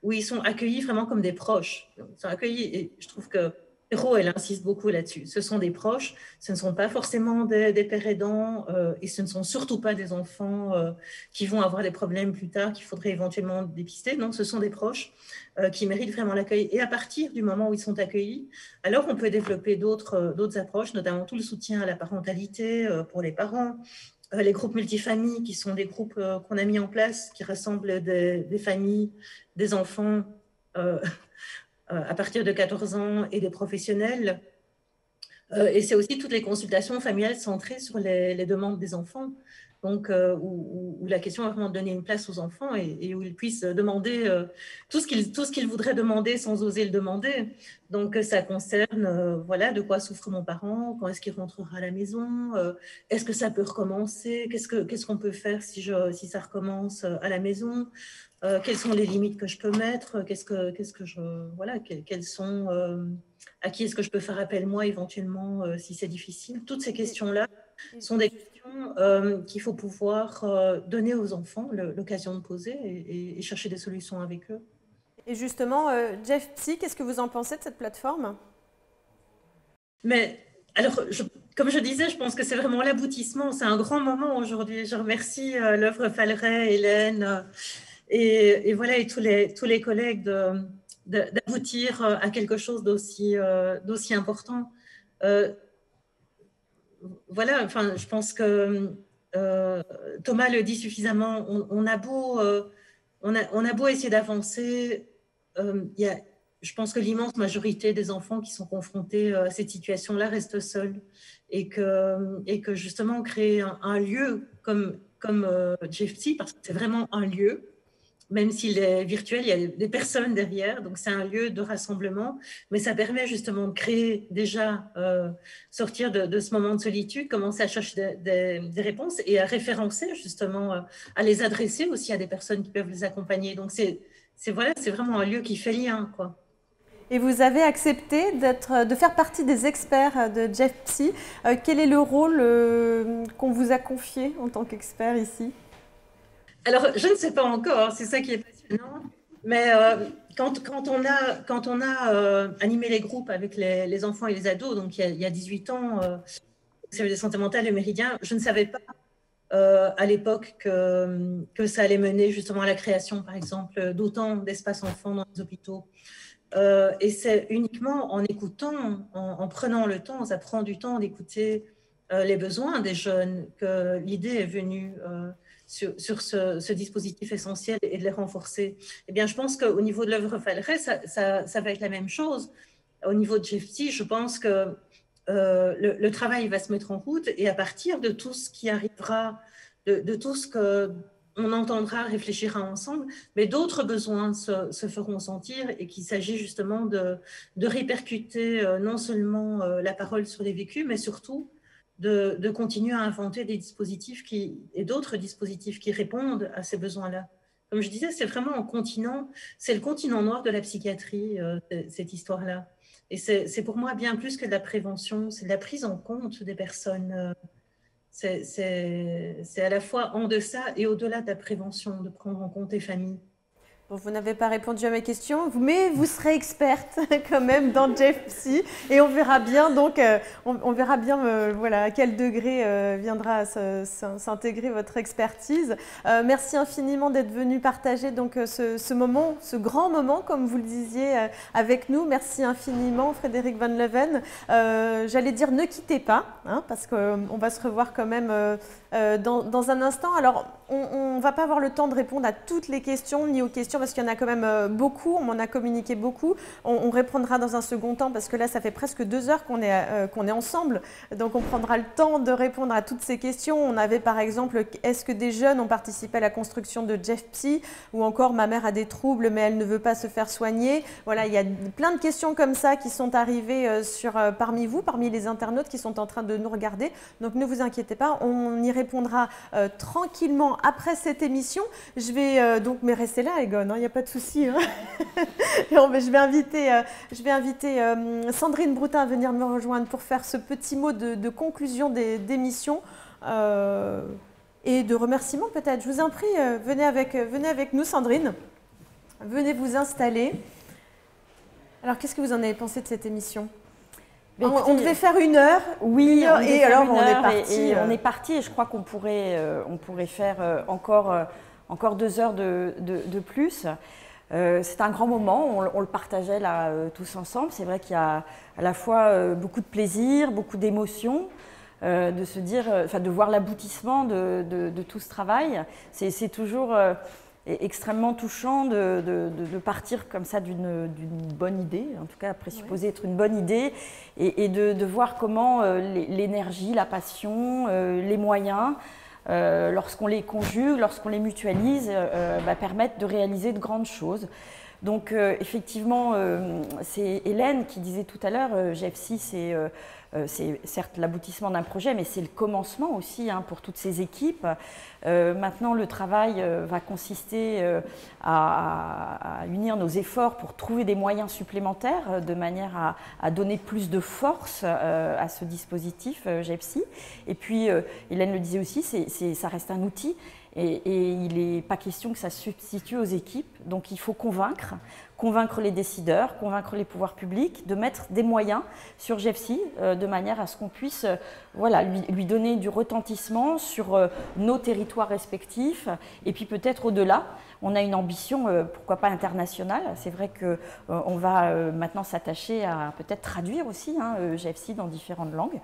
Speaker 16: où ils sont accueillis vraiment comme des proches. Ils sont accueillis, et je trouve que Héro, elle insiste beaucoup là-dessus. Ce sont des proches, ce ne sont pas forcément des pères aidants et ce ne sont surtout pas des enfants qui vont avoir des problèmes plus tard, qu'il faudrait éventuellement dépister. Non, ce sont des proches qui méritent vraiment l'accueil. Et à partir du moment où ils sont accueillis, alors on peut développer d'autres approches, notamment tout le soutien à la parentalité pour les parents, les groupes multifamilles qui sont des groupes qu'on a mis en place, qui rassemblent des familles, des enfants à partir de 14 ans et des professionnels. Et c'est aussi toutes les consultations familiales centrées sur les demandes des enfants, donc où la question est vraiment de donner une place aux enfants et où ils puissent demander tout ce qu'ils voudraient demander sans oser le demander. Donc ça concerne voilà, de quoi souffre mon parent, quand est-ce qu'il rentrera à la maison, est-ce que ça peut recommencer, qu'est-ce qu'on peut faire si ça recommence à la maison, quelles sont les limites que je peux mettre, quelles sont, à qui est-ce que je peux faire appel moi éventuellement si c'est difficile. Toutes ces questions-là sont des questions qu'il faut pouvoir donner aux enfants l'occasion de poser et chercher des solutions avec eux.
Speaker 1: Et justement, Jeff Psy, qu'est-ce que vous en pensez de cette plateforme?
Speaker 16: Mais alors, comme je disais, je pense que c'est vraiment l'aboutissement. C'est un grand moment aujourd'hui. Je remercie l'œuvre Falleret, Hélène et voilà, et tous les collègues d'aboutir à quelque chose d'aussi important. Voilà, enfin, je pense que Thomas le dit suffisamment. On a beau essayer d'avancer, je pense que l'immense majorité des enfants qui sont confrontés à cette situation-là restent seuls et que justement créer un lieu comme GFC, parce que c'est vraiment un lieu, même s'il est virtuel, il y a des personnes derrière, donc c'est un lieu de rassemblement, mais ça permet justement de créer déjà, sortir de ce moment de solitude, commencer à chercher des réponses et à référencer justement, à les adresser aussi à des personnes qui peuvent les accompagner. Donc c'est vraiment un lieu qui fait lien, quoi.
Speaker 1: Et vous avez accepté de faire partie des experts de Jeff Psy. Quel est le rôle qu'on vous a confié en tant qu'expert ici?
Speaker 16: Alors, je ne sais pas encore, c'est ça qui est passionnant, mais quand on a animé les groupes avec les enfants et les ados, donc il y a 18 ans, au service de santé mentale et Méridien, je ne savais pas à l'époque que ça allait mener justement à la création, par exemple, d'autant d'espaces enfants dans les hôpitaux. Et c'est uniquement en écoutant, en prenant le temps, ça prend du temps d'écouter les besoins des jeunes que l'idée est venue sur ce dispositif essentiel et de les renforcer. Eh bien, je pense qu'au niveau de l'œuvre Falleret, ça va être la même chose. Au niveau de Jeff Psy, je pense que le travail va se mettre en route et à partir de tout ce qui arrivera, de tout ce qu'on on entendra, réfléchira ensemble, mais d'autres besoins se feront sentir et qu'il s'agit justement de répercuter non seulement la parole sur les vécus, mais surtout de continuer à inventer des dispositifs et d'autres dispositifs qui répondent à ces besoins-là. Comme je disais, c'est vraiment un continent, c'est le continent noir de la psychiatrie, cette histoire-là. Et c'est pour moi bien plus que de la prévention, c'est de la prise en compte des personnes. C'est à la fois en deçà et au-delà de la prévention, de prendre en compte les familles.
Speaker 1: Bon, vous n'avez pas répondu à mes questions, mais vous serez experte quand même dans Jeff Psy et on verra bien donc on verra bien voilà à quel degré viendra s'intégrer votre expertise. Merci infiniment d'être venu partager donc ce moment, ce grand moment comme vous le disiez avec nous. Merci infiniment Frédéric Van Leven. J'allais dire ne quittez pas hein, parce qu'on va se revoir quand même dans un instant. Alors on ne va pas avoir le temps de répondre à toutes les questions ni aux questions parce qu'il y en a quand même beaucoup, on m'en a communiqué beaucoup. On répondra dans un second temps parce que là, ça fait presque 2 heures qu'on est ensemble. Donc, on prendra le temps de répondre à toutes ces questions. On avait par exemple, est-ce que des jeunes ont participé à la construction de Jeff Psy ou encore, ma mère a des troubles mais elle ne veut pas se faire soigner. Voilà, il y a plein de questions comme ça qui sont arrivées parmi vous, parmi les internautes qui sont en train de nous regarder. Donc, ne vous inquiétez pas, on y répondra tranquillement après cette émission. Je vais donc me rester là, Egon. Il n'y a pas de souci. Hein. Je vais inviter Sandrine Broutin à venir me rejoindre pour faire ce petit mot de conclusion d'émission et de remerciement peut-être. Je vous en prie, venez avec nous, Sandrine. Venez vous installer. Alors, qu'est-ce que vous en avez pensé de cette émission ? On devait faire 1 heure.
Speaker 2: Oui,
Speaker 1: et alors on est parti.
Speaker 2: On est parti et je crois qu'on pourrait faire encore 2 heures de plus. C'est un grand moment, on le partageait là tous ensemble. C'est vrai qu'il y a à la fois beaucoup de plaisir, beaucoup d'émotion, de se dire, de voir l'aboutissement de tout ce travail. C'est toujours extrêmement touchant de partir comme ça d'une bonne idée, en tout cas présupposée être une bonne idée, et de voir comment l'énergie, la passion, les moyens, lorsqu'on les conjugue, lorsqu'on les mutualise, permettent de réaliser de grandes choses. Donc effectivement, c'est Hélène qui disait tout à l'heure, Jeff Psy, c'est certes l'aboutissement d'un projet, mais c'est le commencement aussi hein, pour toutes ces équipes. Maintenant, le travail va consister à unir nos efforts pour trouver des moyens supplémentaires de manière à donner plus de force à ce dispositif Jeff Psy. Et puis, Hélène le disait aussi, ça reste un outil. Et il n'est pas question que ça se substitue aux équipes. Donc il faut convaincre les décideurs, convaincre les pouvoirs publics de mettre des moyens sur Jeff Psy de manière à ce qu'on puisse lui donner du retentissement sur nos territoires respectifs et puis peut-être au-delà. On a une ambition, pourquoi pas internationale. C'est vrai qu'on va maintenant s'attacher à peut-être traduire aussi Jeff Psy dans différentes langues.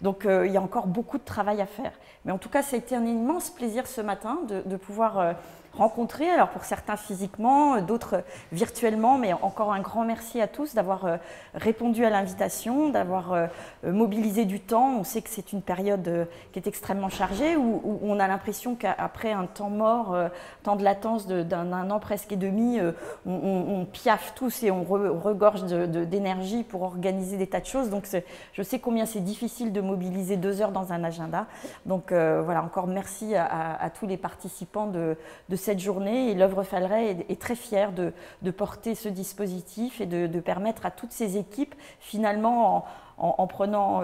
Speaker 2: Donc il y a encore beaucoup de travail à faire. Mais en tout cas, ça a été un immense plaisir ce matin de pouvoir rencontrer, alors pour certains physiquement, d'autres virtuellement, mais encore un grand merci à tous d'avoir répondu à l'invitation, d'avoir mobilisé du temps. On sait que c'est une période qui est extrêmement chargée, où on a l'impression qu'après un temps mort, temps de latence d'un an presque et demi, on piaffe tous et on regorge d'énergie pour organiser des tas de choses. Donc je sais combien c'est difficile de mobiliser 2 heures dans un agenda. Donc voilà, encore merci à tous les participants de cette journée, et l'œuvre Falleret est très fière de porter ce dispositif et de permettre à toutes ces équipes, finalement, en prenant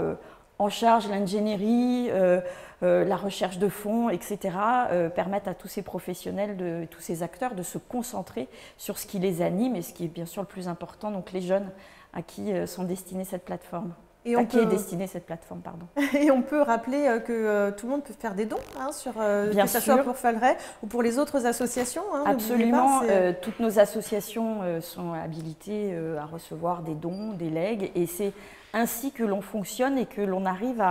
Speaker 2: en charge l'ingénierie, la recherche de fonds, etc., permettre à tous ces professionnels, tous ces acteurs de se concentrer sur ce qui les anime et ce qui est bien sûr le plus important, donc les jeunes à qui sont destinées cette plateforme. Qui est destinée cette plateforme, pardon.
Speaker 1: Et on peut rappeler que tout le monde peut faire des dons, que ce soit pour Falleret ou pour les autres associations.
Speaker 2: Absolument, toutes nos associations sont habilitées à recevoir des dons, des legs, et c'est ainsi que l'on fonctionne et que l'on arrive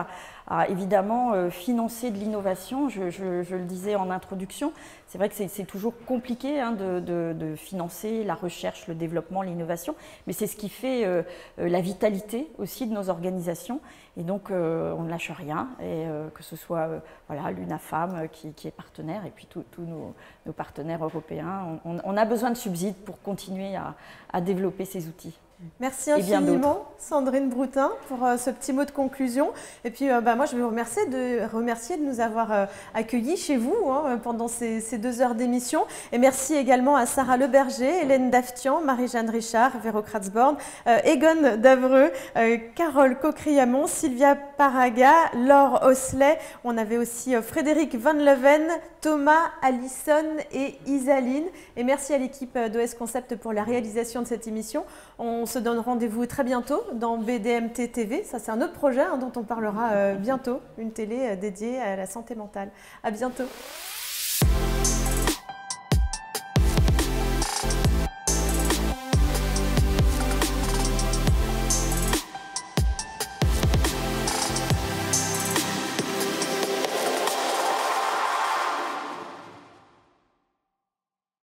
Speaker 2: à évidemment financer de l'innovation. Je le disais en introduction, c'est vrai que c'est toujours compliqué hein, de financer la recherche, le développement, l'innovation, mais c'est ce qui fait la vitalité aussi de nos organisations. Et donc, on ne lâche rien, et que ce soit voilà, l'UNAFAM qui est partenaire, et puis tous nos partenaires européens. On a besoin de subsides pour continuer à développer ces outils.
Speaker 1: Merci infiniment, Sandrine Broutin, pour ce petit mot de conclusion. Et puis, moi, je vais vous remercier de nous avoir accueillis chez vous hein, pendant ces 2 heures d'émission. Et merci également à Sarah Leberger, Hélène Daftian, Marie-Jeanne Richard, Véro Kratzborn, Egon Davreux, Carole Cocriamon, Sylvia Paraga, Laure Osselet. On avait aussi Frédéric Van Leven, Thomas, Alison et Isaline. Et merci à l'équipe d'OS Concept pour la réalisation de cette émission. On se donne rendez-vous très bientôt dans BDMT TV. Ça, c'est un autre projet hein, dont on parlera bientôt, une télé dédiée à la santé mentale. À bientôt.